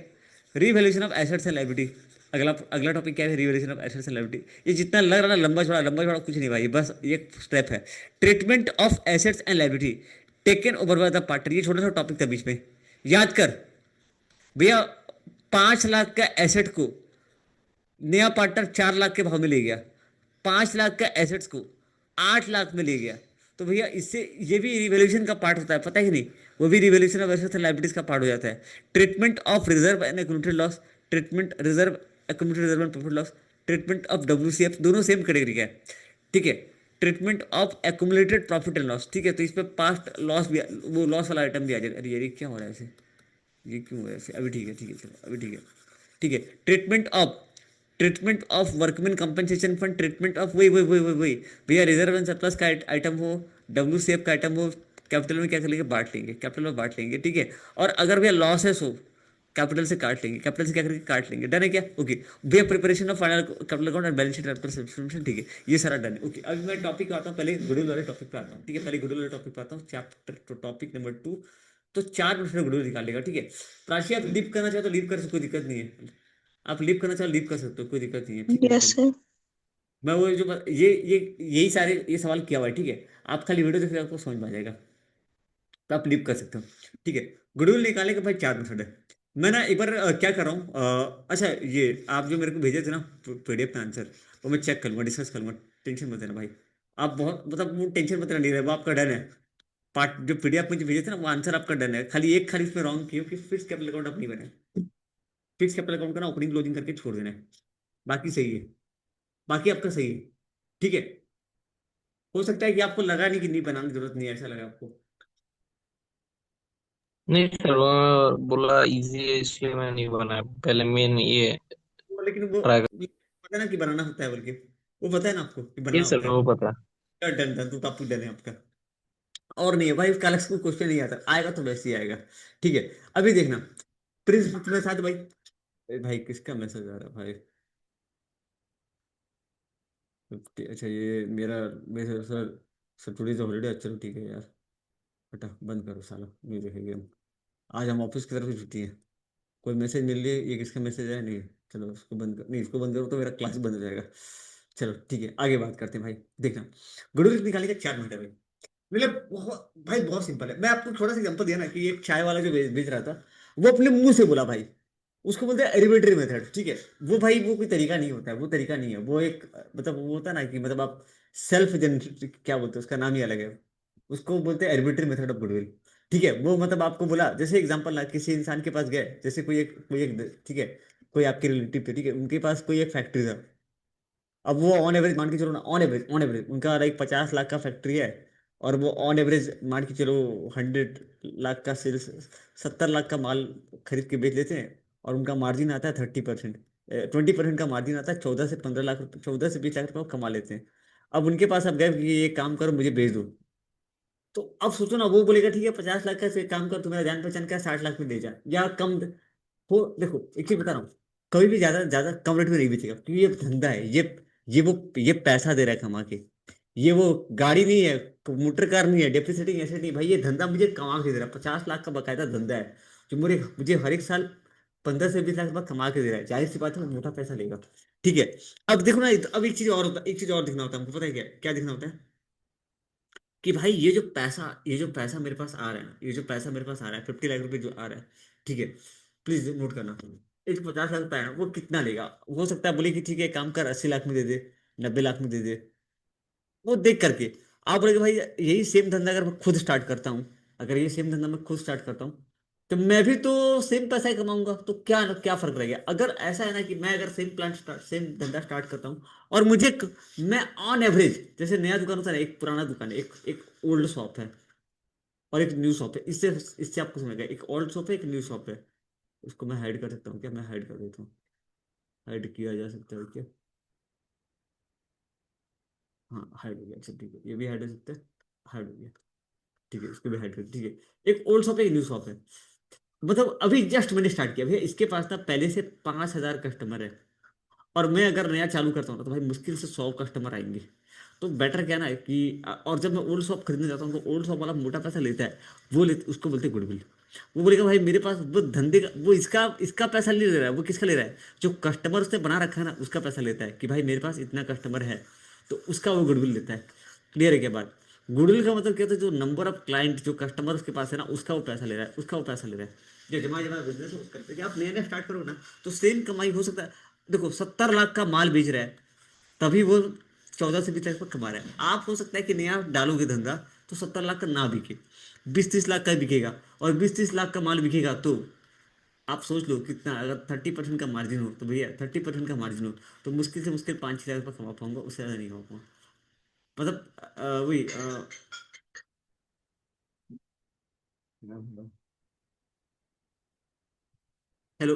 revaluation of assets and liability. अगला अगला टॉपिक क्या है, revaluation of assets and liability. ये जितना लग रहा है ना लंबा छोड़ा कुछ नहीं भाई, बस ये स्टेप है। Treatment of assets and liability taken over by the partner, ये छोटा सा टॉपिक था बीच में, याद कर भैया। 5 लाख का एसेट को नया पार्टनर 4 लाख के भाव में ले गया, 5 लाख का एसेट्स को 8 लाख में ले गया। तो भैया इससे ये भी रिवैल्यूएशन का पार्ट होता है, पता है कि नहीं? वो भी revaluation of assets and liabilities का पार्ट हो जाता है। Treatment of reserve and accumulated loss, treatment reserve accumulated reserve and profit loss, treatment of WCF, दोनों सेम कैटेगरी का है, ठीक है। Treatment of accumulated profit and loss, ठीक है। तो इस पर पास्ट लॉस भी, वो लॉस वाला आइटम भी आ जाएगा। अरे यार ये क्या हो रहा है ऐसे, ये क्यों हो रहा है ऐसे? अभी ठीक है, ठीक है, चलो अभी ठीक है, ठीक है। Treatment of workman compensation fund, treatment of वही वही वही वही वही भैया, रिजर्व एंड सरप्लस का आइटम हो, डब्ल्यूसीएफ का आइटम हो, कैपिटल में क्या कर लेंगे, बांट लेंगे, कैपिटल में बांट लेंगे, ठीक है। और अगर भैया लॉसेस हो, कैपिटल से काट लेंगे, कैपिटल से क्या करेंगे, काट लेंगे। डन है क्या? ओके भैया, preparation of final capital account and balance sheet, ठीक है, ये सारा डन है। ओके, अभी मैं टॉपिक आता हूँ, पहले गुडविल वाले टॉपिक पे आता हूँ, ठीक है। पहले गुडविल वाले टॉपिक पे आता हूँ, चैप्टर टॉपिक नंबर 2। तो 4 मिनट में गुडविल निकाल लेगा, ठीक है। प्राची आप लीव करना चाहो तो लीव कर सकते, कोई दिक्कत नहीं है। आप लीव करना चाहो लीव कर सकते हो, कोई दिक्कत नहीं है, ठीक है। यस चलो, सर। मैं वो जो ये यही सारे ये सवाल किया हुआ है, ठीक है। आप खाली वीडियो देखिए, आपको समझ में आ जाएगा, तो आप लीव कर सकते हो, ठीक है। गुडविल निकालने के भाई 4 मेथड है। मैं ना एक बार क्या कर रहा हूँ, अच्छा ये आप जो मेरे को भेजे थे ना पीडीएफ में आंसर, वो मैं चेक करूँगा, डिस्कस करूँगा, टेंशन मत लेना भाई। आप बहुत मतलब टेंशन मत लेना, नहीं रहे वो आपका डन है। पार्ट जो पीडीएफ में जो भेजे थे ना वो आंसर आपका डन है। खाली इसमें रॉन्ग किया कि फिक्स कैपिटल अकाउंट अपनी बने, फिक्स कैपिटल अकाउंट का ना ओपनिंग क्लोजिंग करके छोड़ देना है, बाकी सही है, बाकी आपका सही है, ठीक है। हो सकता है कि आपको लगा नहीं कि नहीं बनाने की जरूरत नहीं है, ऐसा लगा आपको। नहीं सर, वो बोला इजी है इसलिए मैं नहीं बनाया, पहले मेन ये लेकिन वो ट्राई कर। पता है ना कि बनाना होता है, बल्कि वो पता है ना आपको कि ये बनना सर होता है। वो पता है। डन डन, तो टापू डन है आपका। और नहीं है भाई, उसका अलग से कोई क्वेश्चन नहीं आता, आएगा तो वैसे ही आएगा। ठीक है, अभी देखना। प्रिंस तुम्हें साथ भाई। ए भाई किसका मैसेज आ रहा है भाई? अच्छा ये मेरा message sir. Sir today is holiday, चलो ठीक है यार। हटा, बंद करो साला, नहीं देखेंगे हम। आज हम ऑफिस की तरफ से छुट्टी है। कोई मैसेज मिल रही है, ये किसका मैसेज है? नहीं। चलो उसको बंद कर, नहीं इसको बंद करो तो मेरा क्लास बंद हो जाएगा। चलो ठीक है, आगे बात करते हैं भाई। देखना, गुडविल निकालने का 4 मिनट है भाई। मतलब बहुत भाई, बहुत सिंपल है। मैं आपको थोड़ा सा एग्जांपल दिया ना कि एक चाय वाला जो बेच रहा था, वो अपने मुंह से बोला भाई। उसको बोलते हैं एलिवेटरी मेथड, ठीक है। वो भाई वो कोई तरीका नहीं होता है, वो तरीका नहीं है, वो एक मतलब वो होता है ना कि मतलब आप सेल्फ जनरेट क्या बोलते हैं, उसका नाम ही अलग है। उसको बोलते हैं एलिवेटरी मेथड ऑफ गुडविल। ठीक है, वो मतलब आपको बोला, जैसे एग्जांपल ना, किसी इंसान के पास गए, जैसे कोई एक ठीक है, कोई आपके रिलेटिव थे, ठीक है, उनके पास कोई एक फैक्ट्री था। अब वो ऑन एवरेज मान के चलो ना, ऑन एवरेज उनका लाइक 50 लाख का फैक्ट्री है। और वो ऑन एवरेज मान के चलो 100 लाख का सेल्स, 70 लाख का माल खरीद के बेच लेते हैं। और उनका मार्जिन आता है 30%। 20% का मार्जिन आता है, 14 से 15 लाख रुपये, 14 से 20 लाख रुपये वो कमा लेते हैं। अब उनके पास अब गए कि ये काम करो, मुझे बेच दो। तो अब सोचो ना, वो बोलेगा ठीक है 50 लाख का से काम कर, तुम्हारा जान पहचान का 60 लाख में दे जा, या कम हो। देखो एक चीज बता रहा हूँ, कभी भी ज्यादा ज्यादा कम रेट में नहीं बेचेगा, क्योंकि ये धंधा है। ये पैसा दे रहा है कमा के। ये वो गाड़ी नहीं है, मोटर कार नहीं है, डेप्रिसिएटिंग एसेट नहीं भाई, ये धंधा मुझे कमा के दे रहा है। 50 लाख का बकायदा धंधा है, जो मुझे मुझे हर एक साल 15 से 20 लाख रुपये कमा के दे रहा है। जाहिर सी बात है वो मोटा पैसा लेगा। ठीक है। अब देखो ना, अब एक चीज और होता है, एक चीज और दिखना होता है हमको, पता है क्या क्या दिखना होता है? कि भाई ये जो पैसा मेरे पास आ रहा है, ये जो पैसा मेरे पास आ रहा है, 50 लाख रुपए जो आ रहा है, ठीक है, प्लीज नोट करना। ये जो 50 लाख रुपए है ना, वो कितना लेगा? हो सकता है बोले कि ठीक है काम कर, 80 लाख में दे दे, 90 लाख में दे दे। वो देख करके आप बोले कि भाई यही सेम धंधा अगर मैं खुद स्टार्ट करता हूँ, अगर ये सेम धंधा मैं खुद स्टार्ट करता हूँ, तो मैं भी तो सेम पैसा ही कमाऊंगा। तो क्या क्या फर्क रह गया? अगर ऐसा है ना कि मैं अगर सेम धंधा स्टार्ट करता हूँ, और मैं ऑन एवरेज, जैसे नया दुकान होता है ना, एक पुराना दुकान है, एक ओल्ड शॉप है, और एक न्यू शॉप है। इससे इससे आपको समझ गया, एक ओल्ड शॉप है, एक न्यू शॉप है। उसको मैं हाइड कर सकता हूँ क्या? मैं हाइड कर देता हूँ। हाइड किया जा सकता है क्या? हाँ हाइड हो गया, अच्छा ठीक है, ये भी हाइड हो सकता है। हाइड हो गया, ठीक है, इसको भी हाइड कर, ठीक है। एक ओल्ड शॉप है, एक न्यू शॉप है। मतलब अभी जस्ट मैंने स्टार्ट किया भैया, इसके पास ना पहले से 5,000 कस्टमर है। और मैं अगर नया चालू करता हूँ ना, तो भाई मुश्किल से 100 कस्टमर आएंगे। तो बेटर क्या ना है कि और जब मैं ओल्ड शॉप खरीदने जाता हूँ, तो ओल्ड शॉप वाला मोटा पैसा लेता है। उसको बोलते हैं गुडविल। वो बोलेगा भाई मेरे पास वो धंधे का, वो इसका इसका पैसा नहीं ले रहा है, वो किसका ले रहा है? जो कस्टमर उसने बना रखा है ना, उसका पैसा लेता है कि भाई मेरे पास इतना कस्टमर है। तो उसका वो गुडविल लेता है। क्लियर है क्या बात? गुडविल का मतलब क्या होता है? जो नंबर ऑफ क्लाइंट, जो कस्टमर उसके पास है ना, उसका वो पैसा ले रहा है, उसका वो पैसा ले रहा है। जो जमा जमा बिजनेस करते हैं, आप नया नया स्टार्ट करो ना, तो सेम कमाई हो सकता है। देखो 70 लाख का माल बेच रहा है, तभी वो 14 से 20 लाख पर कमा रहा है। आप हो सकता है कि नया डालोगे धंधा, तो 70 लाख का ना बिके, 20-30 लाख का बिकेगा। और 20-30 लाख का माल बिकेगा तो आप सोच लो कितना, अगर 30% का मार्जिन हो, तो भैया 30% का मार्जिन हो, तो मुश्किल से मुश्किल 5-6 लाख रुपये कमा पाऊंगा, उससे ज़्यादा नहीं कमा पाऊंगा। मतलब वही हेलो।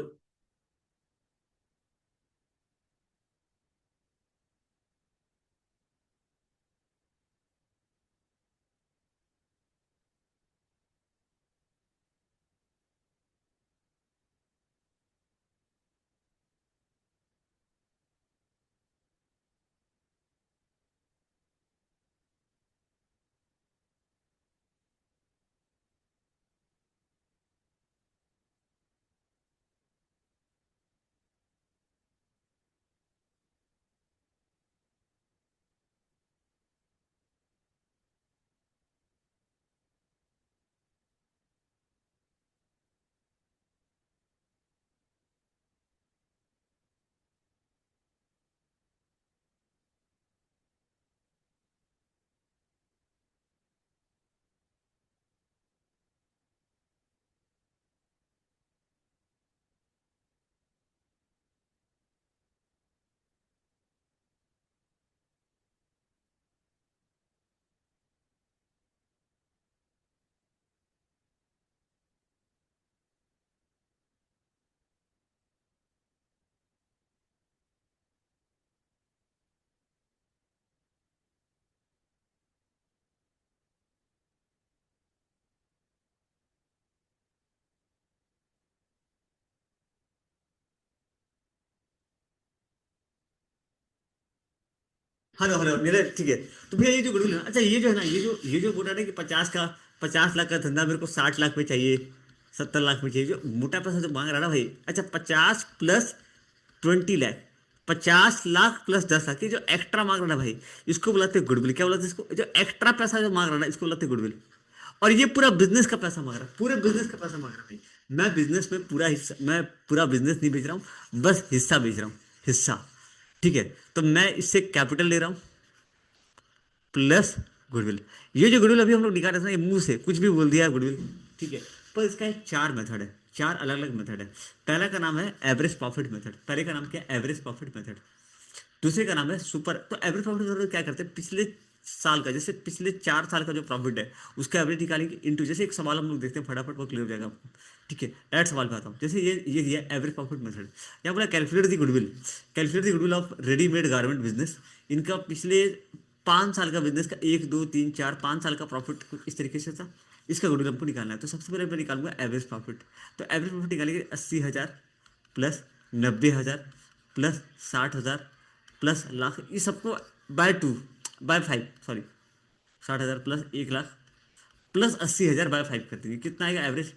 हेलो हेलो मेरे ठीक है। तो भैया ये जो गुडविल है ना, अच्छा ये जो है ना, ये जो बोल रहा है कि 50 लाख का धंधा मेरे को 60 लाख में चाहिए, 70 लाख में चाहिए, जो मोटा पैसा जो मांग रहा है ना भाई, अच्छा 50 + 20 लाख, 50 लाख + 10 लाख, ये जो एक्स्ट्रा मांग रहा है ना भाई, इसको बुलाते हैं गुडविल। क्या बुलाते हैं इसको? जो एक्स्ट्रा पैसा जो मांग रहा है ना, इसको बुलाते हैं गुडविल। और ये पूरा बिजनेस का पैसा मांग रहा है, पूरे बिजनेस का पैसा मांग रहा है भाई। मैं बिजनेस में पूरा हिस्सा, मैं पूरा बिजनेस नहीं बेच रहा हूँ, बस हिस्सा बेच रहा हूँ, हिस्सा। ठीक है, तो मैं इससे कैपिटल ले रहा हूँ प्लस गुडविल। ये जो गुडविल अभी हम लोग निकाल रहे थे ना, ये मुंह से कुछ भी बोल दिया गुडविल, ठीक है। पर इसका एक चार मेथड है, चार अलग अलग मेथड है। पहला का नाम है एवरेज प्रॉफिट मेथड। पहले का नाम क्या है? Average profit method. दूसरे का नाम है सुपर। तो एवरेज प्रॉफिट मेथड क्या करते हैं? पिछले साल का, जैसे पिछले 4 साल का जो प्रॉफिट है, उसका एवरेज निकालेंगे इंटू, जैसे एक सवाल हम लोग देखते हैं फटाफट वो क्लियर हो जाएगा आपको। ठीक है, डायरेक्ट सवाल पे आता हूँ। जैसे ये दिया एवरेज प्रॉफिट मेथड, यहाँ बोला calculate the goodwill, calculate the goodwill of readymade garment business. इनका पिछले 5 साल का बिजनेस का 1 2 3 4 5 साल का प्रॉफिट कुछ इस तरीके से था। इसका गुडविल हमको निकालना है। तो सबसे पहले मैं निकालूंगा एवरेज प्रॉफिट। तो एवरेज प्रॉफिट निकालेंगे 80,000 प्लस 90,000 प्लस 60,000 प्लस लाख, ये सबको by 5 sorry, 60,000 plus 1 lakh plus 80,000 by 5 कर दीजिए। कितना आएगा एवरेज?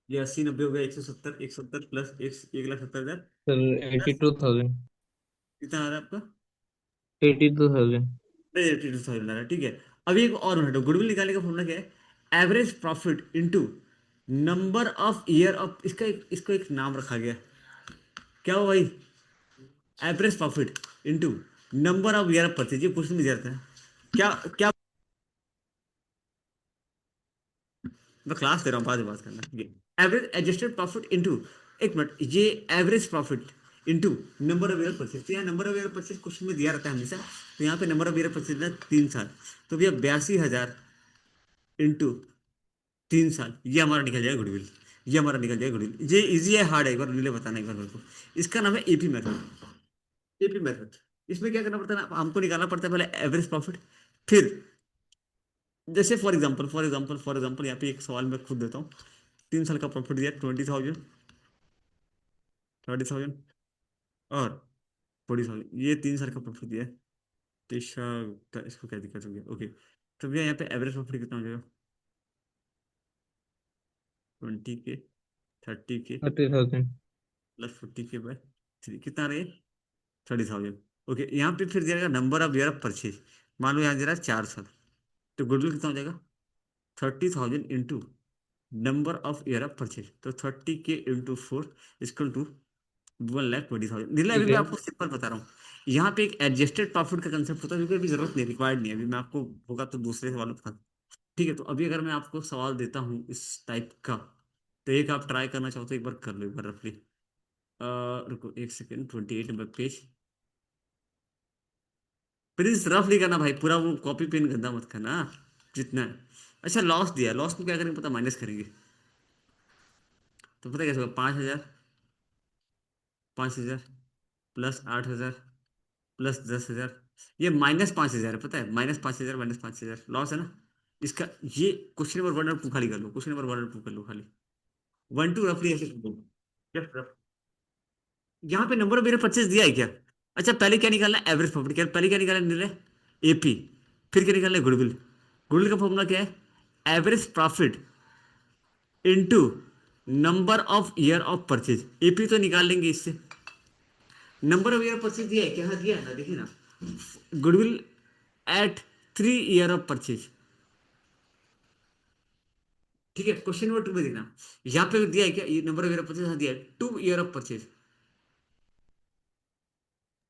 ये 80 90 हो गया, 170, 170 plus 1,70,000, sir eighty plus two thousand कितना आ रहा है आपका? 82,000। 82,000 आ रहा है, ठीक है। अभी एक और मिनट, गुडविल निकालने का फॉर्मूला क्या है? Average profit into number of year of, इसको एक नाम रखा गया, क्या हो भाई? Average profit into number of year of purchase. ये क्वेश्चन में दिया रहता है। क्या क्या? मैं क्लास दे रहा हूँ, बाद में बात करना। एवरेज एडजस्टेड प्रॉफिट इनटू, एक मिनट, ये average profit into number of year purchase. तो यहाँ number of year purchase question में दिया रहता है हमेशा। तो यहाँ पे नंबर ऑफ ईयर परचेज है 3 साल। तो भैया 82,000 इंटू 3 साल, ये हमारा निकल जाएगा गुडविल। ये हमारा निकल जाएगा गुडविल। ये इजी है हार्ड है, एक बार नीले बताना एक बार मेरे को। इसका नाम है एपी मेथड। AP method. इसमें क्या करना पड़ता है ना, हमको निकालना पड़ता है पहले एवरेज प्रॉफिट, फिर जैसे फॉर एग्जाम्पल यहाँ पे एक सवाल मैं खुद देता हूँ। 3 साल का प्रॉफिट दिया 20,000, 30,000 और 40,000, ये 3 साल का प्रॉफिट दिया है। तीसरा इसको क्या दिक्कत होगी? ओके, तो भैया यहाँ पे एवरेज प्रॉफिट कितना हो जाएगा? 20K, 30K 30,000। प्लस 40K/3, कितना रहे? 30,000। ओके, यहाँ पे फिर दिया जाएगा number of year of purchase. मान लो यहाँ दे रहा है 4 साल, तो गुडविल कितना हो जाएगा? 30,000 into number of year of purchase. तो 30K इंटू 4 इक्वल टू 1,20,000। नीला, अभी ठीक मैं है आपको सिंपल बता रहा हूँ। यहाँ पे एक एडजस्टेड प्रॉफिट का कंसेप्ट होता है, क्योंकि अभी जरूरत नहीं, रिक्वायर्ड नहीं है अभी। मैं आपको होगा तो दूसरे सवालों पर, ठीक है। तो अभी अगर मैं आपको सवाल देता हूँ इस टाइप का, तो एक आप ट्राई करना चाहो तो एक बार कर लो, एक बार रफली। रुको एक सेकेंड, 28 नंबर पेज। प्लीज रफली करना भाई, पूरा वो कॉपी पेन गंदा मत करना, जितना है। अच्छा, लॉस दिया, लॉस में क्या करेंगे पता? माइनस करेंगे। तो पता है कैसे होगा? 5,000, 5,000 प्लस 8,000 प्लस 10,000, ये -5,000 है, पता है? -5,000 -5,000 लॉस है ना इसका। ये क्वेश्चन नंबर 1 और 2 खाली कर लो, क्वेश्चन नंबर 1 और 2 कर लो खाली। 1 2 रफली ऐसे कर दो। Just rough। यहाँ पे नंबर ऑफ मेरे 25 दिया है क्या? अच्छा, पहले क्या निकालना है? Average profit. क्या पहले क्या निकालना है नीले? एपी। फिर क्या निकालना है? गुडविल। गुडविल का फॉर्मूला क्या है? Average profit into number of year of purchase. AP तो निकाल लेंगे इससे। नंबर ऑफ ईयर परचेज दिया है क्या? हाँ दिया है ना, देखिए ना। Goodwill at 3 year of purchase. ठीक है, क्वेश्चन नंबर 2 में देखना, यहाँ पे दिया है क्या? ये number of year of purchase, हाँ दिया है, 2 ईयर ऑफ परचेज।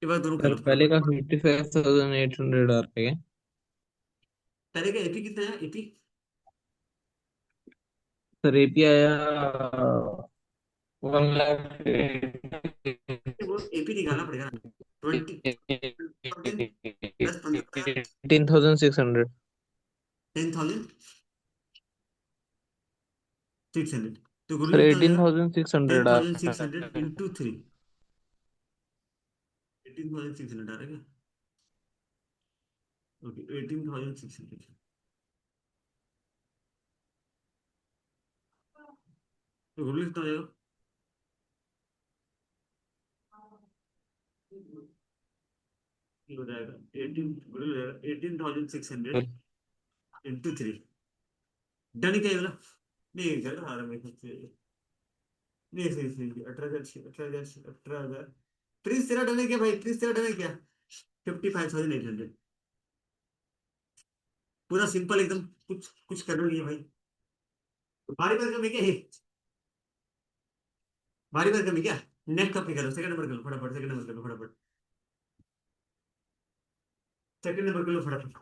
ये बार दोनों कर सर लो पहले का फटाफट। 55,800 आ रहा है। पहले का एपी कितना है? एपी सर एपी आया 1 लाख वो एपी निकालना पड़ेगा ना। 20,000 प्लस 15,000, 18,600। 10,600। तो सर गुडविल कितना हो एटीन जाएगा? थाउजेंड सिक्स टेन हंड्रेड आ थाउजेंड रहा सिक्स हंड्रेड है। इंटू 3, 18,600 आ रहा है। ओके, 18,600। तो गुडविल कितना हो जाएगा? ये हो जाएगा 18,600 इंटू 3। डन क्या बोला? नहीं कर रहा मेरे खुद से। नहीं सही सही 18,000 18,000 18,000। प्रिंस तेरा डन है क्या भाई? प्रिंस तेरा डन है क्या? 55,800। पूरा सिंपल एकदम, कुछ कुछ करना नहीं है भाई। भारी भरकम है क्या ये? भारी भरकम है क्या? नेक्स्ट टॉपिक करो, सेकंड नंबर करो फटाफट, सेकंड नंबर करो फटाफट, सेकंड नंबर करो फटाफट।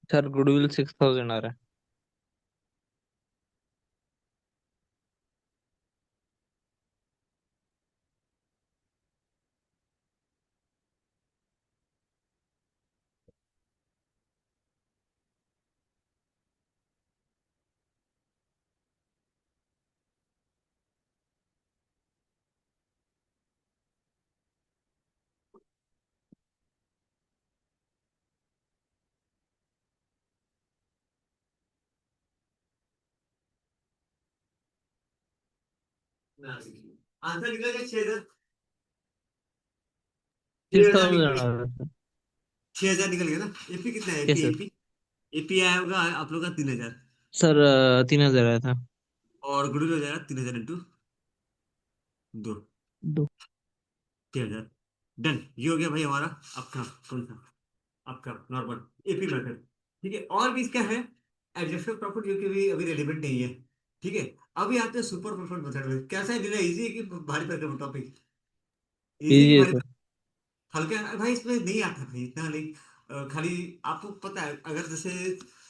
सर गुडविल 6000 आ रहा है। आंसर निकल गया 6,000। सिक्स 6,000 निकल थाउजेंड गया। आ रहा है सर। 6,000 निकल गया ना? एपी कितना है? Yes AP sir. AP AP आया होगा आप लोग का 3,000। सर 3000 आया था। और गुडविल हो जाएगा 3,000 इंटू 2, दो। 6,000। डन, ये हो गया भाई हमारा। आपका कौन सा? आपका नॉर्मल एपी मेथड। ठीक है, और भी इसका है एडजस्टेड प्रॉफिट, जो कि भी अभी रेलिवेंट नहीं है। ठीक है, अभी आते हैं सुपर प्रॉफिट मेथड में। कैसा है डिना? इजी है कि भारी पड़ेगा टॉपिक? इजी है कि इजी है भारी? सर। हल्का है भाई, इसमें नहीं आता भाई इतना नहीं। खाली आपको पता है, अगर जैसे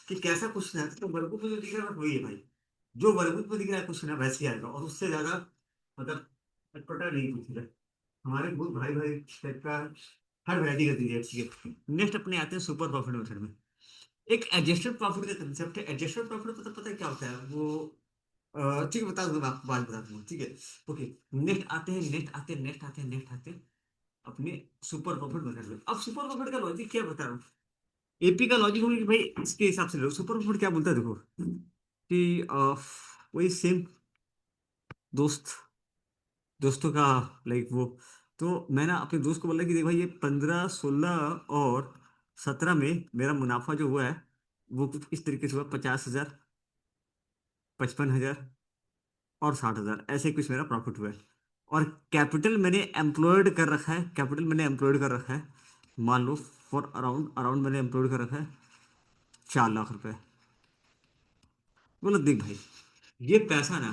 कि कैसा क्वेश्चन है तो वर्गों में जो दिख रहा है वही है भाई। जो वर्गों में दिख रहा है क्वेश्चन है वैसे ही आएगा, और उससे ज्यादा मतलब अटपटा नहीं पूछ रहा। हमारे बहुत भाई भाई टाइप का हर वैरायटी कर दीजिए। ठीक है, नेक्स्ट अपने आते हैं सुपर प्रॉफिट मेथड में। एक एडजस्टेड प्रॉफिट का कंसेप्ट है। एडजस्टेड प्रॉफिट पता है क्या होता है वो? ठीक है, बता दूंगा मैं आपको, बाद में बता दूंगा। ठीक है, ओके। नेक्स्ट आते हैं, नेक्स्ट आते हैं, नेक्स्ट आते हैं, नेक्स्ट आते हैं अपने सुपर प्रॉफिट मेथड में। अब सुपर प्रॉफिट का लॉजिक क्या बता रहा हूँ? एपी का लॉजिक होगा कि भाई इसके हिसाब से लो। सुपर प्रॉफिट क्या बोलता है देखो, कि वही सेम दोस्त दोस्तों का, लाइक वो। तो मैं ना अपने दोस्त को बोला कि देख भाई, ये 15 16 और 17 में मेरा मुनाफा जो हुआ है वो कुछ इस तरीके से हुआ। 50,000, 55,000 और 60,000, ऐसे कुछ मेरा प्रॉफिट हुआ है। और कैपिटल मैंने एम्प्लॉयड कर रखा है, कैपिटल मैंने एम्प्लॉयड कर रखा है, मान लो फॉर अराउंड अराउंड मैंने एम्प्लॉयड कर रखा है 4 लाख रुपए। बोलो देख भाई, ये पैसा ना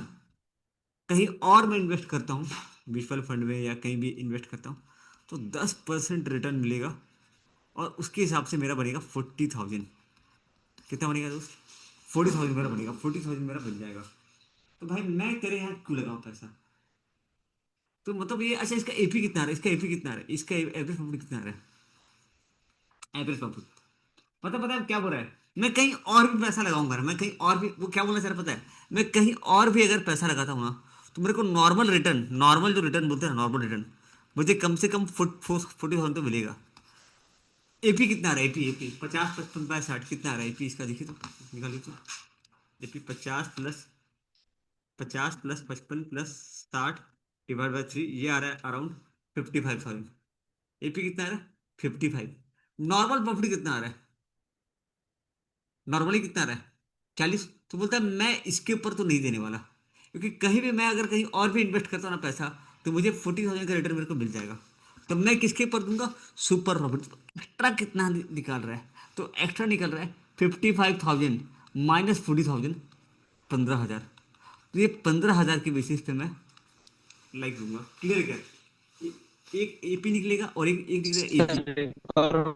कहीं और मैं इन्वेस्ट करता हूँ, म्यूचुअल फंड में या कहीं भी इन्वेस्ट करता हूँ, तो 10% रिटर्न मिलेगा। और उसके हिसाब से मेरा बनेगा 40,000। कितना बनेगा दोस्त? 40,000 मेरा बनेगा, 40,000 मेरा बन जाएगा। तो भाई मैं तेरे यहाँ क्यों लगाऊं पैसा? तो मतलब ये अच्छा, इसका एपी कितना आ रहा है? इसका एपी कितना आ रहा है? इसका एवरेज प्रॉफिट कितना आ रहा है? एवरेज प्रॉफिट पता है क्या बोल रहा है? मैं कहीं और भी पैसा लगाऊंगा ना, मैं कहीं और भी, वो क्या बोलना चाह रहा है पता है? मैं कहीं और भी अगर पैसा लगाता हूँ ना, तो मेरे को नॉर्मल रिटर्न, नॉर्मल जो रिटर्न बोलते हैं नॉर्मल रिटर्न, मुझे कम से कम 40,000 तो मिलेगा। एपी कितना आ रहा है? एपी एपी 50 55 बाय 60 कितना आ रहा है एपी इसका? देखिए तो, निकालिए तो। AP 50 plus 55 plus 60 divide by 3, ये आ रहा है अराउंड 55,000। एपी कितना आ रहा है? 55। नॉर्मल प्रॉफिट कितना आ रहा है? नॉर्मली कितना आ रहा है? 40। तो बोलता है मैं इसके ऊपर तो नहीं देने वाला, क्योंकि कहीं भी मैं अगर कहीं और भी इन्वेस्ट करता हूँ ना पैसा, तो मुझे 40,000 का रिटर्न मेरे को मिल जाएगा। तो मैं किसके ऊपर दूंगा? Super profit. एक्स्ट्रा कितना निकाल रहा है? तो एक्स्ट्रा निकल रहा है 55,000 माइनस 40,000, 15,000। तो ये 15,000 के बेसिस पे मैं लाइक दूंगा। क्लियर क्या? एक एपी निकलेगा और एक निकलेगा एपी। एक बार और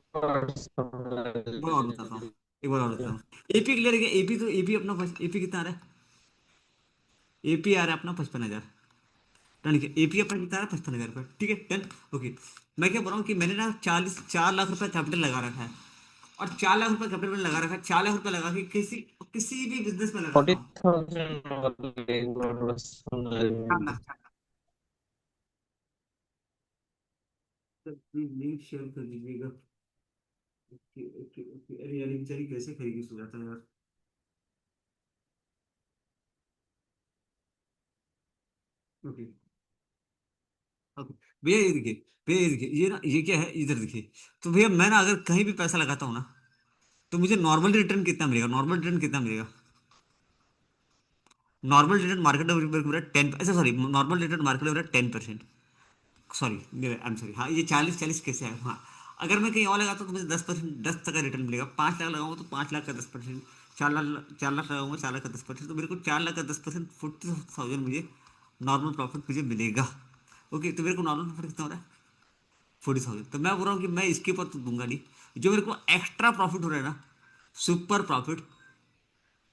बताता हूँ, एक बार और बताता हूँ। एपी क्लियर है, एपी तो एपी अपना एपी कितना आ रहा है? एपी आ रहा है अपना 55,000। डन है, एपी अपना कितना आ रहा है? 55,000 रुपये, ठीक है डन। ओके, मैं क्या बोल रहा हूँ कि मैंने ना 4 लाख रुपए कैपिटल लगा रखा है। और 4 लाख रुपए कैपिटल मैंने लगा रखा है, 4 लाख रुपए लगा के किसी किसी भी बिजनेस में लगाता हूँ। 40,000 वाले एक बार बस सुन चार लेने लाख 4 लाख। तो प्लीज लिंक शेयर कर दीजिएगा। ओके ओके ओके, अरे यार ये बेचारी कैसे खरीदी सो जाता है यार। ओके ओके, भैया ये देखिए, भैया ये देखिए, ये ना ये क्या है इधर देखिए। तो भैया मैं ना अगर कहीं भी पैसा लगाता हूँ ना, तो मुझे नॉर्मल रिटर्न कितना मिलेगा? नॉर्मल रिटर्न कितना मिलेगा? नॉर्मल रिटर्न मार्केट में 10, ऐसा सॉरी, नॉर्मल रिटर्न मार्केट में 10%। सॉरी, आई एम सॉरी, हाँ ये 40 40 कैसे है, हाँ। अगर मैं कहीं और लगाता हूँ तो मुझे 10%, 10 का रिटर्न मिलेगा। 5 लाख लगाऊंगा तो 5 लाख का 10%। 4 लाख, 4 लाख लगाऊंगा 4 लाख का 10%, तो मेरे को 4 लाख का 10%, 40,000 मुझे नॉर्मल प्रॉफिट मुझे मिलेगा। ओके, तो मेरे को नॉर्मल प्रॉफिट कितना हो रहा है? 40,000। तो मैं बोल रहा हूँ कि मैं इसके ऊपर तो दूंगा नहीं। जो मेरे को एक्स्ट्रा प्रॉफिट हो रहा है ना, सुपर प्रॉफिट,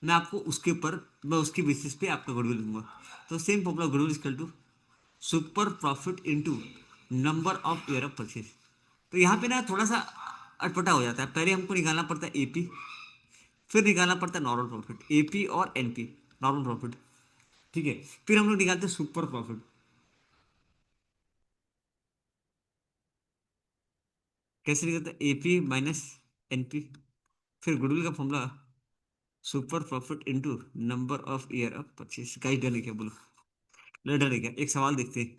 मैं आपको उसके ऊपर, मैं उसकी बेसिस पे आपका गुडविल दूंगा। तो same formula, goodwill equal to super profit into number of year of purchase. तो यहाँ पे ना थोड़ा सा अटपटा हो जाता है। पहले हमको निकालना पड़ता है एपी, फिर निकालना पड़ता है नॉर्मल प्रॉफिट, एपी और एनपी, नॉर्मल प्रॉफिट, ठीक है। फिर हम लोग निकालते हैं सुपर प्रॉफिट। कैसे निकलता है? एपी माइनस एनपी, फिर गुडविल का formula super profit into number of year of purchase. Guys done है क्या? बोलो, डन है क्या? एक सवाल देखते हैं,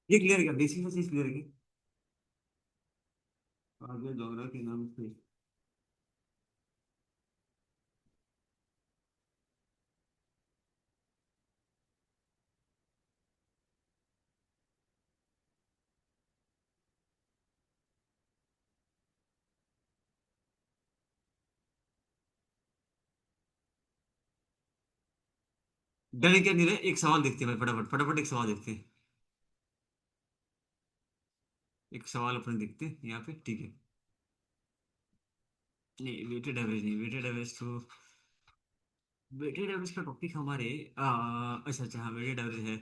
ये क्लियर है क्या? बेसिक से चीज क्लियर है क्या? आगे दोहरा के नाम से डन है क्या? नहीं रहे, एक सवाल देखते हैं भाई, फटाफट फटाफट एक सवाल देखते हैं। एक सवाल अपने देखते हैं यहाँ पे, ठीक है। नहीं, वेटेड एवरेज नहीं, वेटेड एवरेज तो, वेटेड एवरेज का टॉपिक हमारे अच्छा अच्छा, हाँ वेटेड एवरेज है,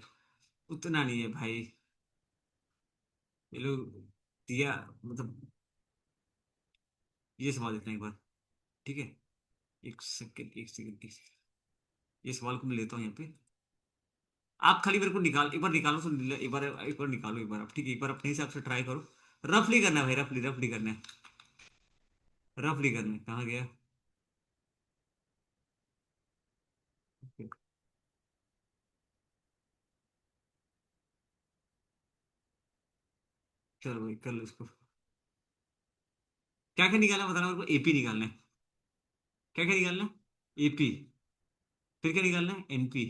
उतना नहीं है भाई। ये लोग दिया, मतलब ये सवाल देखना एक बार, ठीक है। एक सेकंड एक सेकंड एक सेकंड, ये सवाल को मैं लेता हूँ यहाँ पे। आप खाली मेरे को निकाल, एक बार निकालो तो एक बार निकालो एक बार आप, ठीक है। एक बार अपने हिसाब से ट्राई करो। रफली करना है भाई, रफली रफली करना है, रफली करना है। कहाँ गया? चलो भाई कर लो इसको। क्या क्या निकालना है बताना मेरे को। एपी निकालना है। क्या क्या निकालना है? एपी। फिर क्या निकालना है? एनपी।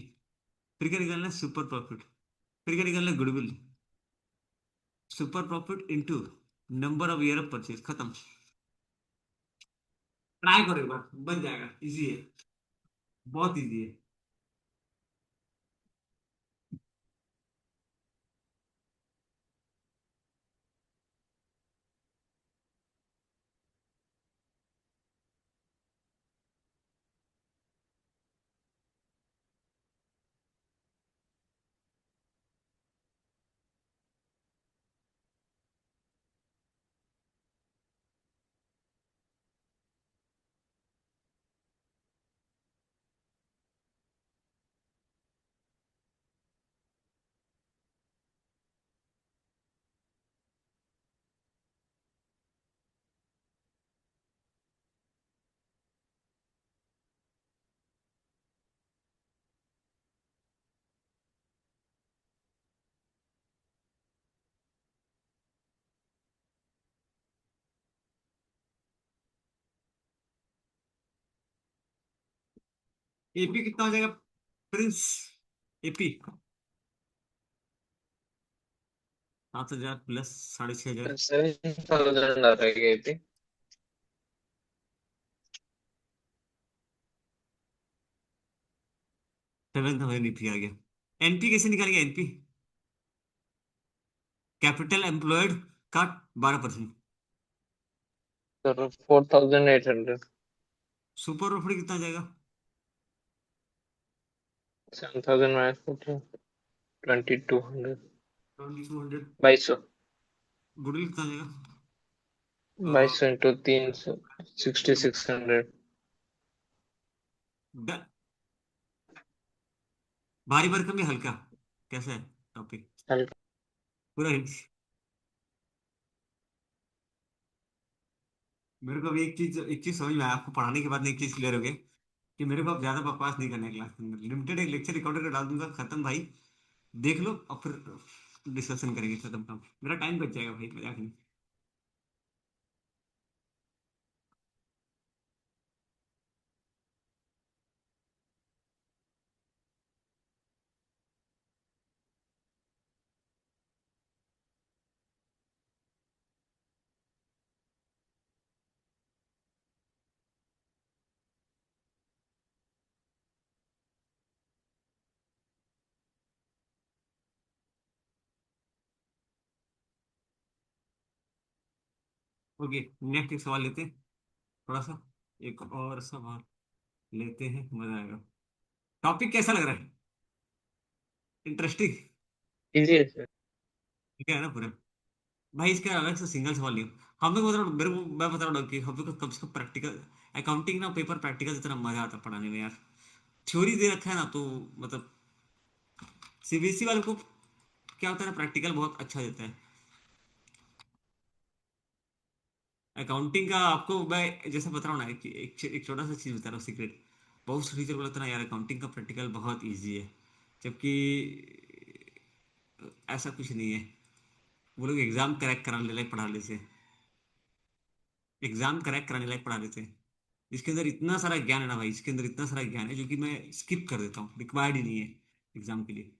फिर क्या निकालना है? Super profit. फिर क्या निकालना है? Goodwill. Super profit into number of year of purchase, खत्म। ट्राई करो एक बार, बन जाएगा, इजी है, बहुत इजी है। एपी कितना हो जाएगा प्रिंस? AP 7,000 plus 6,500। 7,000 आ रहा है। 7,000 एपी आ गया। एनपी कैसे निकालेंगे? एनपी कैपिटल एम्प्लॉयड का 12%। सर 4800, सुपर प्रॉफिट कितना आ जाएगा? 7000 माइनस 2200, 2200। 2200, गुडविल कितना आ जाएगा? 2200 इंटू 300, 6600। डन। भारी भरकम या हल्का, कैसा है टॉपिक? हल्का। पूरा हिंट। मेरे को अभी एक चीज समझ में आया, आपको पढ़ाने के बाद एक चीज क्लियर हो गई कि मेरे को अब ज्यादा बकवास नहीं करना है क्लास के अंदर। लिमिटेड एक लेक्चर रिकॉर्डर का डाल दूंगा, खत्म भाई। देख लो और फिर डिस्कशन करेंगे, खत्म काम, मेरा टाइम बच जाएगा भाई, मजाक नहीं। ओके, नेक्स्ट एक सवाल लेते हैं, थोड़ा सा एक और सवाल लेते हैं, मजा आएगा। टॉपिक कैसा लग रहा है? इंटरेस्टिंग? इजी है सर। ठीक है ना पूरा? भाई इसका अलग से सिंगल सवाल लियो। हम लोग बता रहा हूँ, मेरे को मैं बता रहा हूँ कि हम लोग को कम से कम प्रैक्टिकल अकाउंटिंग ना पेपर प्रैक्टिकल से इतना मजा आता है पढ़ाने में यार। थ्योरी दे रखा है ना, तो मतलब सीबीएसई वाले को क्या होता है ना, प्रैक्टिकल बहुत अच्छा देता है। अकाउंटिंग का आपको मैं जैसे बता रहा हूँ ना, एक छोटा सा चीज़ बता रहा हूँ सीक्रेट। बहुत से टीचर को लगता है ना यार अकाउंटिंग का प्रैक्टिकल बहुत इजी है, जबकि ऐसा कुछ नहीं है। वो लोग एग्जाम क्रैक कराने लायक पढ़ा लेते हैं, एग्जाम क्रैक कराने लायक पढ़ा लेते हैं। इसके अंदर इतना सारा ज्ञान है ना भाई, इसके अंदर इतना सारा ज्ञान है जो कि मैं स्किप कर देता हूँ, रिक्वायर्ड ही नहीं है एग्जाम के लिए।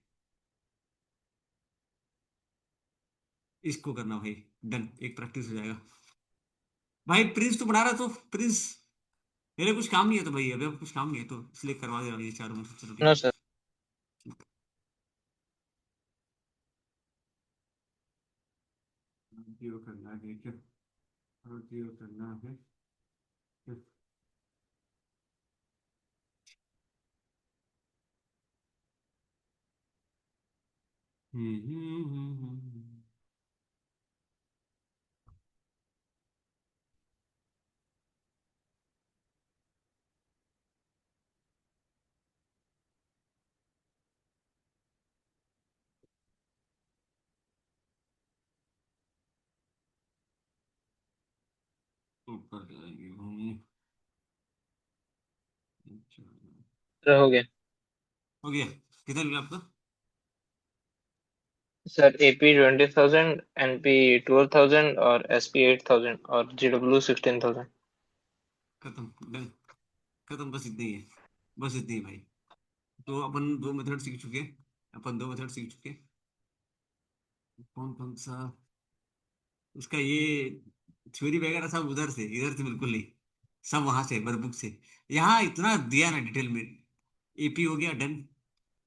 इसको करना भाई, डन, एक प्रैक्टिस हो जाएगा। भाई प्रिंस तो पढ़ा रहा, तो प्रिंस मेरे कुछ काम नहीं है, तो भाई अभी अब कुछ काम नहीं है तो इसलिए करवा दे रहा हूँ ये चारों में से, चलो ठीक नो है। सर। जीरो करना है क्या? और जीरो करना है। हम्म। ऊपर जाएंगे हम। अच्छा, सर हो गया। हो गया? कितना मिला आपका? सर एपी 20,000, एनपी 12,000 और एसपी 8,000 और जीडब्ल्यू 16,000। खत्म, डन, खत्म, बस इतनी है, बस इतनी है भाई। तो अपन दो मेथड सीख चुके हैं, अपन दो मेथड सीख चुके हैं। कौन कौन सा? उसका ये थ्योरी वगैरह सब उधर से, इधर से बिल्कुल नहीं, सब वहां से वर्कबुक से। यहाँ इतना दिया ना डिटेल में। एपी हो गया, डन,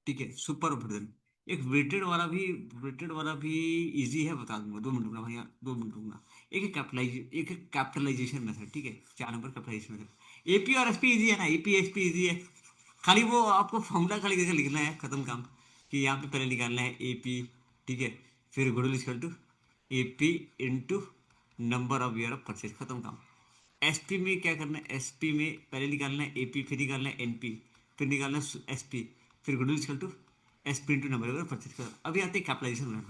ठीक है, सुपर ओवरडन। एक वेटेड वाला भी इजी है, बता दूंगा, 2 मिनट रुकना भैया, 2 मिनट रुकना। एक है कैपिटलाइजेशन मेथड, ठीक है, 4 नंबर कैपिटलाइजेशन मेथड। एपी और एसपी इजी है ना, एपी एसपी इजी है। खाली वो आपको फॉर्मूला खाली करके लिखना है, खत्म काम। कि यहाँ पे पहले निकालना है एपी, ठीक है, फिर goodwill equal to AP into number of year of purchase, खत्म काम। एसपी में क्या करना है, एसपी में पहले निकालना है एपी, फिर निकालना है एनपी, फिर निकालना है एसपी, फिर goodwill equal to SP into number अगर परचेज कर। अभी आते हैं कैपिटलाइजेशन में।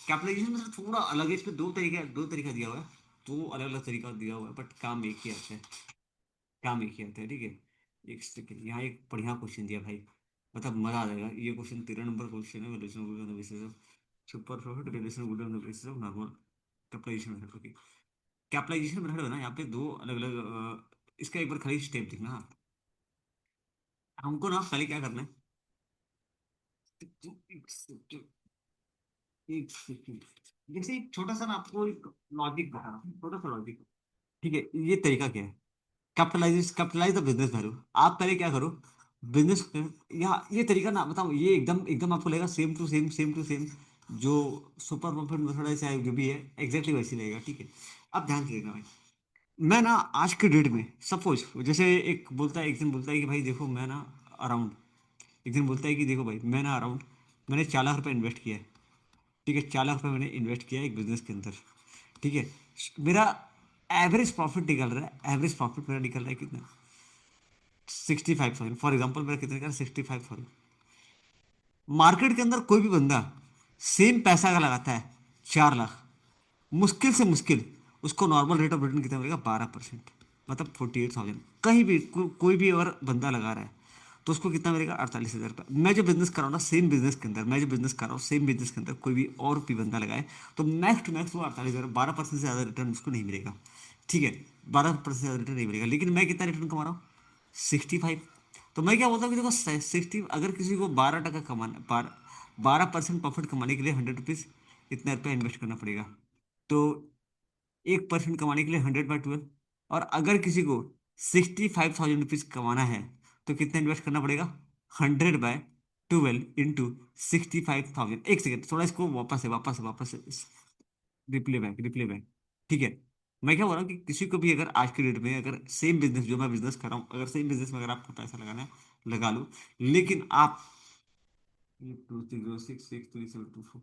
कैपिटलाइजेशन में थोड़ा अलग है, इसमें दो तरीका दिया हुआ है, दो अलग अलग तरीका दिया हुआ है, बट काम एक ही आता है, काम एक ही आता है, ठीक है। एक सेकेंड, यहाँ एक बढ़िया क्वेश्चन दिया भाई, मतलब मजा आ जाएगा। ये क्वेश्चन 13 नंबर क्वेश्चन है, relation on the basis of super profit, relation on the basis of normal capitalisation method. Okay, capitalisation method है ना, यहाँ पे दो अलग अलग, इसका एक बार खाली स्टेप देखना। हाँ, हमको ना खाली क्या करना है, एक सेकंड, एक सेकंड। जैसे एक छोटा सा ना आपको एक लॉजिक बता रहा हूँ, छोटा सा लॉजिक, ठीक है। ये तरीका क्या है, कैपिटलाइज द बिजनेस वैल्यू। आप पहले क्या करो, बिजनेस, यहाँ ये तरीका ना बताऊँ, ये एकदम एकदम आपको लगेगा same to same, same to same, जो सुपर प्रॉफिट मेथड है चाहे जो भी है एग्जैक्टली वैसे रहेगा, ठीक है। अब ध्यान से देखना भाई, मैं ना आज के डेट में सपोज जैसे एक बोलता है, एक दिन बोलता है कि भाई देखो मैं ना अराउंड, एक दिन बोलता है कि देखो भाई मैं ना अराउंड मैंने 4 लाख रुपए इन्वेस्ट किया है, ठीक है, 4 लाख रुपए मैंने इन्वेस्ट किया है एक बिजनेस के अंदर, ठीक है। मेरा एवरेज प्रॉफिट निकल रहा है, एवरेज प्रॉफिट मेरा निकल रहा है कितना, 65,000 फॉर एग्जाम्पल, मेरा कितना निकल रहा है, 65,000। मार्केट के अंदर कोई भी बंदा सेम पैसा का लगाता है 4 लाख, मुश्किल से मुश्किल उसको नॉर्मल रेट ऑफ रिटर्न कितना मिलेगा, 12%, मतलब 48,000। कहीं भी कोई भी और बंदा लगा रहा है तो उसको कितना मिलेगा, 48,000 रुपये। मैं जो बिजनेस कर रहा हूँ ना, सेम बिजनेस के अंदर, मैं जो बिजनेस कर रहा हूँ सेम बिजनेस के अंदर कोई भी और भी बंदा लगाए तो मैक्स टू मैक्स वो 48,000, 12% से ज़्यादा रिटर्न उसको नहीं मिलेगा, ठीक है। 12% से ज़्यादा रिटर्न नहीं मिलेगा, लेकिन मैं कितना रिटर्न कमा रहा हूँ, 65। तो मैं क्या बोलता हूँ कि देखो 60, अगर किसी को 12 टका कमाना, 12% प्रॉफिट कमाने के लिए 100 रुपीज़ इतना रुपया इन्वेस्ट करना पड़ेगा। तो 1% कमाने के लिए 100/12, और अगर किसी को 65,000 रुपीज़ कमाना है तो कितना इन्वेस्ट करना पड़ेगा, 100/12 इंटू 65,000। एक सेकेंड, थोड़ा इसको वापस से रिप्ले बैक, ठीक है। मैं क्या बोल रहा हूँ कि किसी को भी अगर आज के डेट में अगर सेम बिजनेस जो मैं बिजनेस कर रहा हूँ, अगर सेम बिजनेस में अगर आपको पैसा लगाना है लगा लो, लेकिन आप 2 3 0 6 6 3 7 2 4,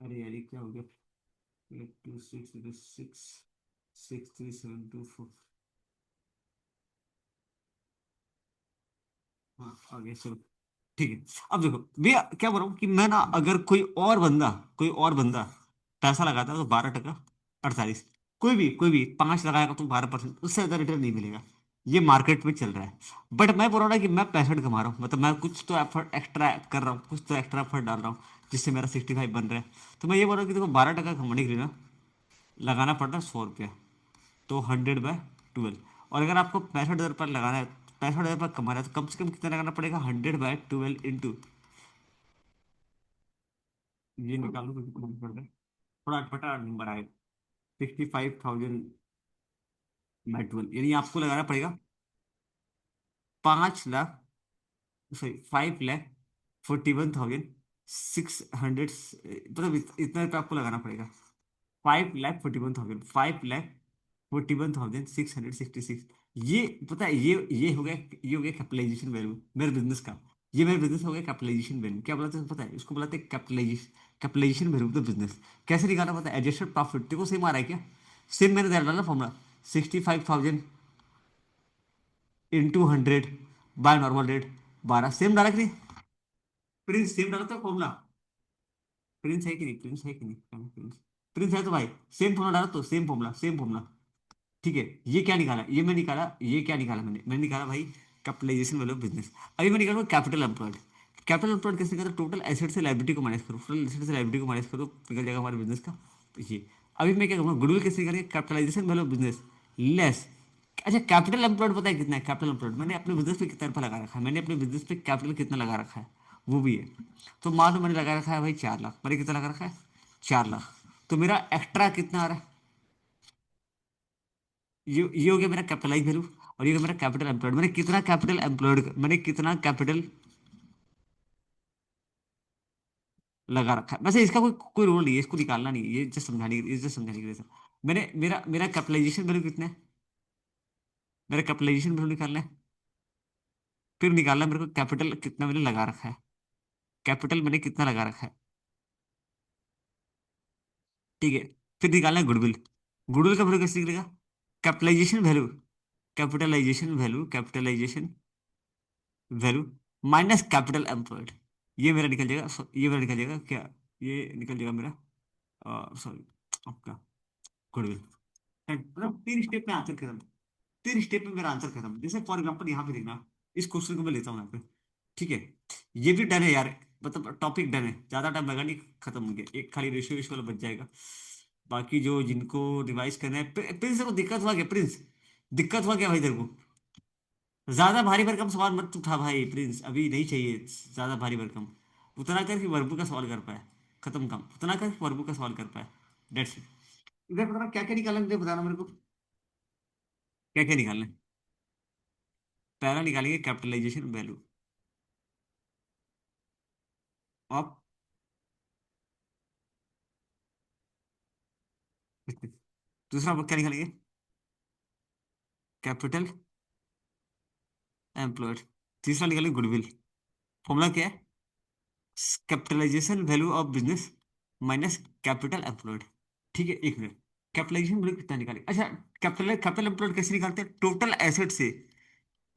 अरे यार ये क्या हो गया, 2 6 0 6 6 3 7 2 4, हाँ आ गया, चलो ठीक है। अब देखो भैया क्या बोल रहा हूँ कि मैं ना अगर कोई और बंदा पैसा लगाता है तो 12 टका, 48, कोई भी 5 लगाएगा तो 12%, उससे ज्यादा रिटर्न नहीं मिलेगा, ये मार्केट में चल रहा है। बट मैं बोल रहा हूँ ना कि मैं 65 कमा रहा हूँ, मतलब मैं कुछ तो एफर्ट एक्स्ट्रा कर रहा हूँ, कुछ तो एक्स्ट्रा एफर्ट डाल रहा हूँ जिससे मेरा 65 बन रहा है। तो मैं ये बोल रहा हूँ कि देखो 12 टका कमाने के लिए ना लगाना पड़ रहा है 100 रुपया, तो 100/12। और अगर आपको 65,000 रुपये लगाना है, 65,000 रुपये कमाना है, तो कम से कम कितना लगाना पड़ेगा, 100/12 इंटू, ये निकालो तो कितना पड़ रहा है, थोड़ा अटपटा नंबर आएगा, 65,000/12, यानी आपको लगाना पड़ेगा 5 लाख, सॉरी 5,41,600, मतलब इतना रुपये आपको लगाना पड़ेगा, 5,41,000, 5,41,666। ये पता है, ये हो गया कैपिटलाइजेशन वैल्यू मेरे बिजनेस का। ये मेरे बिजनेस हो गया कैपिटलाइजेशन वैल्यू, क्या बोलते हैं पता है, इसको बुलाते हैं capitalisation value of the business. कैसे निकालना पता है, एडजस्टेड प्रॉफिट देखो सेम आ रहा है क्या, सेम मैंने डाला फॉर्मूला, 65,000 इंटू 100/नॉर्मल रेट 12, सेम डाला कि नहीं, प्रिंस सेम डाला था फॉर्मूला, प्रिंस है कि नहीं, प्रिंस है कि नहीं, प्रिंस, प्रिंस है तो भाई सेम फॉर्मूला डाला, तो सेम फॉर्मूला, ठीक है। ये क्या निकाला, ये क्या निकाला, मैंने निकाला भाई कैपिटलाइजेशन वैल्यू ऑफ बिजनेस। अभी मैं निकालूंगा कैपिटल एम्प्लॉयड। कैपिटल एम्प्लॉयड कैसे निकालते, टोटल एसेट से लाइबिलिटी को माइनस करो, टोटल एसेट से लाइबिलिटी को माइनस करो, निकल जाएगा हमारे बिजनेस का ये। अभी मैं क्या करूँगा, गुडविल कैसे निकालेंगे, capitalisation value of business less, अच्छा कैपिटल एम्प्लॉयड पता है कितना है, कैपिटल एम्प्लॉयड मैंने अपने बिजनेस पे कितना रुपया लगा रखा है, मैंने अपने बिजनेस पे कैपिटल कितना लगा रखा है वो भी है। तो मान लो मैंने लगा रखा है भाई 4 लाख, मैंने कितना लगा रखा है, 4 लाख। तो मेरा एक्स्ट्रा कितना आ रहा है, ये हो गया मेरा कैपिटलाइज वैल्यू, और ये हो गया मेरा कैपिटल एम्प्लॉयड, मैंने कितना कैपिटल लगा रखा है। वैसे इसका कोई कोई रोल नहीं है, इसको निकालना नहीं है, ये जस्ट समझाने के लिए था। मेरा मेरा कैपिटलाइजेशन वैल्यू कितना है, मेरा कैपिटलाइजेशन वैल्यू निकालना है, फिर निकालना है मेरे को कैपिटल कितना मैंने लगा रखा है, कैपिटल मैंने कितना लगा रखा है, ठीक है। फिर निकालना है गुडविल, गुडविल का वैल्यू कैसे निकलेगा, capitalisation value, capitalisation value minus capital employed, ये मेरा निकल जाएगा, ये मेरा निकल जाएगा क्या, ये निकल जाएगा मेरा, सॉरी आपका गुडविल। मतलब 3 स्टेप में आंसर खत्म, 3 स्टेप में मेरा आंसर खत्म। जैसे फॉर एग्जाम्पल यहाँ पे देखना, इस क्वेश्चन को मैं लेता हूँ यहाँ पे, ठीक है। ये भी डन है यार, मतलब टॉपिक डन है, ज्यादा टाइम लगा नहीं, खत्म हो गया, एक खाली रेशियो रेशियो वाला बच जाएगा। बाकी जो जिनको रिवाइज करना है, प्रिंस को दिक्कत हुआ क्या, प्रिंस दिक्कत हुआ क्या भाई तेरे को, ज्यादा भारी भरकम सवाल मत उठा भाई प्रिंस, अभी नहीं चाहिए ज्यादा भारी भरकम, उतना कर कि वर्बू का सवाल कर पाए, खत्म काम, उतना कर कि वर्बू का सवाल कर पाए, डेट्स इट। इधर बताना क्या क्या निकाला मुझे, बताना मेरे को। क्या क्या निकालना है? पहला निकालेंगे कैपिटलाइजेशन वैल्यू ऑफ, दूसरा क्या निकालेंगे? Capital employed. तीसरा निकालेंगे गुडविल। फॉर्मूला क्या है? Capitalisation value of business minus capital employed. ठीक है, एक मिनट। कैपिटलाइजेशन वैल्यू कितना निकालेंगे? अच्छा, कैपिटल कैपिटल एम्प्लॉयड कैसे निकालते हैं? टोटल एसेट से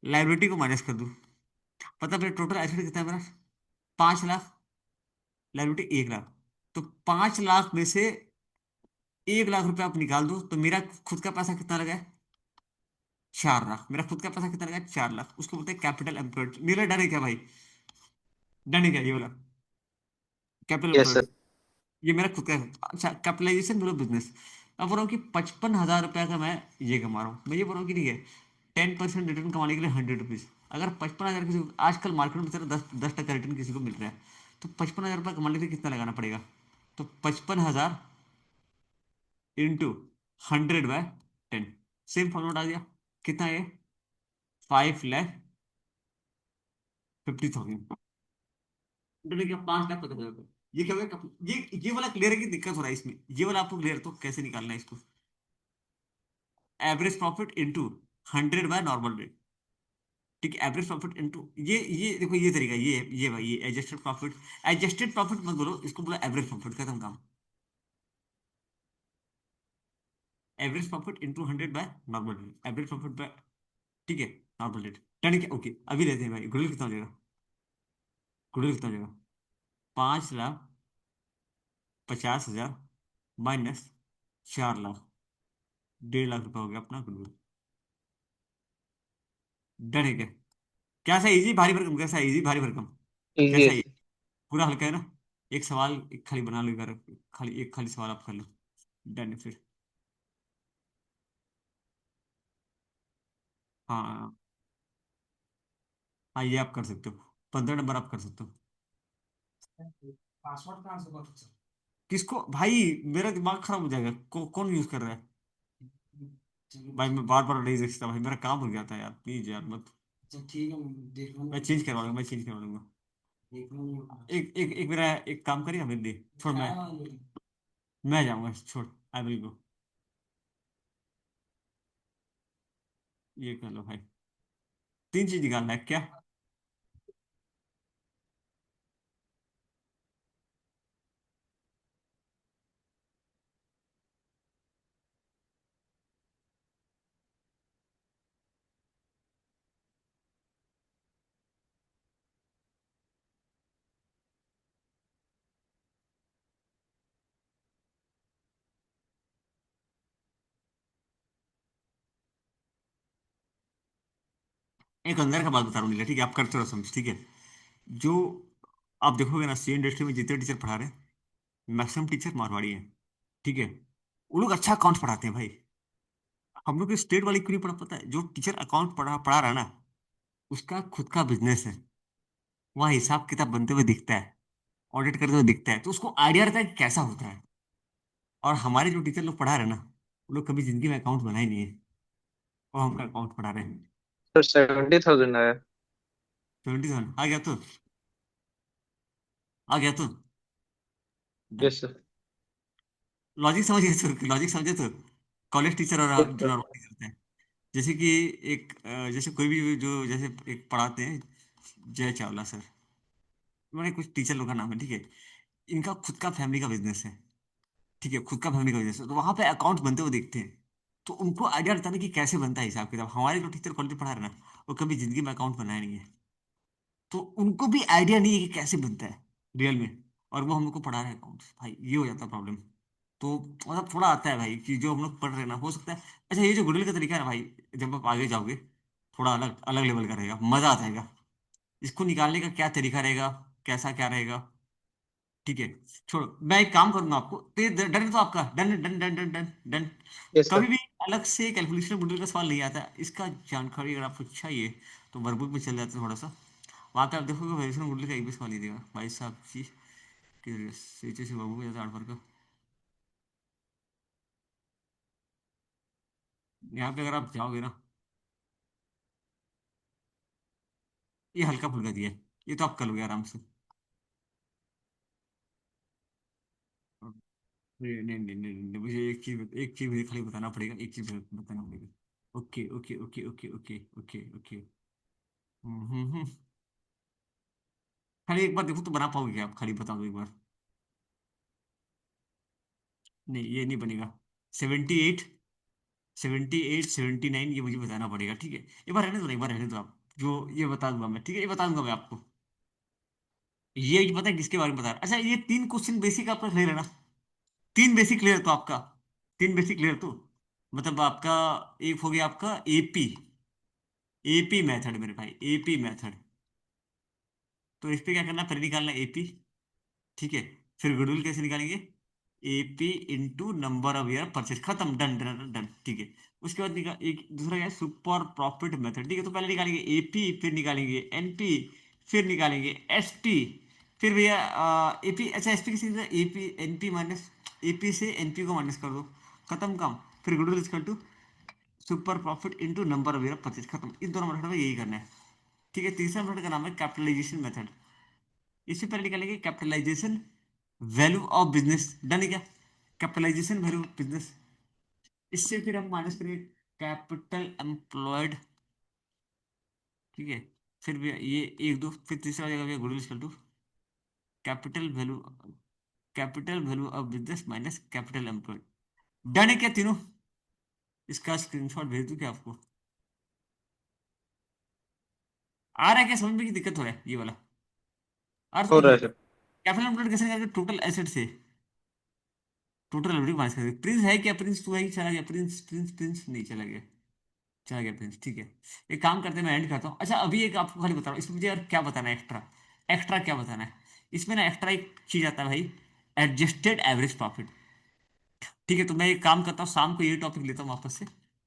लाइबिलिटी को माइनस कर दूं। पता मेरा टोटल एसेट कितना है मेरा? 5 लाख। लाइबिलिटी 1 लाख। तो 5 लाख में से 1 लाख रुपया आप निकाल दो तो मेरा खुद का पैसा कितना लगा है? 4 लाख। मेरा खुद का पैसा कितना लगा है? 4 लाख। उसको बोलते हैं कैपिटल एम्प्लॉयड। नीला डर है क्या भाई? डर है क्या ये वाला? Capital yes employed. सर। ये मेरा खुद का है। अच्छा, कैपिटलाइजेशन बोलो बिजनेस। अब बोल रहा हूँ कि 55,000 रुपया का मैं ये कमा रहा हूँ, मैं ये बोल रहा हूँ कि ठीक है, 10% रिटर्न कमाने के लिए 100 रुपीज़। अगर 55,000 किसी को आजकल मार्केट में सिर्फ 10-10% रिटर्न किसी को मिल रहा है, तो 55,000 रुपया कमाने के लिए कितना लगाना पड़ेगा? तो 55,000 इंटू 100/10। सेम फॉर्मूला डाल दिया। कितना है? 5,50,000। मैंने क्या 5,50,000? ये क्या हो गया? ये वाला क्लियर है कि दिक्कत हो रहा है इसमें? ये वाला आपको क्लियर, तो कैसे निकालना है इसको? Average profit into 100/नॉर्मल rate. ठीक है, एवरेज प्रॉफिट इंटू ये देखो, ये तरीका ये भाई, ये एडजस्टेड प्रॉफिट। एडजस्टेड प्रॉफिट मत बोलो, इसको बोलो एवरेज प्रॉफिट, खत्म काम। Average profit into 100/नॉर्मल rate, average profit by, ठीक है, नॉर्मल रेट। डन क्या? ओके, अभी लेते हैं भाई। गुडविल कितना हो जाएगा? गुडविल कितना हो जाएगा? 5,50,000 माइनस 4 लाख, 1.5 लाख रुपया हो गया अपना गुडविल। डन है क्या? कैसा इजी भारी भरकम? कैसा इजी भारी भरकम? इजी है कैसा? सर। पूरा हल्का है ना? एक सवाल, एक खाली बना लो एक बार। खाली एक खाली सवाल आप कर लो। डन है फिर। हाँ हाँ, ये आप कर सकते हो। 15 नंबर आप कर सकते हो। पासवर्ड कहाँ से बात? किसको भाई? मेरा दिमाग खराब हो जाएगा। कौन यूज कर रहा है? भाई मैं बार बार नहीं देख सकता भाई, मेरा काम हो गया था यार, प्लीज यार मत। अच्छा ठीक है, मैं देख लूंगा। मैं चेंज करवा लूंगा, मैं चेंज करवा लूंगा। देख लूंगा। एक एक एक मेरा एक काम करिए अमित दी, छोड़। मैं जाऊंगा, छोड़। I will go. ये कर लो भाई। 3 चीज निकालना है क्या? एक अंदर का बात बता रहा हूँ नीला, ठीक है? आप करते रहो समझ, ठीक है? जो आप देखोगे ना, सी इंडस्ट्री में जितने टीचर पढ़ा रहे हैं, मैक्सिमम टीचर मारवाड़ी हैं। ठीक है? वो लोग अच्छा अकाउंट पढ़ाते हैं भाई। हम लोग स्टेट वाले क्यों नहीं पढ़ा? पता है? जो टीचर अकाउंट पढ़ा पढ़ा रहा है ना, उसका खुद का बिजनेस है। वहाँ हिसाब किताब बनते हुए दिखता है, ऑडिट करते हुए दिखता है, तो उसको आइडिया रहता है कि कैसा होता है। और हमारे जो टीचर लोग पढ़ा रहे हैं ना, वो लोग कभी जिंदगी में अकाउंट बनाए नहीं है, और हमका अकाउंट पढ़ा रहे हैं। सर 70,000 आया। 77 आ गया तो? आ गया तो? Yes sir. लॉजिक समझिए तो, लॉजिक समझे तो। कॉलेज टीचर और यस जो सर। नॉर्मल टीचर होते हैं, जैसे कि एक जैसे कोई भी जो जैसे एक पढ़ाते हैं, जय चावला सर, मैंने कुछ टीचर लोग का नाम है, ठीक है? इनका खुद का फैमिली का बिजनेस है। ठीक है, खुद का फैमिली का बिजनेस है, तो वहां पे अकाउंट बनते हुए देखते हैं। तो उनको आइडिया रहता है ना कि कैसे बनता है हिसाब किताब। हमारे जो टीचर कॉलेज में पढ़ा रहे हैं ना, वो कभी जिंदगी में अकाउंट बनाया नहीं है, तो उनको भी आइडिया नहीं है कि कैसे बनता है रियल में। और वो हम लोग को पढ़ा रहे हैं अकाउंट, भाई ये हो जाता है प्रॉब्लम। तो मतलब थोड़ा आता है भाई कि जो हम लोग पढ़ रहे हैं ना, हो सकता है। अच्छा, ये जो गुडविल का तरीका है ना भाई, जब आप आगे जाओगे, थोड़ा अलग अलग लेवल का रहेगा, मजा आ जाएगा। इसको निकालने का क्या तरीका रहेगा, कैसा क्या रहेगा? ठीक है, छोड़ो। मैं एक काम करूंगा आपको, तो ये डन तो आपका done done done done done done. Yes कभी सर। भी अलग से कैलकुलेशन मॉड्यूल का सवाल नहीं आता, इसका जानकारी अगर आपको चाहिए तो वर्कबुक में चल जाते हैं थोड़ा सा। वहाँ पे आप देखोगे वेरिएशन मॉड्यूल का एक भी सवाल नहीं देगा भाई साहब जी। सीचे से वर्कबुक में जाता है 8 का। यहाँ पे अगर आप जाओगे ना, ये हल्का फुल्का दिया है, ये तो आप कर लोगे आराम से। नहीं नहीं नहीं नहीं नहीं, मुझे एक चीज मुझे खाली बताना पड़ेगा, एक चीज बताना पड़ेगा। Okay okay okay okay okay okay okay. हम्म। खाली एक बार देखो तो बना पाओगे क्या आप, खाली बता दो एक बार। नहीं ये नहीं बनेगा। 78, 79 ये मुझे बताना पड़ेगा, ठीक है। एक बार रहने दो, एक बार रहने दो आप, जो ये बता दूंगा मैं, ठीक है, ये बता दूंगा मैं आपको। ये पता है किसके बारे में बता रहा, अच्छा ये 3 क्वेश्चन बेसिक आपका क्लियर है ना? 3 बेसिक क्लियर तो आपका, 3 बेसिक क्लियर तो, मतलब आपका एक हो गया आपका एपी, एपी मेथड मेरे भाई, एपी मेथड। तो इस पे क्या करना, पहले निकालना एपी, ठीक है। फिर गुडविल कैसे निकालेंगे, AP into number of year purchase, खत्म, डन डन डन, ठीक है। उसके बाद एक दूसरा क्या है, सुपर प्रॉफिट मेथड, ठीक है। तो पहले निकालेंगे एपी, फिर निकालेंगे एनपी, फिर निकालेंगे एसपी, फिर भैया एपी, अच्छा एसपी किसी, एपी एनपी माइनस, एपी से एनपी को माइनस कर दो, खत्म काम। फिर goodwill equal to super profit into number of year purchase, खत्म। इन दोनों मेथड में यही करना है, ठीक है। तीसरा मेथड का नाम है कैपिटलाइजेशन मेथड। इससे पहले निकालेंगे capitalisation value of business, done है क्या, कैपिटलाइजेशन वैल्यू ऑफ बिजनेस। इससे फिर हम माइनस करेंगे कैपिटल एम्प्लॉयड, ठीक है। फिर भी ये एक दो, फिर तीसरा हो जाएगा goodwill equal to capital value, capital value of business minus capital employed. Done है क्या तीनों? इसका स्क्रीनशॉट भेज दूं क्या आपको? आ रहा है क्या समझ में, की दिक्कत हो रहा है ये वाला? और हो रहा समझिए, है सर। कैपिटल एम्प्लॉयड कैसे निकालेंगे, टोटल एसेट से टोटल एबिलिटी माइनस करेंगे। प्रिंस है क्या, प्रिंस तू है ही, चला गया प्रिंस, प्रिंस प्रिंस नहीं चला गया, चला गया प्रिंस, ठीक है। एक काम करते हैं, मैं एंड करता हूँ। अच्छा अभी एक आपको खाली बता रहा हूँ, इसमें मुझे यार क्या बताना है एक्स्ट्रा, एक्स्ट्रा क्या बताना है। इसमें ना एक्स्ट्रा एक चीज आता है भाई, एडजस्टेड एवरेज प्रॉफिट, ठीक है। तो मैं एक काम करता हूँ, शाम को ये टॉपिक लेता हूँ वापस से,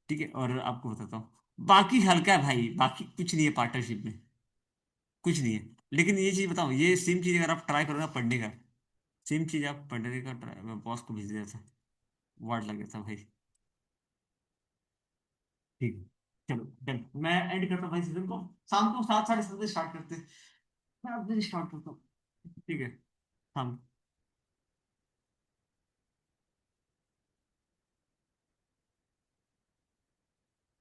ठीक है, और आपको बताता हूँ। बाकी हल्का है भाई, बाकी कुछ नहीं है पार्टनरशिप में, कुछ नहीं है। लेकिन ये चीज बताऊँ, ये सेम चीज अगर आप ट्राई करो ना पढ़ने का, सेम चीज आप पढ़ने का ट्राई, मैं बॉस को भेज दिया था, वार्ड लग गया था भाई, ठीक है। चलो डन, मैं एंड करता हूँ भाई सीजन को, शाम को 7 साढ़े 7 बजे स्टार्ट करते हैं, मैं अब स्टार्ट करता हूँ, ठीक है। शाम